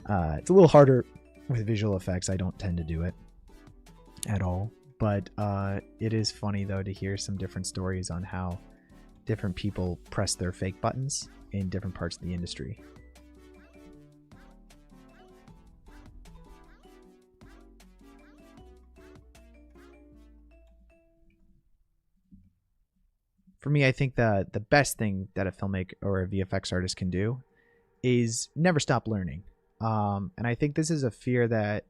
It's a little harder with visual effects. I don't tend to do it at all. But it is funny though to hear some different stories on how different people press their fake buttons in different parts of the industry. For me, I think the best thing that a filmmaker or a VFX artist can do is never stop learning. And I think this is a fear that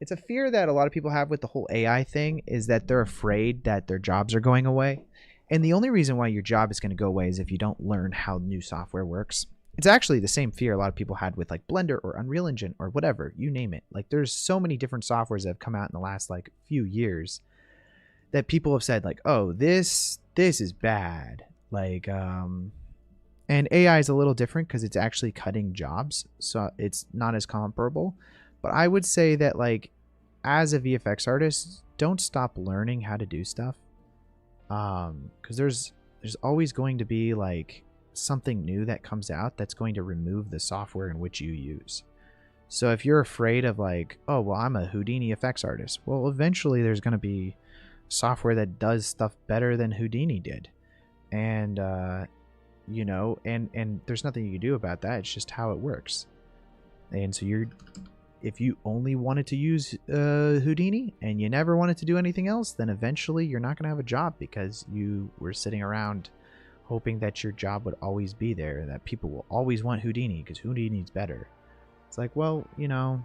a lot of people have with the whole AI thing, is that they're afraid that their jobs are going away. And the only reason why your job is going to go away is if you don't learn how new software works. It's actually the same fear a lot of people had with like Blender or Unreal Engine or whatever, you name it. Like there's so many different softwares that have come out in the last like few years that people have said like, oh, this is bad. Like, and AI is a little different because it's actually cutting jobs. So it's not as comparable. But I would say that like, as a VFX artist, don't stop learning how to do stuff. Because there's always going to be like something new that comes out that's going to remove the software in which you use. So if you're afraid of like, oh, well, I'm a Houdini effects artist. Well, eventually there's going to be software that does stuff better than Houdini did. And, you know, and there's nothing you can do about that. It's just how it works. And so if you only wanted to use Houdini and you never wanted to do anything else, then eventually you're not going to have a job because you were sitting around hoping that your job would always be there, that people will always want Houdini because Houdini's better. It's like, well, you know,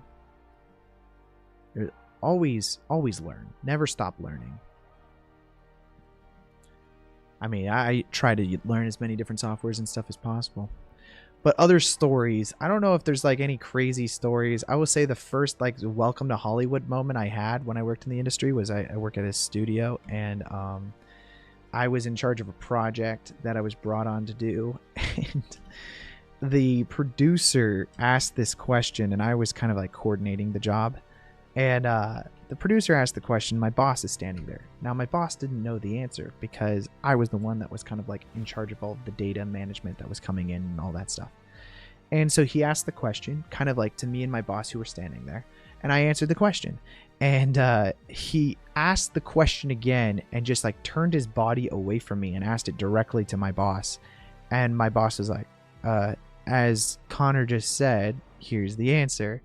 always learn. Never stop learning. I mean, I try to learn as many different softwares and stuff as possible. But other stories, I don't know if there's like any crazy stories. I will say the first like welcome to Hollywood moment I had when I worked in the industry was I work at a studio, and I was in charge of a project that I was brought on to do. And the producer asked this question, and I was kind of like coordinating the job. And the producer asked the question, my boss is standing there. Now, my boss didn't know the answer because I was the one that was kind of like in charge of all of the data management that was coming in and all that stuff. And so he asked the question kind of like to me and my boss who were standing there. And I answered the question. And he asked the question again and just like turned his body away from me and asked it directly to my boss. And my boss was like, as Connor just said, here's the answer.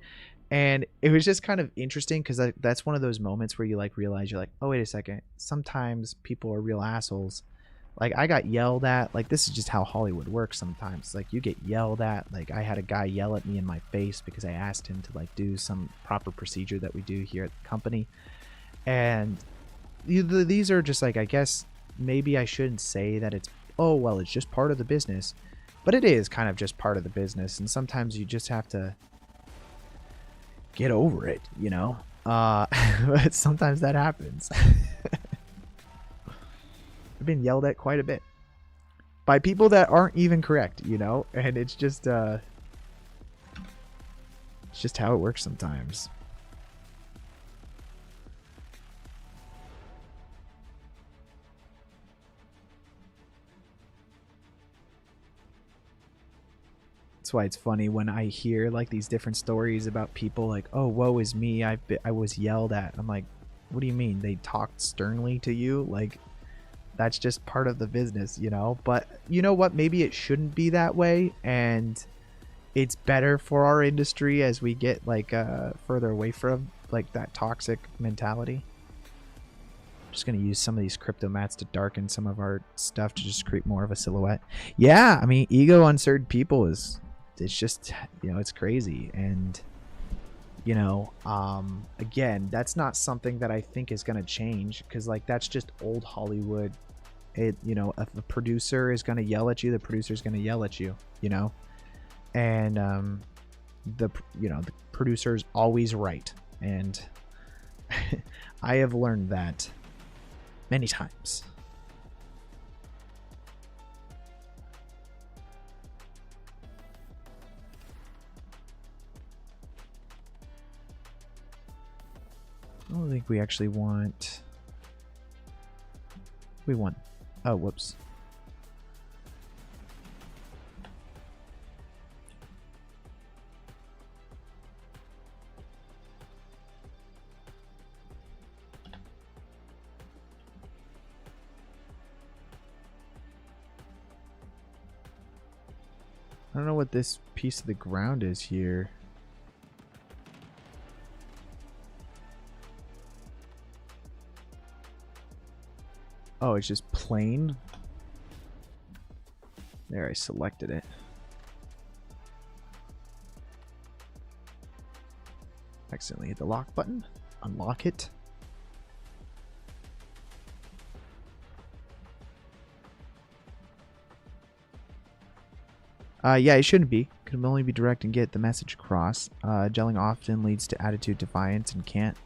And it was just kind of interesting because that's one of those moments where you like realize you're like, oh, wait a second. Sometimes people are real assholes. Like I got yelled at. Like this is just how Hollywood works sometimes. Like you get yelled at. Like I had a guy yell at me in my face because I asked him to like do some proper procedure that we do here at the company. And these are just like, I guess maybe I shouldn't say that it's, oh, well, it's just part of the business. But it is kind of just part of the business. And sometimes you just have to get over it, you know. But sometimes that happens. I've been yelled at quite a bit by people that aren't even correct, you know, and it's just how it works sometimes. That's why it's funny when I hear like these different stories about people like, oh, woe is me, I was yelled at. I'm like, what do you mean? They talked sternly to you? Like, that's just part of the business, you know? But you know what? Maybe it shouldn't be that way. And it's better for our industry as we get like further away from like that toxic mentality. I'm just going to use some of these crypto mats to darken some of our stuff to just create more of a silhouette. Yeah, I mean, ego on certain people it's just, you know, it's crazy. And, you know, again, that's not something that I think is going to change because like that's just old Hollywood. It, you know, if a producer is going to yell at you, the producer is going to yell at you, you know. And the producer's always right, and I have learned that many times. I don't think we actually want... We want... Oh, whoops. I don't know what this piece of the ground is here. Oh, it's just plain. There, I selected it. Accidentally hit the lock button. Unlock it. Yeah, it shouldn't be. Could only be direct and get the message across. Gelling often leads to attitude defiance and can't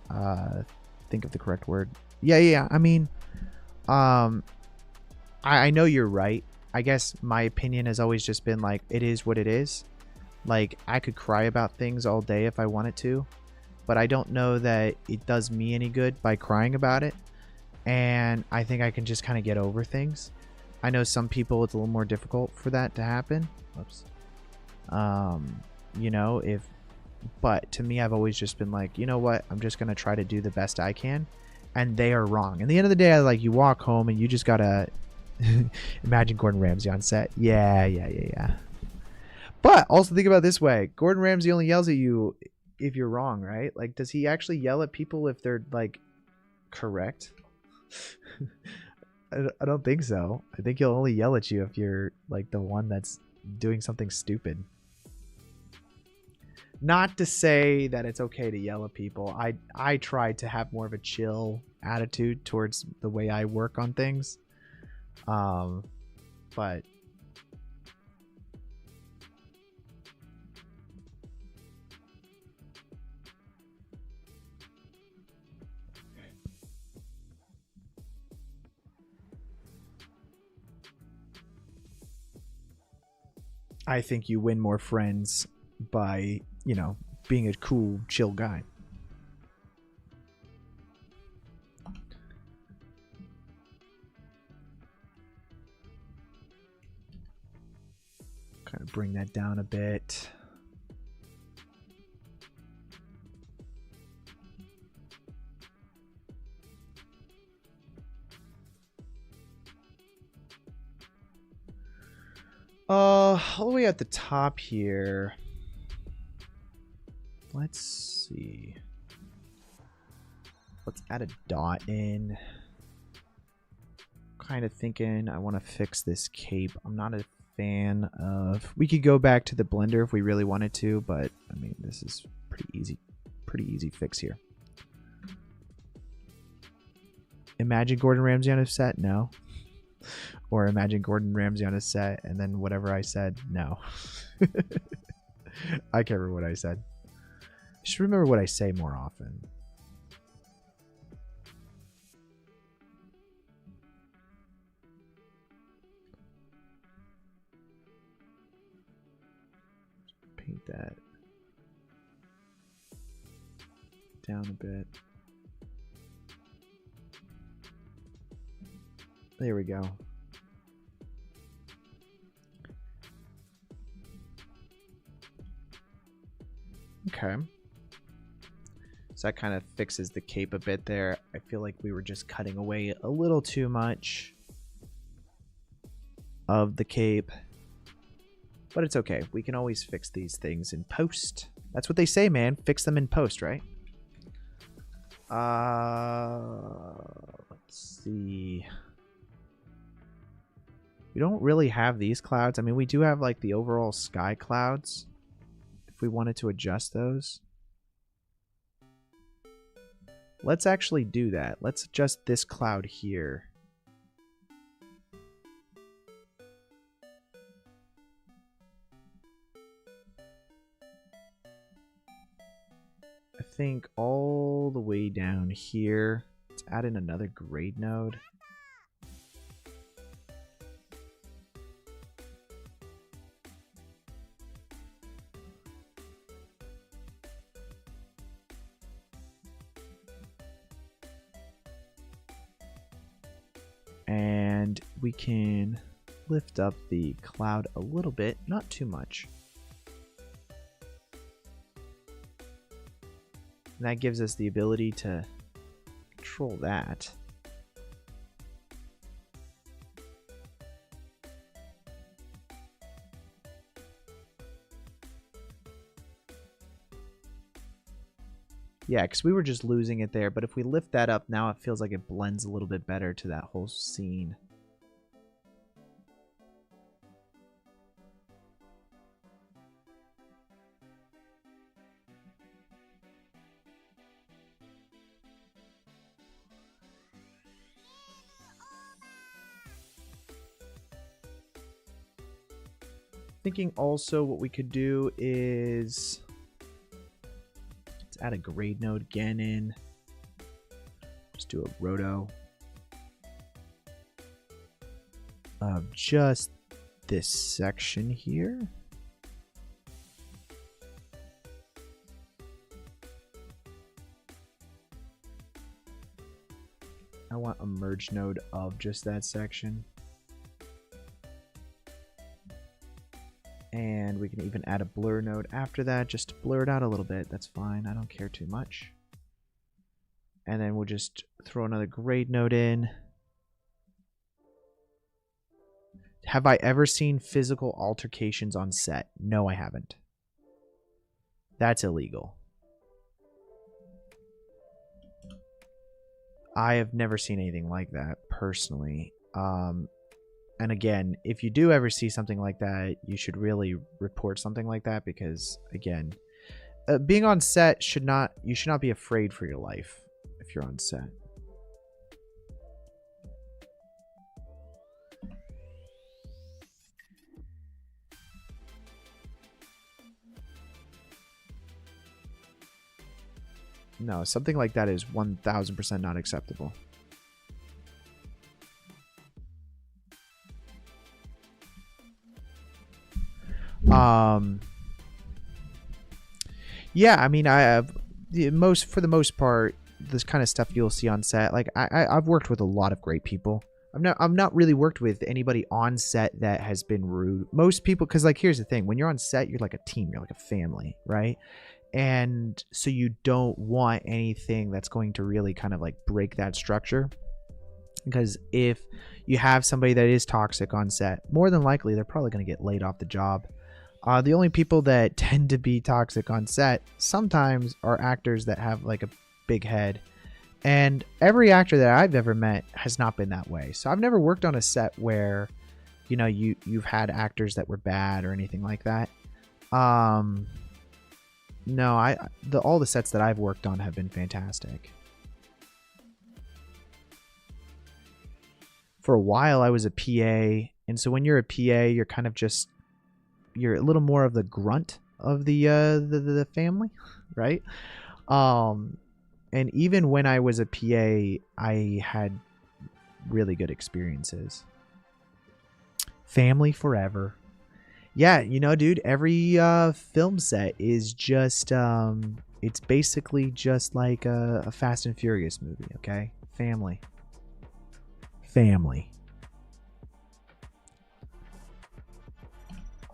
think of the correct word. Yeah. I mean, I know you're right. I guess my opinion has always just been like, it is what it is. Like, I could cry about things all day if I wanted to, but I don't know that it does me any good by crying about it. And I think I can just kind of get over things. I know some people it's a little more difficult for that to happen. Whoops. You know, but to me, I've always just been like, you know what? I'm just going to try to do the best I can. And they are wrong. At the end of the day, like, you walk home and you just got to imagine Gordon Ramsay on set. Yeah. But also think about it this way. Gordon Ramsay only yells at you if you're wrong, right? Like, does he actually yell at people if they're, like, correct? I don't think so. I think he'll only yell at you if you're, like, the one that's doing something stupid. Not to say that it's okay to yell at people. I try to have more of a chill attitude towards the way I work on things. But I think you win more friends by, you know, being a cool, chill guy. Kind of bring that down a bit. All the way at the top here. Let's see. Let's add a dot in. Kind of thinking I want to fix this cape. I'm not a fan of... We could go back to the blender if we really wanted to, but I mean, this is pretty easy fix here. Imagine Gordon Ramsay on a set? No. Or imagine Gordon Ramsay on a set and then whatever I said? No. I can't remember what I said. I should remember what I say more often. Paint that down a bit. There we go. Okay. So that kind of fixes the cape a bit there. I feel like we were just cutting away a little too much of the cape. But it's okay. We can always fix these things in post. That's what they say, man. Fix them in post, right? Let's see. We don't really have these clouds. I mean, we do have like the overall sky clouds. If we wanted to adjust those. Let's actually do that. Let's adjust this cloud here. think all the way down here, let's add in another grade node. And we can lift up the cloud a little bit, not too much. And that gives us the ability to control that. Yeah, because we were just losing it there, but if we lift that up, now it feels like it blends a little bit better to that whole scene. Thinking also what we could do is add a grade node again in. Just do a roto of just this section here. I want a merge node of just that section. And we can even add a blur node after that just to blur it out a little bit. That's fine. I don't care too much. And then we'll just throw another grade node in. Have I ever seen physical altercations on set? No, I haven't. That's illegal. I have never seen anything like that personally. And again, if you do ever see something like that, you should really report something like that because, again, being on set you should not be afraid for your life if you're on set. No, something like that is 1000% not acceptable. Yeah, I mean, I have for the most part, this kind of stuff you'll see on set. Like I've worked with a lot of great people. I've not really worked with anybody on set that has been rude. Most people, because like here's the thing, when you're on set, you're like a team, you're like a family, right? And so you don't want anything that's going to really kind of like break that structure. Because if you have somebody that is toxic on set, more than likely they're probably going to get laid off the job. The only people that tend to be toxic on set sometimes are actors that have like a big head. And every actor that I've ever met has not been that way. So I've never worked on a set where, you know, you've had actors that were bad or anything like that. No, all the sets that I've worked on have been fantastic. For a while I was a PA, and so when you're a PA, you're kind of just you're a little more of the grunt of the family, right? And even when I was a PA, I had really good experiences. Family forever. Yeah, you know, dude, every film set is just it's basically just like a Fast and Furious movie, okay? Family.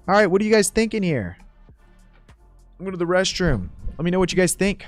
All right, what are you guys thinking here? I'm going to the restroom. Let me know what you guys think.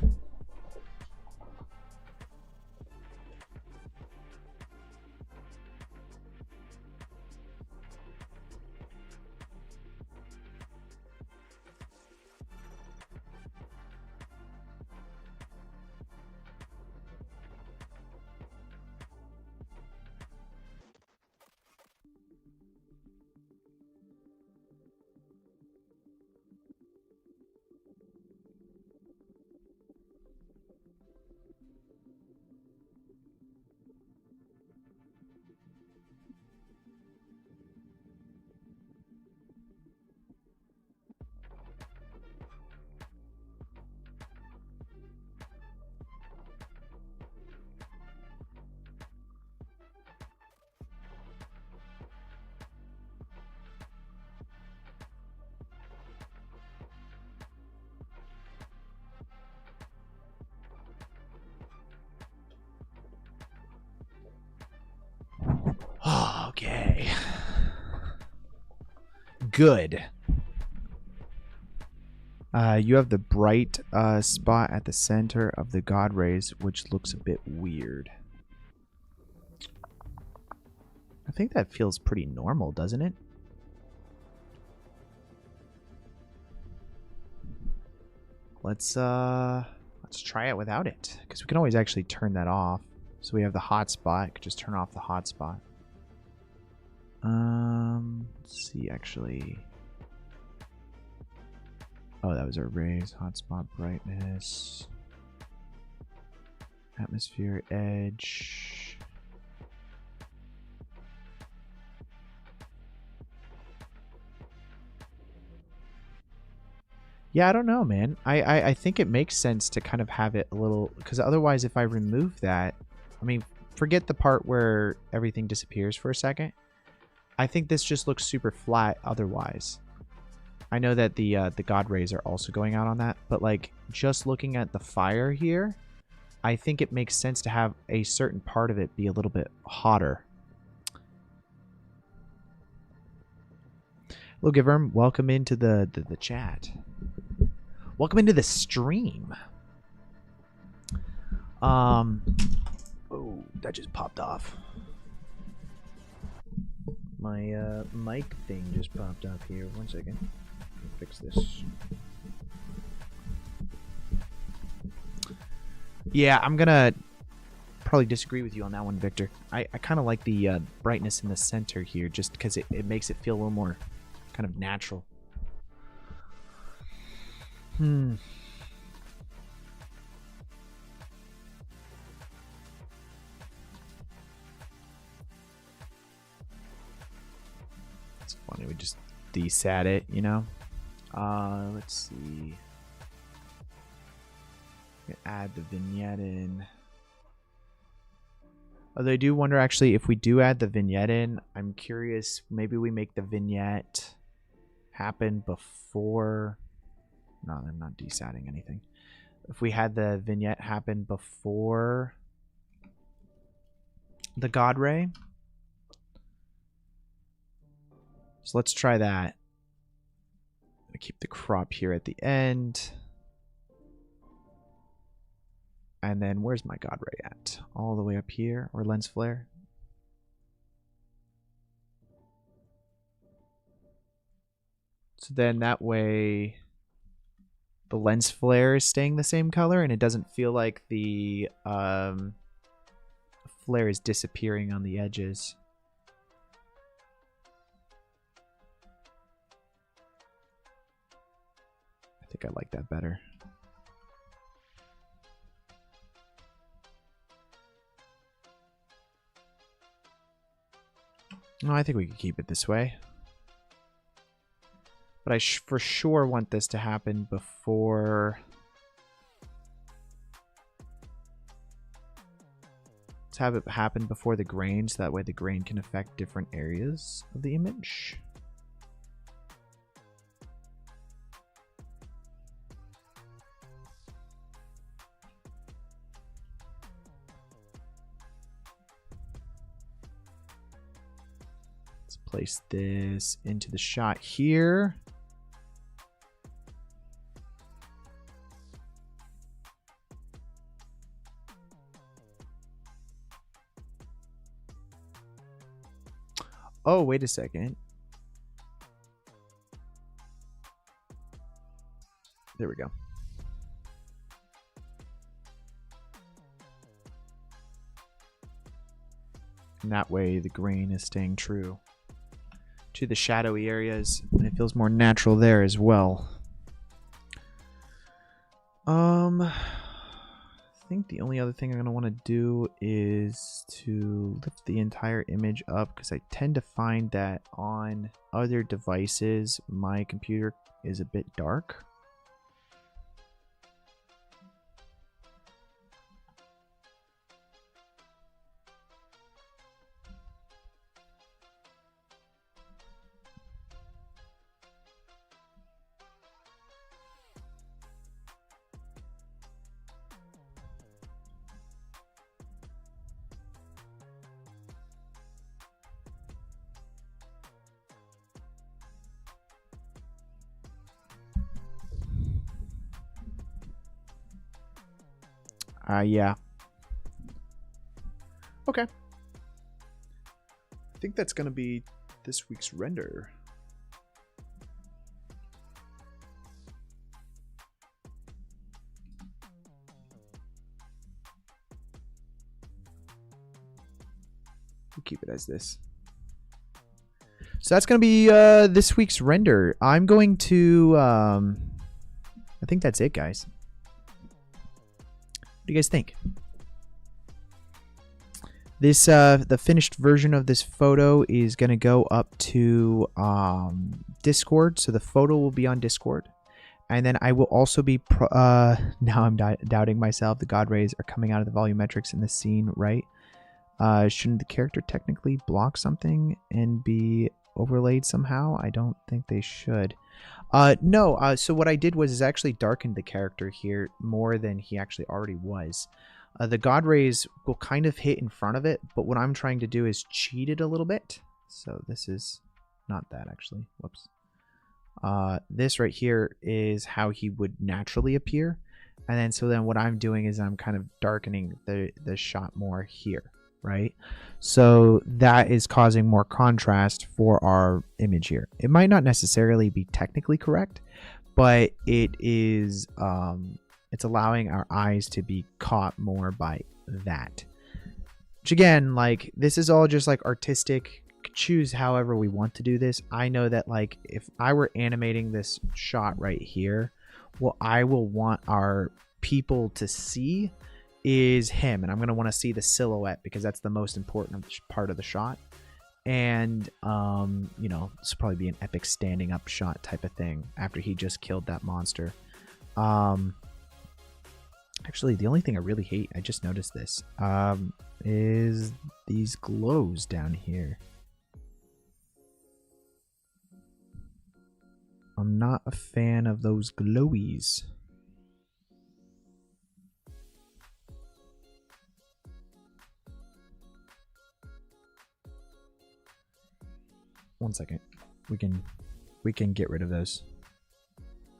good. You have the bright spot at the center of the god rays, which looks a bit weird. I think that feels pretty normal, doesn't it? Let's try it without it, because we can always actually turn that off. So we have the hot spot. I could just turn off the hot spot. Let's see, actually. Oh, that was our rays. Hotspot brightness. Atmosphere edge. Yeah, I don't know, man. I think it makes sense to kind of have it a little, because otherwise if I remove that, I mean, forget the part where everything disappears for a second. I think this just looks super flat otherwise. I know that the god rays are also going out on that, but like just looking at the fire here, I think it makes sense to have a certain part of it be a little bit hotter. Hello, Giverm. Welcome into the chat. Welcome into the stream. Oh, that just popped off. My mic thing just popped up here. 1 second. Let me fix this. Yeah, I'm gonna probably disagree with you on that one, Victor. I kind of like the brightness in the center here, just because it makes it feel a little more kind of natural. It's funny, we just desat it, you know? Let's see. Add the vignette in. Although I do wonder, actually, if we do add the vignette in, I'm curious, maybe we make the vignette happen before... No, I'm not desatting anything. If we had the vignette happen before the god ray. So let's try that. I keep the crop here at the end. And then where's my god ray at? All the way up here, or lens flare? So then that way the lens flare is staying the same color and it doesn't feel like the flare is disappearing on the edges. I think I like that better. No, I think we could keep it this way. But I for sure want this to happen before... Let's have it happen before the grain, so that way the grain can affect different areas of the image. Let's place this into the shot here. Oh, wait a second. There we go. And that way the grain is staying true to the shadowy areas, and it feels more natural there as well. I think the only other thing I'm going to want to do is to lift the entire image up, because I tend to find that on other devices my computer is a bit dark. Yeah. Okay. I think that's going to be this week's render. We'll keep it as this. So that's going to be this week's render. I'm going to... I think that's it, guys. What do you guys think? This the finished version of this photo is going to go up to Discord. So the photo will be on Discord. And then I will also be... now I'm doubting myself. The God rays are coming out of the volumetrics in the scene, right? Shouldn't the character technically block something and be overlaid somehow? I don't think they should. No, so what I did was actually darkened the character here more than he actually already was. The God rays will kind of hit in front of it, but what I'm trying to do is cheat it a little bit. So this is not that actually. Whoops. This right here is how he would naturally appear. And then so then what I'm doing is I'm kind of darkening the shot more here, right? So that is causing more contrast for our image here. It might not necessarily be technically correct, but it is it's allowing our eyes to be caught more by that. Which again, like, this is all just like artistic. Choose however we want to do this. I know that like if I were animating this shot right here, what I will want our people to see is him, and I'm going to want to see the silhouette because that's the most important part of the shot. And you know, this will probably be an epic standing up shot type of thing after he just killed that monster. Actually, the only thing I really hate, I just noticed this, is these glows down here. I'm not a fan of those glowies. One second. We can get rid of those.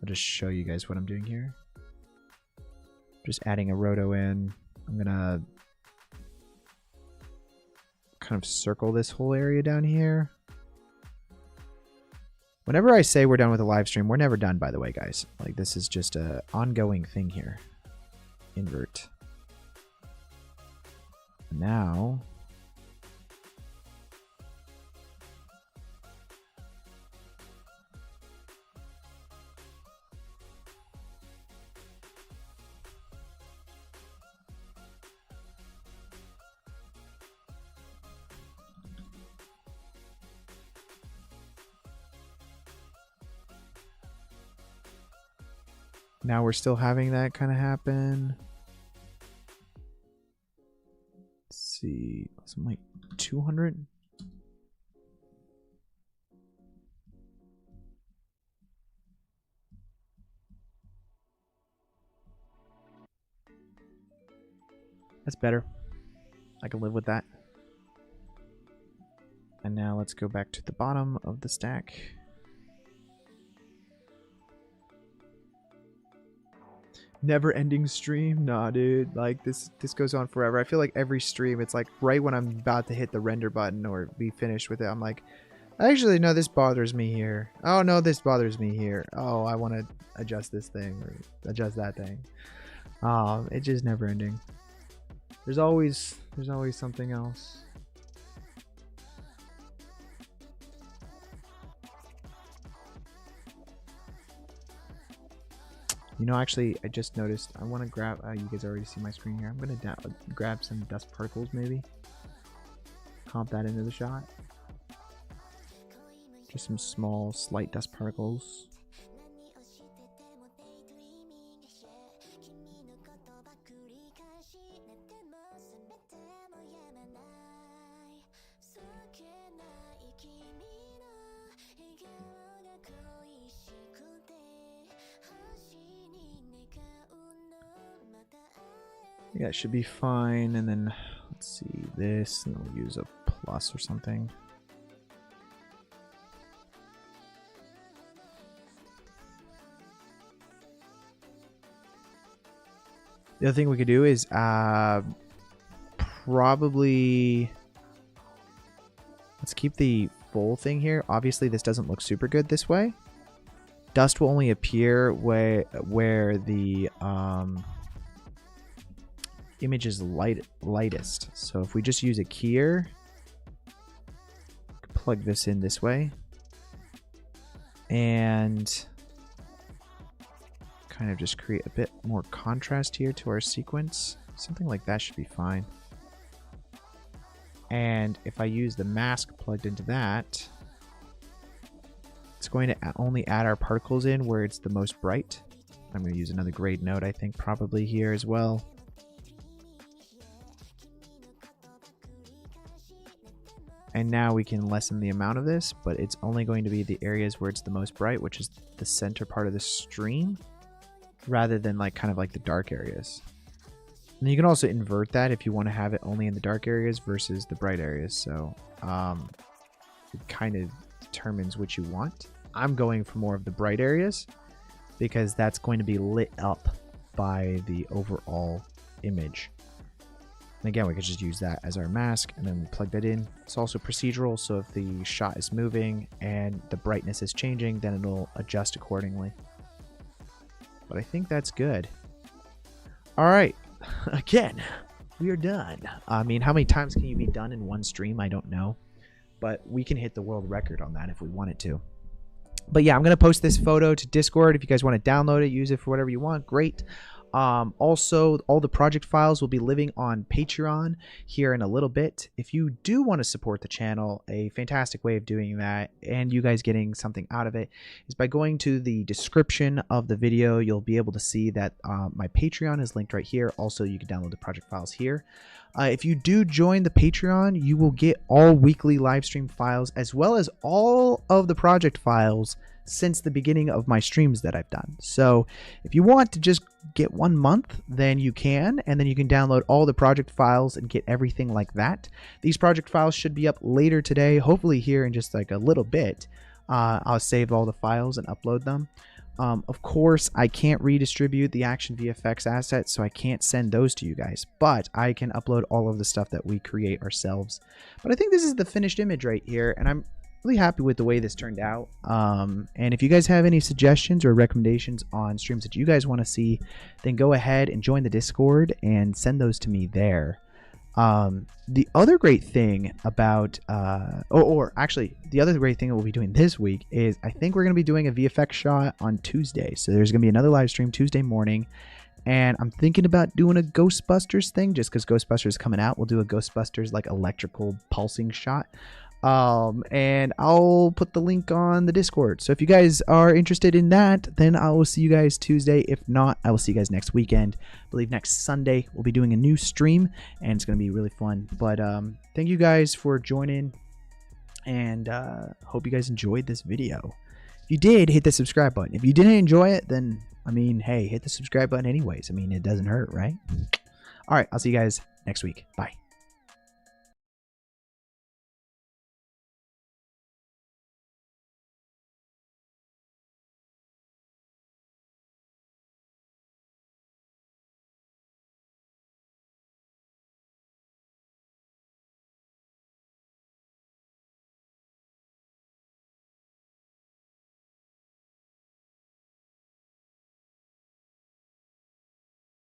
I'll just show you guys what I'm doing here. Just adding a roto in. I'm gonna kind of circle this whole area down here. Whenever I say we're done with a live stream, we're never done, by the way, guys. Like, this is just a ongoing thing here. Invert. Now, we're still having that kind of happen. Let's see. Something like 200. That's better. I can live with that. And now let's go back to the bottom of the stack. Never ending stream? Nah, dude. Like, this goes on forever. I feel like every stream, it's like right when I'm about to hit the render button or be finished with it, I'm like, actually, no, this bothers me here. Oh, no, this bothers me here. Oh, I want to adjust this thing or adjust that thing. It's just never ending. There's always something else. You know, actually, I just noticed. I want to grab... you guys already see my screen here. I'm going to grab some dust particles, maybe. Comp that into the shot. Just some small, slight dust particles. Yeah, it should be fine. And then let's see this, and we'll use a plus or something. The other thing we could do is probably let's keep the full thing here. Obviously, this doesn't look super good this way. Dust will only appear where the image is lightest. So if we just use a keyer, plug this in this way, and kind of just create a bit more contrast here to our sequence. Something like that should be fine. And if I use the mask plugged into that, it's going to only add our particles in where it's the most bright. I'm going to use another grade node, I think, probably here as well. And now we can lessen the amount of this, but it's only going to be the areas where it's the most bright, which is the center part of the stream, rather than like kind of like the dark areas. And you can also invert that if you want to have it only in the dark areas versus the bright areas. So it kind of determines what you want. I'm going for more of the bright areas because that's going to be lit up by the overall image. And again, we could just use that as our mask and then plug that in. It's also procedural, so if the shot is moving and the brightness is changing, then it'll adjust accordingly. But I think that's good. All right, again, we are done. I mean, how many times can you be done in one stream? I don't know, but we can hit the world record on that if we wanted to. But yeah, I'm going to post this photo to Discord. If you guys want to download it, use it for whatever you want, great. Also, all the project files will be living on Patreon here in a little bit. If you do want to support the channel, a fantastic way of doing that and you guys getting something out of it is by going to the description of the video. You'll be able to see that my Patreon is linked right here. Also, you can download the project files here. If you do join the Patreon, you will get all weekly live stream files as well as all of the project files since the beginning of my streams that I've done. So if you want to just get 1 month, then you can, and then you can download all the project files and get everything like that. These project files should be up later today, hopefully here in just like a little bit. I'll save all the files and upload them. Of course, I can't redistribute the Action VFX assets, so I can't send those to you guys, but I can upload all of the stuff that we create ourselves. But I think this is the finished image right here, and I'm really happy with the way this turned out. And if you guys have any suggestions or recommendations on streams that you guys want to see, then go ahead and join the Discord and send those to me there. The other great thing about, actually the other great thing that we'll be doing this week is I think we're going to be doing a VFX shot on Tuesday. So there's going to be another live stream Tuesday morning. And I'm thinking about doing a Ghostbusters thing just because Ghostbusters is coming out. We'll do a Ghostbusters like electrical pulsing shot. And I'll put the link on the Discord. So if you guys are interested in that, then I will see you guys Tuesday. If not, I will see you guys next weekend. I believe next Sunday we'll be doing a new stream and it's going to be really fun. But thank you guys for joining and hope you guys enjoyed this video. If you did, hit the subscribe button. If you didn't enjoy it, then I mean, hey, hit the subscribe button anyways. I mean, it doesn't hurt, right? All right, I'll see you guys next week. Bye.